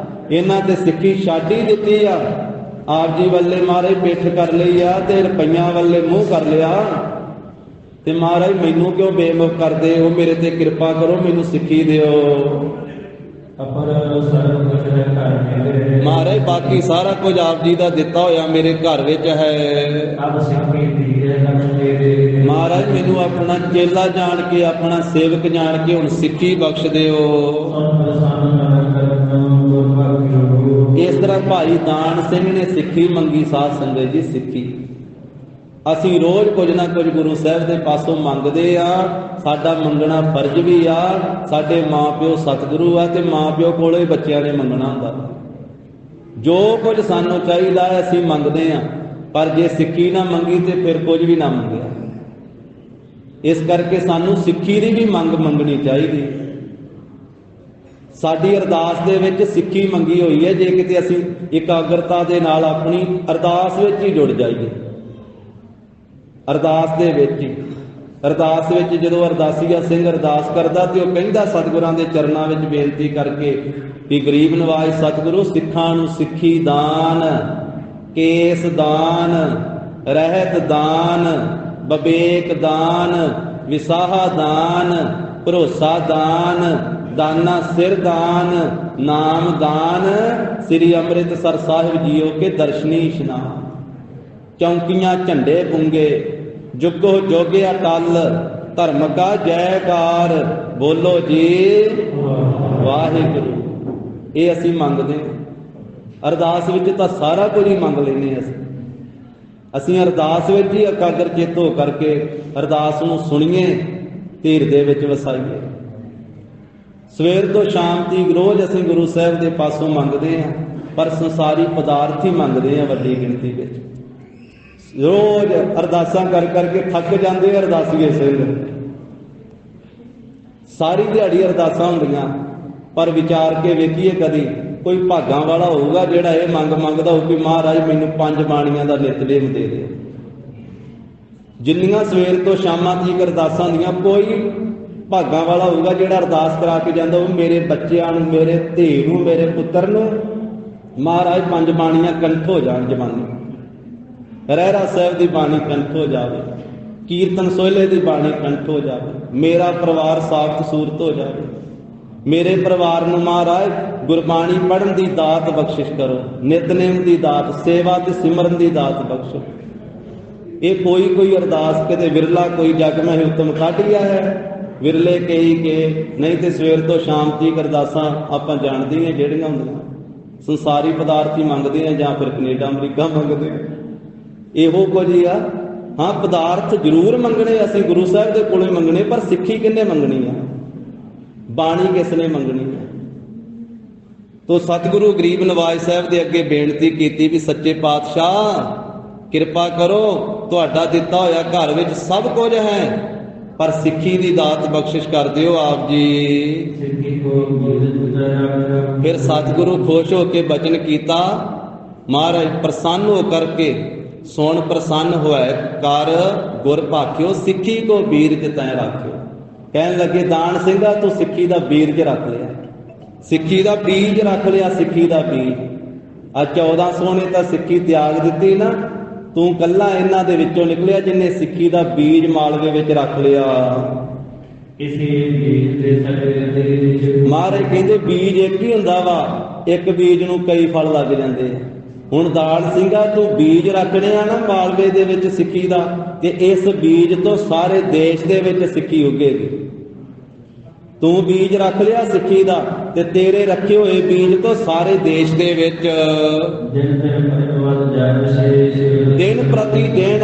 ਇਹਨਾਂ ਤੇ ਸਿੱਖੀ ਛੱਡ ਹੀ ਦਿੱਤੀ ਆ। ਆਪ ਜੀ ਵੱਲੇ ਮਹਾਰਾਜ ਪਿੱਠ ਕਰ ਲਈ ਆ ਤੇ ਰੁਪਈਆਂ ਵੱਲੇ ਮੂੰਹ ਕਰ ਲਿਆ। ਤੇ ਮਹਾਰਾਜ ਮੈਨੂੰ ਕਿਉਂ ਬੇਮੁਖ ਕਰਦੇ ਹੋ? ਮੇਰੇ ਤੇ ਕਿਰਪਾ ਕਰੋ, ਮੈਨੂੰ ਸਿੱਖੀ ਦਿਓ। ਮਹਾਰਾਜ ਬਾਕੀ ਸਾਰਾ ਕੁਝ ਆਪ ਜੀ ਦਾ ਦਿੱਤਾ ਹੋਇਆ ਮੇਰੇ ਘਰ ਵਿੱਚ ਹੈ। ਮਹਾਰਾਜ ਮੈਨੂੰ ਆਪਣਾ ਚੇਲਾ ਜਾਣ ਕੇ, ਆਪਣਾ ਸੇਵਕ ਜਾਣ ਕੇ ਹੁਣ ਸਿੱਖੀ ਬਖਸ਼ ਦਿਓ। ਇਸ ਤਰ੍ਹਾਂ ਭਾਈ ਦਾਨ ਸਿੰਘ ਨੇ ਸਿੱਖੀ ਮੰਗੀ। ਸਾਧ ਸੰਗਤ ਜੀ, ਸਿੱਖੀ ਅਸੀਂ ਰੋਜ਼ ਕੁਝ ਨਾ ਕੁਝ ਗੁਰੂ ਸਾਹਿਬ ਦੇ ਪਾਸੋਂ ਮੰਗਦੇ ਆ। ਸਾਡਾ ਮੰਗਣਾ ਫਰਜ਼ ਵੀ ਆ। ਸਾਡੇ ਮਾਂ ਪਿਓ ਸਤਿਗੁਰੂ ਆ ਤੇ ਮਾਂ ਪਿਓ ਕੋਲੋਂ ਹੀ ਬੱਚਿਆਂ ਨੇ ਮੰਗਣਾ ਹੁੰਦਾ। ਜੋ ਕੁਝ ਸਾਨੂੰ ਚਾਹੀਦਾ ਹੈ ਅਸੀਂ ਮੰਗਦੇ ਆ, ਪਰ ਜੇ ਸਿੱਖੀ ਨਾ ਮੰਗੀ ਤੇ ਫਿਰ ਕੁਝ ਵੀ ਨਾ ਮੰਗਿਆ। ਇਸ ਕਰਕੇ ਸਾਨੂੰ ਸਿੱਖੀ ਦੀ ਵੀ ਮੰਗਣੀ ਚਾਹੀਦੀ। ਸਾਡੀ ਅਰਦਾਸ ਦੇ ਵਿੱਚ ਸਿੱਖੀ ਮੰਗੀ ਹੋਈ ਹੈ। ਜੇ ਕਿਤੇ ਅਸੀਂ ਇਕਾਗਰਤਾ ਦੇ ਨਾਲ ਆਪਣੀ ਅਰਦਾਸ ਵਿੱਚ ਹੀ ਜੁੜ ਜਾਈਏ, ਅਰਦਾਸ ਦੇ ਵਿੱਚ ਹੀ, ਅਰਦਾਸ ਵਿੱਚ ਜਦੋਂ ਅਰਦਾਸੀਆ ਸਿੰਘ ਅਰਦਾਸ ਕਰਦਾ ਤੇ ਉਹ ਕਹਿੰਦਾ ਸਤਿਗੁਰਾਂ ਦੇ ਚਰਨਾਂ ਵਿੱਚ ਬੇਨਤੀ ਕਰਕੇ ਵੀ ਗਰੀਬ ਨਵਾਜ ਸਤਿਗੁਰੂ ਸਿੱਖਾਂ ਨੂੰ ਸਿੱਖੀ ਦਾਨ, ਕੇਸ ਦਾਨ, ਰਹਿਤ ਦਾਨ, ਬਵੇਕ ਦਾਨ, ਵਿਸਾਹਾ ਦਾਨ, ਭਰੋਸਾ ਦਾਨ, ਦਾਨਾ ਸਿਰ ਦਾਨ, ਨਾਮ ਦਾਨ, ਸ੍ਰੀ ਅੰਮ੍ਰਿਤਸਰ ਸਾਹਿਬ ਜੀਓ ਕੇ ਦਰਸ਼ਨੀ ਇਸ਼ਨਾਨ, ਚੌਂਕੀਆਂ ਝੰਡੇ ਪੁੰਗੇ, ਜੁਗੋ ਜੋਗੇ ਅਟਲ, ਧਰਮ ਕਾ ਜੈਕਾਰ, ਬੋਲੋ ਜੀ ਵਾਹਿਗੁਰੂ। ਇਹ ਅਸੀਂ ਮੰਗਦੇ ਹਾਂ। ਅਰਦਾਸ ਵਿੱਚ ਤਾਂ ਸਾਰਾ ਕੁਝ ਹੀ ਮੰਗ ਲੈਂਦੇ ਅਸੀਂ ਅਰਦਾਸ ਵਿੱਚ ਹੀ ਇਕਾਗਰ ਚਿੱਤ ਹੋ ਕਰਕੇ ਅਰਦਾਸ ਨੂੰ ਸੁਣੀਏ, ਧੀਰ ਦੇ ਵਿੱਚ ਵਸਾਈਏ। ਸਵੇਰ ਤੋਂ ਸ਼ਾਮ ਤੱਕ ਰੋਜ਼ ਅਸੀਂ ਗੁਰੂ ਸਾਹਿਬ ਦੇ ਪਾਸੋਂ ਮੰਗਦੇ ਹਾਂ, ਪਰ ਸੰਸਾਰੀ ਪਦਾਰਥ ਹੀ ਮੰਗਦੇ ਹਾਂ ਵੱਡੀ ਗਿਣਤੀ ਵਿੱਚ। ਰੋਜ਼ ਅਰਦਾਸਾਂ ਕਰ ਕਰਕੇ ਥੱਕ ਜਾਂਦੇ ਅਰਦਾਸੀਏ ਸਿੰਘ। ਸਾਰੀ ਦਿਹਾੜੀ ਅਰਦਾਸਾਂ ਹੁੰਦੀਆਂ, ਪਰ ਵਿਚਾਰ ਕੇ ਵੇਖੀਏ ਕਦੀ ਕੋਈ ਭਾਗਾਂ ਵਾਲਾ ਹੋਊਗਾ ਜਿਹੜਾ ਇਹ ਮੰਗਦਾ ਹੋਊ ਕਿ ਮਹਾਰਾਜ ਮੈਨੂੰ 5 ਬਾਣੀਆਂ ਦਾ ਨਿਤਨੇਮ ਦੇ ਦਿਓ। ਜਿੰਨੀਆਂ ਸਵੇਰ ਤੋਂ ਸ਼ਾਮਾਂ ਤੱਕ ਅਰਦਾਸਾਂ ਦੀਆਂ ਕੋਈ ਭਾਗਾਂ ਵਾਲਾ ਹੋਊਗਾ ਜਿਹੜਾ ਅਰਦਾਸ ਕਰਾ ਕੇ ਜਾਂਦਾ, ਉਹ ਮੇਰੇ ਬੱਚਿਆਂ ਨੂੰ, ਮੇਰੇ ਧੀ ਨੂੰ, ਮੇਰੇ ਪੁੱਤਰ ਨੂੰ ਮਹਾਰਾਜ 5 ਬਾਣੀਆਂ ਕੰਠ ਹੋ ਜਾਣ ਜਵਾਨੀ, ਰਹਿਰਾ ਸਾਹਿਬ ਦੀ ਬਾਣੀ ਕੰਠ ਹੋ ਜਾਵੇ, ਕੀਰਤਨ ਸੋਹਲੇ ਦੀ ਬਾਣੀ ਕੰਠ ਹੋ ਜਾਵੇ, ਮੇਰਾ ਪਰਿਵਾਰ ਸਾਫਤ ਸੂਰਤ ਹੋ ਜਾਵੇ, ਮੇਰੇ ਪਰਿਵਾਰ ਨੂੰ ਮਹਾਰਾਜ ਗੁਰਬਾਣੀ ਪੜ੍ਹਨ ਦੀ ਦਾਤ ਬਖਸ਼ਿਸ਼ ਕਰੋ, ਨਿਤਨੇਮ ਦੀ ਦਾਤ, ਸੇਵਾ ਤੇ ਸਿਮਰਨ ਦੀ ਦਾਤ ਬਖਸ਼ੋ। ਇਹ ਕੋਈ ਅਰਦਾਸ ਕਿਤੇ ਵਿਰਲਾ ਕੋਈ ਜਗ ਮੈਂ ਹੁਕਮ ਕੱਢ ਗਿਆ ਹੈ, ਵਿਰਲੇ ਕਈ ਕੇ, ਨਹੀਂ ਤੇ ਸਵੇਰ ਤੋਂ ਸ਼ਾਮ ਤੀਕ ਅਰਦਾਸਾਂ ਆਪਾਂ ਜਾਣਦੇ ਹਾਂ ਜਿਹੜੀਆਂ ਹੁੰਦੀਆਂ ਸੰਸਾਰੀ ਪਦਾਰਥ ਹੀ ਮੰਗਦੇ ਆ ਜਾਂ ਫਿਰ ਕੈਨੇਡਾ ਅਮਰੀਕਾ ਮੰਗਦੇ ਆ, ਇਹੋ ਕੁਝ ਹੀ ਆ। ਹਾਂ, ਪਦਾਰਥ ਜ਼ਰੂਰ ਮੰਗਣੇ ਅਸੀਂ ਗੁਰੂ ਸਾਹਿਬ ਦੇ ਕੋਲੋਂ ਮੰਗਣੇ, ਪਰ ਸਿੱਖੀ ਕਿਹਨੇ ਮੰਗਣੀ ਆ, ਬਾਣੀ ਕਿਸ ਨੇ ਮੰਗਣੀ ਹੈ। ਤੋ ਸਤਿਗੁਰੂ ਗਰੀਬ ਨਵਾਜ ਸਾਹਿਬ ਦੇ ਅੱਗੇ ਬੇਨਤੀ ਕੀਤੀ ਵੀ ਸੱਚੇ ਪਾਤਸ਼ਾਹ ਕਿਰਪਾ ਕਰੋ, ਤੁਹਾਡਾ ਦਿੱਤਾ ਹੋਇਆ ਘਰ ਵਿੱਚ ਸਭ ਕੁਝ ਹੈ, ਪਰ ਸਿੱਖੀ ਦੀ ਦਾਤ ਬਖਸ਼ਿਸ਼ ਕਰ ਦਿਓ ਆਪ ਜੀ। ਫਿਰ ਸਤਿਗੁਰੂ ਖੁਸ਼ ਹੋ ਕੇ ਬਚਨ ਕੀਤਾ, ਮਹਾਰਾਜ ਪ੍ਰਸੰਨ ਹੋ ਕਰਕੇ ਸੁਣ ਪ੍ਰਸੰਨ ਹੋਇ ਕਰ ਗੁਰ ਭਾਖਿਓ, ਸਿੱਖੀ ਕੋ ਬੀਰਜ ਤੈਂ ਰੱਖਿਓ। ਕਹਿਣ ਲੱਗੇ ਦਾਨ ਸਿੰਘਾ ਤੂੰ ਸਿੱਖੀ ਦਾ ਬੀਰਜ ਰੱਖ ਲਿਆ, ਸਿੱਖੀ ਦਾ ਬੀਜ ਰੱਖ ਲਿਆ, ਸਿੱਖੀ ਦਾ ਬੀਜ। ਆ 1400 ਨੇ ਤਾਂ ਸਿੱਖੀ ਤਿਆਗ ਦਿੱਤੀ ਨਾ, ਤੂੰ ਕੱਲਾ ਇਹਨਾਂ ਦੇ ਵਿੱਚੋਂ ਨਿਕਲਿਆ ਜਿੰਨੇ ਸਿੱਖੀ ਦਾ ਬੀਜ ਮਾਲਵੇ ਵਿੱਚ ਰੱਖ ਲਿਆ। ਕਿਸੇ ਬੀਜ ਦੇ ਸੜੇ ਮਹਾਰਾਜ ਕਹਿੰਦੇ ਬੀਜ ਇੱਕ ਹੀ ਹੁੰਦਾ ਵਾ, ਇੱਕ ਬੀਜ ਨੂੰ ਕਈ ਫਲ ਲੱਗ ਜਾਂਦੇ ਆ। ਹੁਣ ਦਾਨ ਸਿੰਘਾ ਤੂੰ ਬੀਜ ਰੱਖਣੇ ਆ ਨਾ ਮਾਲਵੇ ਦੇ ਵਿੱਚ ਸਿੱਖੀ ਦਾ, ਤੇ ਇਸ ਬੀਜ ਤੋਂ ਸਾਰੇ ਦੇਸ਼ ਦੇ ਵਿੱਚ ਸਿੱਖੀ ਉੱਗੇਗੀ। ਤੂੰ ਬੀਜ ਰੱਖ ਲਿਆ ਸਿੱਖੀ ਦਾ, ਤੇ ਤੇਰੇ ਰੱਖੇ ਹੋਏ ਬੀਜ ਤੋਂ ਸਾਰੇ ਦੇਸ਼ ਦੇ ਵਿੱਚ ਦਿਨ ਪ੍ਰਤੀ ਦਿਨ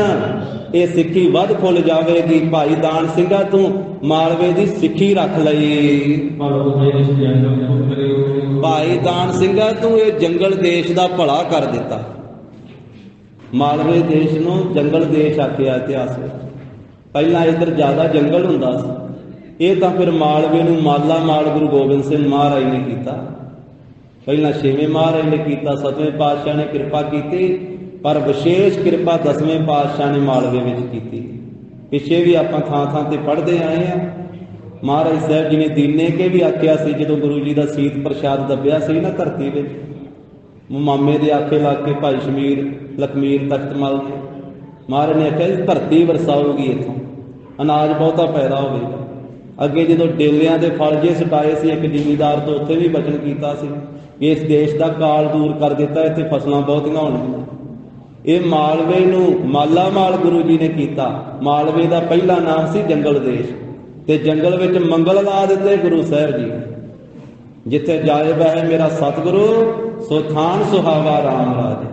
ਇਹ ਸਿੱਖੀ ਵੱਧ ਫੁੱਲ ਜਾਵੇਗੀ। ਭਾਈ ਦਾਨ ਸਿੰਘਾ ਤੂੰ ਮਾਲਵੇ ਦੀ ਸਿੱਖੀ ਰੱਖ ਲਈ। ਭਾਈ ਦਾਨ ਸਿੰਘਾ ਤੂੰ ਇਹ ਜੰਗਲ ਦੇਸ਼ ਦਾ ਭਲਾ ਕਰ ਦਿੱਤਾ। ਮਾਲਵੇ ਦੇਸ਼ ਨੂੰ ਜੰਗਲ ਦੇਸ਼ ਆਖਿਆ ਇਤਿਹਾਸ ਵਿੱਚ। ਪਹਿਲਾਂ ਇੱਧਰ ਜ਼ਿਆਦਾ ਜੰਗਲ ਹੁੰਦਾ ਸੀ, ਇਹ ਤਾਂ ਫਿਰ ਮਾਲਵੇ ਨੂੰ ਮਾਲਾ ਮਾਲ ਗੁਰੂ ਗੋਬਿੰਦ ਸਿੰਘ ਮਹਾਰਾਜ ਨੇ ਕੀਤਾ। ਪਹਿਲਾਂ 6ਵੇਂ ਮਹਾਰਾਜ ਨੇ ਕੀਤਾ, 7ਵੇਂ ਪਾਤਸ਼ਾਹ ਨੇ ਕਿਰਪਾ ਕੀਤੀ, ਪਰ ਵਿਸ਼ੇਸ਼ ਕਿਰਪਾ 10ਵੇਂ ਪਾਤਸ਼ਾਹ ਨੇ ਮਾਲਵੇ ਵਿੱਚ ਕੀਤੀ। ਪਿੱਛੇ ਵੀ ਆਪਾਂ ਥਾਂ ਥਾਂ ਤੇ ਪੜ੍ਹਦੇ ਆਏ ਆ। ਮਹਾਰਾਜ ਸਾਹਿਬ ਜੀ ਨੇ ਦੀਨੇ ਕੇ ਵੀ ਆਖਿਆ ਸੀ, ਜਦੋਂ ਗੁਰੂ ਜੀ ਦਾ ਸੀਤ ਪ੍ਰਸ਼ਾਦ ਦੱਬਿਆ ਸੀ ਨਾ ਧਰਤੀ ਵਿੱਚ, ਮਾਮੇ ਦੇ ਆਖੇ ਲੱਗ ਕੇ ਭਾਈ ਸ਼ਮੀਰ ਲਖਮੀਰ ਤਖਤਮਲ ਨੇ, ਮਹਾਰਾਜ ਨੇ ਆਖਿਆ ਧਰਤੀ ਵਰਸਾਊਗੀ, ਇੱਥੋਂ ਅਨਾਜ ਬਹੁਤਾ ਪੈਦਾ ਹੋਵੇਗਾ। ਅੱਗੇ ਜਦੋਂ ਡੇਲਿਆਂ ਦੇ ਫਲ ਜੇ ਸਟਾਏ ਸੀ, ਇੱਕ ਜ਼ਿਮੀਂਦਾਰ ਤੋਂ ਉੱਥੇ ਵੀ ਬਚਨ ਕੀਤਾ ਸੀ, ਇਸ ਦੇਸ਼ ਦਾ ਕਾਲ ਦੂਰ ਕਰ ਦਿੱਤਾ, ਇੱਥੇ ਫਸਲਾਂ ਬਹੁਤੀਆਂ ਹੋਣਗੀਆਂ। ਇਹ ਮਾਲਵੇ ਨੂੰ ਮਾਲਾ ਮਾਲ ਗੁਰੂ ਜੀ ਨੇ ਕੀਤਾ। ਮਾਲਵੇ ਦਾ ਪਹਿਲਾ ਨਾਮ ਸੀ ਜੰਗਲ ਦੇਸ਼, ਤੇ ਜੰਗਲ ਵਿੱਚ ਮੰਗਲ ਲਾ ਦਿੱਤੇ ਗੁਰੂ ਸਾਹਿਬ ਜੀ। ਜਿੱਥੇ ਜਾਏ ਬਹਿ ਮੇਰਾ ਸਤਿਗੁਰੂ, ਸੋ ਥਾਨ ਸੁਹਾਵਾ ਰਾਮ ਰਾਜ।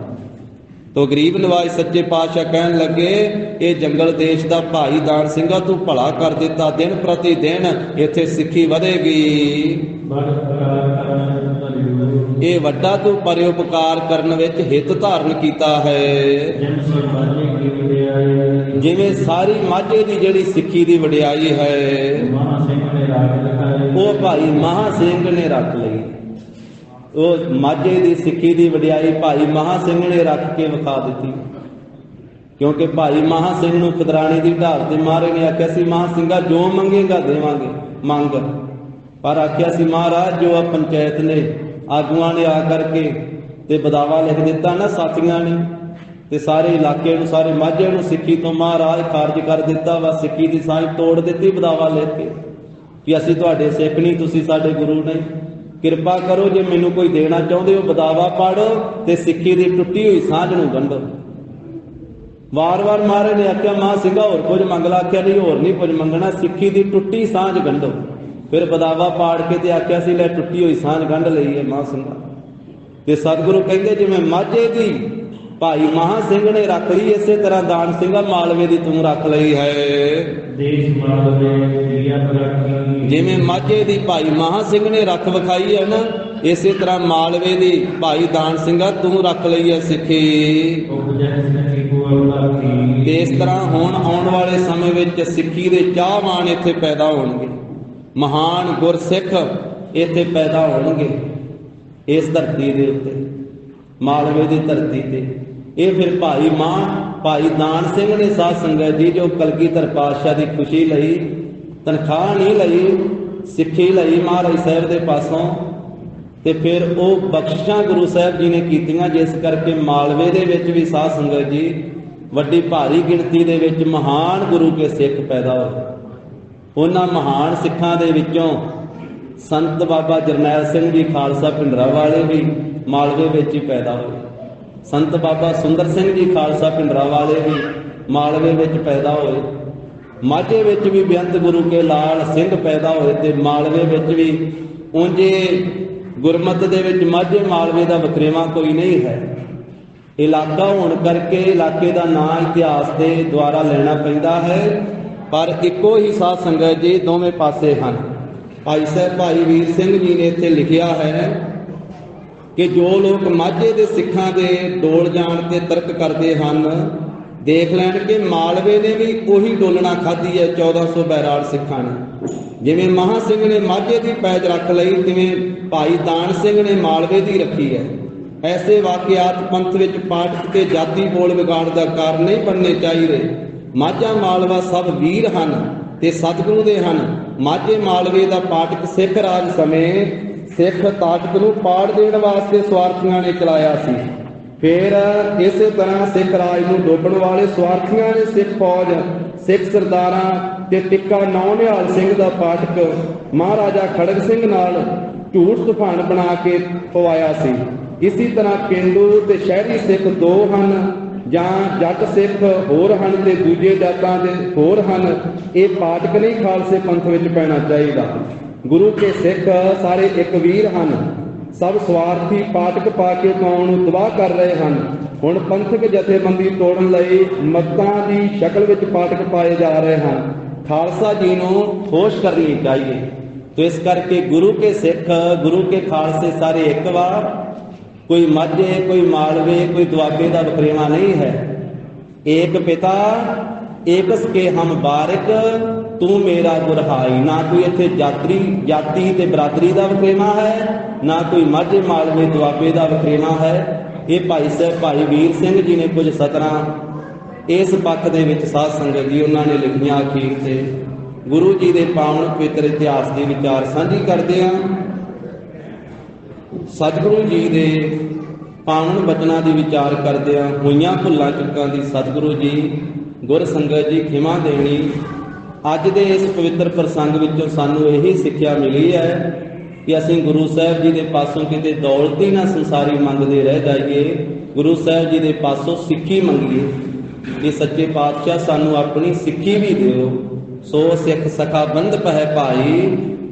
ਤੋ ਗਰੀਬ ਨਵਾਜ ਸੱਚੇ ਪਾਤਸ਼ਾਹ ਕਹਿਣ ਲੱਗੇ, ਇਹ ਜੰਗਲ ਦੇਸ਼ ਦਾ ਭਾਈ ਦਾਨ ਸਿੰਘਾ ਤੂੰ ਭਲਾ ਕਰ ਦਿੱਤਾ, ਦਿਨ ਪ੍ਰਤੀ ਦਿਨ ਇੱਥੇ ਸਿੱਖੀ ਵਧੇਗੀ। ਇਹ ਵੱਡਾ ਤੂੰ ਪਰਉਪਕਾਰ ਕਰਨ ਵਿੱਚ ਹਿੱਤ ਧਾਰਨ ਕੀਤਾ ਹੈ। ਜਿਵੇਂ ਸਾਰੀ ਮਾਝੇ ਦੀ ਜਿਹੜੀ ਸਿੱਖੀ ਦੀ ਵਡਿਆਈ ਹੈ, ਉਹ ਭਾਈ ਮਹਾ ਸਿੰਘ ਨੇ ਰੱਖ ਲਈ। ਉਹ ਮਾਝੇ ਦੀ ਸਿੱਖੀ ਦੀ ਵਡਿਆਈ ਭਾਈ ਮਹਾ ਸਿੰਘ ਨੇ ਰੱਖ ਕੇ ਵਿਖਾ ਦਿੱਤੀ। ਕਿਉਂਕਿ ਭਾਈ ਮਹਾ ਸਿੰਘ ਨੂੰ ਖਿਦਰਾਣੇ ਦੀ ਢਾਲ ਤੇ ਮਹਾਰਾਜ ਨੇ ਆਖਿਆ ਸੀ, ਮਹਾ ਸਿੰਘਾ ਜੋ ਮੰਗੇਗਾ ਦੇਵਾਂਗੇ, ਮੰਗ। ਪਰ ਆਖਿਆ ਸੀ ਮਹਾਰਾਜ, ਜੋ ਆ ਪੰਚਾਇਤ ਨੇ ਆਗੂਆਂ ਨੇ ਆ ਕਰਕੇ ਤੇ ਬਦਾਵਾ ਲਿਖ ਦਿੱਤਾ ਨਾ ਸਾਥੀਆਂ ਨੇ, ਤੇ ਸਾਰੇ ਇਲਾਕੇ ਨੂੰ, ਸਾਰੇ ਮਾਝੇ ਨੂੰ ਸਿੱਖੀ ਤੋਂ ਮਹਾਰਾਜ ਖਾਰਜ ਕਰ ਦਿੱਤਾ ਵਾ। ਸਿੱਖੀ ਦੀ ਸਾਂਝ ਤੋੜ ਦਿੱਤੀ ਬਦਾਵਾ ਲਿਖ ਕੇ ਕਿ ਅਸੀਂ ਤੁਹਾਡੇ ਸਿੱਖ ਨਹੀਂ, ਤੁਸੀਂ ਸਾਡੇ ਗੁਰੂ ਨਹੀਂ। ਕਿਰਪਾ ਕਰੋ, ਜੇ ਮੈਨੂੰ ਕੋਈ ਦੇਣਾ ਚਾਹੁੰਦੇ ਹੋ ਬਦਾਵਾ ਪੜ੍ਹ ਤੇ ਸਿੱਖੀ ਦੀ ਟੁੱਟੀ ਹੋਈ ਸਾਂਝ ਨੂੰ ਗੰਢੋ। ਵਾਰ-ਵਾਰ ਮਹਾਰਾਜ ਨੇ ਆਖਿਆ, ਮਾਂ ਸਿੰਘਾ ਹੋਰ ਕੁਝ ਮੰਗ ਲਾ। ਆਖਿਆ ਨਹੀਂ, ਹੋਰ ਨਹੀਂ ਕੁਝ ਮੰਗਣਾ, ਸਿੱਖੀ ਦੀ ਟੁੱਟੀ ਸਾਂਝ ਗੰਢੋ। ਫਿਰ ਬਦਾਵਾ ਪਾੜ ਕੇ ਤੇ ਆਖਿਆ ਸੀ, ਲੈ ਟੁੱਟੀ ਹੋਈ ਸਾਂਝ ਗੰਢ ਲਈ ਹੈ ਮਾਂ ਸਿੰਘਾ। ਤੇ ਸਤਿਗੁਰੂ ਕਹਿੰਦੇ ਜਿਵੇਂ ਮਾਝੇ ਦੀ ਭਾਈ ਮਹਾ ਸਿੰਘ ਨੇ ਰੱਖ ਲਈ, ਇਸੇ ਤਰ੍ਹਾਂ ਦਾਨ ਸਿੰਘਾ ਮਾਲਵੇ ਦੀ ਤੂੰ ਰੱਖ ਲਈ ਹੈ। ਜਿਵੇਂ ਮਾਝੇ ਦੀ ਭਾਈ ਮਹਾ ਸਿੰਘ ਨੇ ਰੱਖ ਵਿਖਾਈ ਹੈ ਨਾ, ਇਸੇ ਤਰ੍ਹਾਂ ਮਾਲਵੇ ਦੀ ਭਾਈ ਦਾਨ ਸਿੰਘਾ ਤੂੰ ਰੱਖ ਲਈ ਹੈ ਸਿੱਖੀ। ਤੇ ਇਸ ਤਰ੍ਹਾਂ ਹੁਣ ਆਉਣ ਵਾਲੇ ਸਮੇਂ ਵਿੱਚ ਸਿੱਖੀ ਦੇ ਚਾਹਵਾਨ ਇੱਥੇ ਪੈਦਾ ਹੋਣਗੇ, ਮਹਾਨ ਗੁਰਸਿੱਖ ਇੱਥੇ ਪੈਦਾ ਹੋਣਗੇ ਇਸ ਧਰਤੀ ਦੇ ਉੱਤੇ, ਮਾਲਵੇ ਦੀ ਧਰਤੀ ਤੇ। ਇਹ ਫਿਰ ਭਾਈ ਦਾਨ ਸਿੰਘ ਨੇ ਸਾਧ ਸੰਗਤ ਜੀ, ਜੋ ਕਲਗੀਧਰ ਪਾਤਸ਼ਾਹ ਦੀ ਖੁਸ਼ੀ ਲਈ ਤਨਖਾਹ ਨਹੀਂ ਲਈ, ਸਿੱਖੀ ਲਈ ਮਹਾਰਾਜ ਸਾਹਿਬ ਦੇ ਪਾਸੋਂ। ਤੇ ਫਿਰ ਉਹ ਬਖਸ਼ਿਸ਼ਾਂ ਗੁਰੂ ਸਾਹਿਬ ਜੀ ਨੇ ਕੀਤੀਆਂ, ਜਿਸ ਕਰਕੇ ਮਾਲਵੇ ਦੇ ਵਿੱਚ ਵੀ ਸਾਧ ਸੰਗਤ ਜੀ ਵੱਡੀ ਭਾਰੀ ਗਿਣਤੀ ਦੇ ਵਿੱਚ ਮਹਾਨ ਗੁਰੂ ਕੇ ਸਿੱਖ ਪੈਦਾ ਹੋਏ। ਉਹਨਾਂ ਮਹਾਨ ਸਿੱਖਾਂ ਦੇ ਵਿੱਚੋਂ ਸੰਤ ਬਾਬਾ ਜਰਨੈਲ ਸਿੰਘ ਜੀ ਖਾਲਸਾ ਭਿੰਡਰਾਂ ਵਾਲੇ ਵੀ ਮਾਲਵੇ ਵਿੱਚ ਹੀ ਪੈਦਾ ਹੋਏ। ਸੰਤ ਬਾਬਾ ਸੁੰਦਰ ਸਿੰਘ ਜੀ ਖਾਲਸਾ ਭਿੰਡਰਾਂ ਵਾਲੇ ਵੀ ਮਾਲਵੇ ਵਿੱਚ ਪੈਦਾ ਹੋਏ। ਮਾਝੇ ਵਿੱਚ ਵੀ ਬੇਅੰਤ ਗੁਰੂ ਕੇ ਲਾਲ ਸਿੰਘ ਪੈਦਾ ਹੋਏ ਤੇ ਮਾਲਵੇ ਵਿੱਚ ਵੀ ਉਂਝੇ ਗੁਰਮਤਿ ਦੇ ਵਿੱਚ ਮਾਝੇ ਮਾਲਵੇ ਦਾ ਵਖਰੇਵਾਂ ਕੋਈ ਨਹੀਂ ਹੈ। ਇਲਾਕਾ ਹੋਣ ਕਰਕੇ ਇਲਾਕੇ ਦਾ ਨਾਂ ਇਤਿਹਾਸ ਦੇ ਦੁਆਰਾ ਲੈਣਾ ਪੈਂਦਾ ਹੈ, ਪਰ ਇੱਕੋ ਹੀ ਸਾਧ ਸੰਗਤ ਜੀ ਦੋਵੇਂ ਪਾਸੇ ਹਨ। ਭਾਈ ਸਾਹਿਬ ਭਾਈ ਵੀਰ ਸਿੰਘ ਜੀ ਨੇ ਇੱਥੇ ਲਿਖਿਆ ਹੈ ਕਿ ਜੋ ਲੋਕ ਮਾਝੇ ਦੇ ਸਿੱਖਾਂ ਦੇ ਡੋਲ ਜਾਣ ਤੇ ਤਰਕ ਕਰਦੇ ਹਨ, ਦੇਖ ਲੈਣ ਕਿ ਮਾਲਵੇ ਨੇ ਵੀ ਉਹੀ ਡੋਲਣਾ ਖਾਧੀ ਹੈ 1400 ਬੈਰਾੜ ਸਿੱਖਾਂ ਨੇ। ਜਿਵੇਂ ਮਹਾਂ ਸਿੰਘ ਨੇ ਮਾਝੇ ਦੀ ਪੈਜ ਰੱਖ ਲਈ, ਤਿਵੇਂ ਭਾਈ ਦਾਨ ਸਿੰਘ ਨੇ ਮਾਲਵੇ ਦੀ ਰੱਖੀ ਹੈ। ਐਸੇ ਵਾਕਿਆਤ ਪੰਥ ਵਿੱਚ ਪਾਠਕ ਤੇ ਜਾਤੀ ਬੋਲ ਵਿਗਾੜ ਦਾ ਕਾਰਨ ਨਹੀਂ ਬਣਨੇ ਚਾਹੀਦੇ। ਮਾਝਾ ਮਾਲਵਾ ਸਭ ਵੀਰ ਹਨ ਤੇ ਸਤਿਗੁਰੂ ਦੇ ਹਨ। ਮਾਝੇ ਮਾਲਵੇ ਦਾ ਪਾਠਕ ਸਿੱਖ ਰਾਜ ਸਮੇਂ ਸਿੱਖ ਤਾਕਤ ਨੂੰ ਪਾੜ ਦੇਣ ਵਾਸਤੇ ਸਵਾਰਥੀਆਂ ਨੇ ਚਲਾਇਆ ਸੀ। ਫਿਰ ਇਸੇ ਤਰ੍ਹਾਂ ਸਿੱਖ ਰਾਜ ਨੂੰ ਡੋਬਣ ਵਾਲੇ ਸਵਾਰਥੀਆਂ ਨੇ ਸਿੱਖ ਫੌਜ, ਸਿੱਖ ਸਰਦਾਰਾਂ ਤੇ ਟਿੱਕਾ ਨੌ ਨਿਹਾਲ ਸਿੰਘ ਦਾ ਪਾਠਕ ਮਹਾਰਾਜਾ ਖੜਗ ਸਿੰਘ ਨਾਲ ਝੂਠ ਤੂਫਾਨ ਬਣਾ ਕੇ ਪਵਾਇਆ ਸੀ। ਇਸੇ ਤਰ੍ਹਾਂ ਪੇਂਡੂ ਤੇ ਸ਼ਹਿਰੀ ਸਿੱਖ ਦੋ ਹਨ, ਜਾਂ ਜੱਟ ਸਿੱਖ ਹੋਰ ਹਨ ਤੇ ਦੂਜੇ ਜਾਤਾਂ ਦੇ ਹੋਰ ਹਨ। ਇਹ ਪਾਠਕ ਨਹੀਂ ਖਾਲਸੇ ਪੰਥ ਵਿੱਚ ਪੈਣਾ ਚਾਹੀਦਾ। ਗੁਰੂ ਕੇ ਸਿੱਖ ਸਾਰੇ ਇੱਕ ਵੀਰ ਹਨ। ਸਭ ਸਵਾਰਥੀ ਪਾਠਕ ਪਾ ਕੇ ਕੌਮ ਨੂੰ ਤਬਾਹ ਕਰ ਰਹੇ ਹਨ। ਹੁਣ ਪੰਥਕ ਜਥੇਬੰਦੀ ਤੋੜਨ ਲਈ ਮਤਾਂ ਦੀ ਸ਼ਕਲ ਵਿੱਚ ਪਾਠਕ ਪਾਏ ਜਾ ਰਹੇ ਹਨ। ਖਾਲਸਾ ਜੀ ਨੂੰ ਹੋਸ਼ ਕਰਨੀ ਚਾਹੀਏ। तो इस करके गुरु के सिख गुरु के खालसे सारे एक वार, कोई माझे कोई मालवे कोई दुआबे का वखरेवा नहीं है। एक पिता एकस के हम बारिक तू मेरा गुरहाई। ना कोई इत्थे जाति ते बरादरी का वखरेवा है, ना कोई माझे मालवे दुआबे का वखरेवा है। ये भाई साहब भाई वीर सिंह जी ने कुछ सतरां इस पक्ष दे विच साध संगत जी उन्होंने लिखियां। अखीर से गुरु जी के पावन पवित्र इतिहास के विचार साझी करते हैं। सतगुरु जी के पावन बचनों की विचार करते हैं। होइयां भुल्लां चुकां दी सतगुरु जी गुर संगत जी खिमा देनी। अज दे इस पवित्र प्रसंग विचों सानू यही सिक्ख्या मिली है कि असीं गुरु साहब जी के पासों किते दौलत ही ना संसारी मंगते रह जाइए, गुरु साहब जी के पासों सिक्खी मंगीए कि सच्चे पातशाह सानू अपनी सिक्खी भी दिओ। सो सिख सखा बंध पै भाई,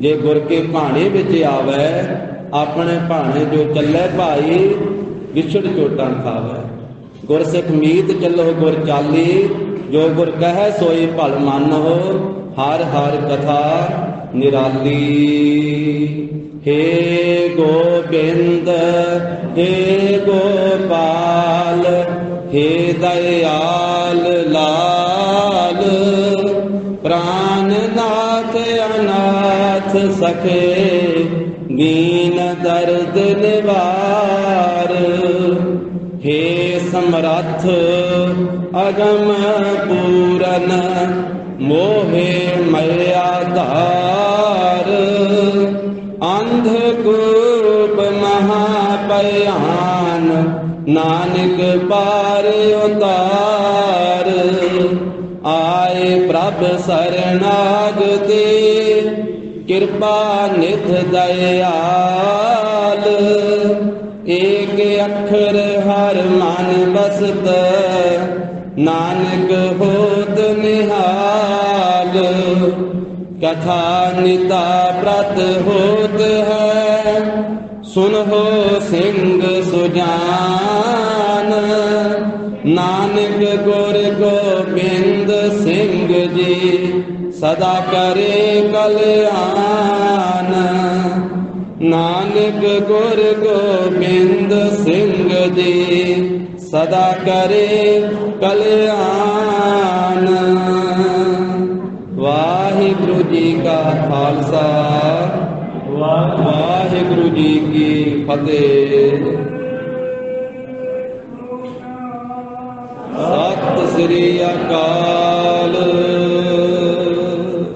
जे गुर के भाणे विच आवे अपने भाणे जो चले भाई, विछड़ चोटां खावे। गुर सिख मीत चलो गुर चाली, जो गुर कह सोई भल मन हो, हर हर कथा निराली। हे गोबिंद हे गोपाल हे दयाल लाल, प्राणनाथ अनाथ सखे दीन दर्द निवार। हे समरथ अगम पूरन मोहे मया धार, अंधकूप महाभयान नानक पार उतार। आए प्रभ शरणागति कृपा निध दयाल, एक अक्षर हर मन बसत नानक होत निहाल। कथा निता व्रत होत है सुनहो सिंह सुजान। नानक गुर गोबिंद सिंह जी सदा करे कल्याण। नानक गुर गोबिंद सिंह जी सदा करे कल्याण। वाहिगुरु जी का खालसा वाहिगुरु जी की फतेह। सत श्री अकाल।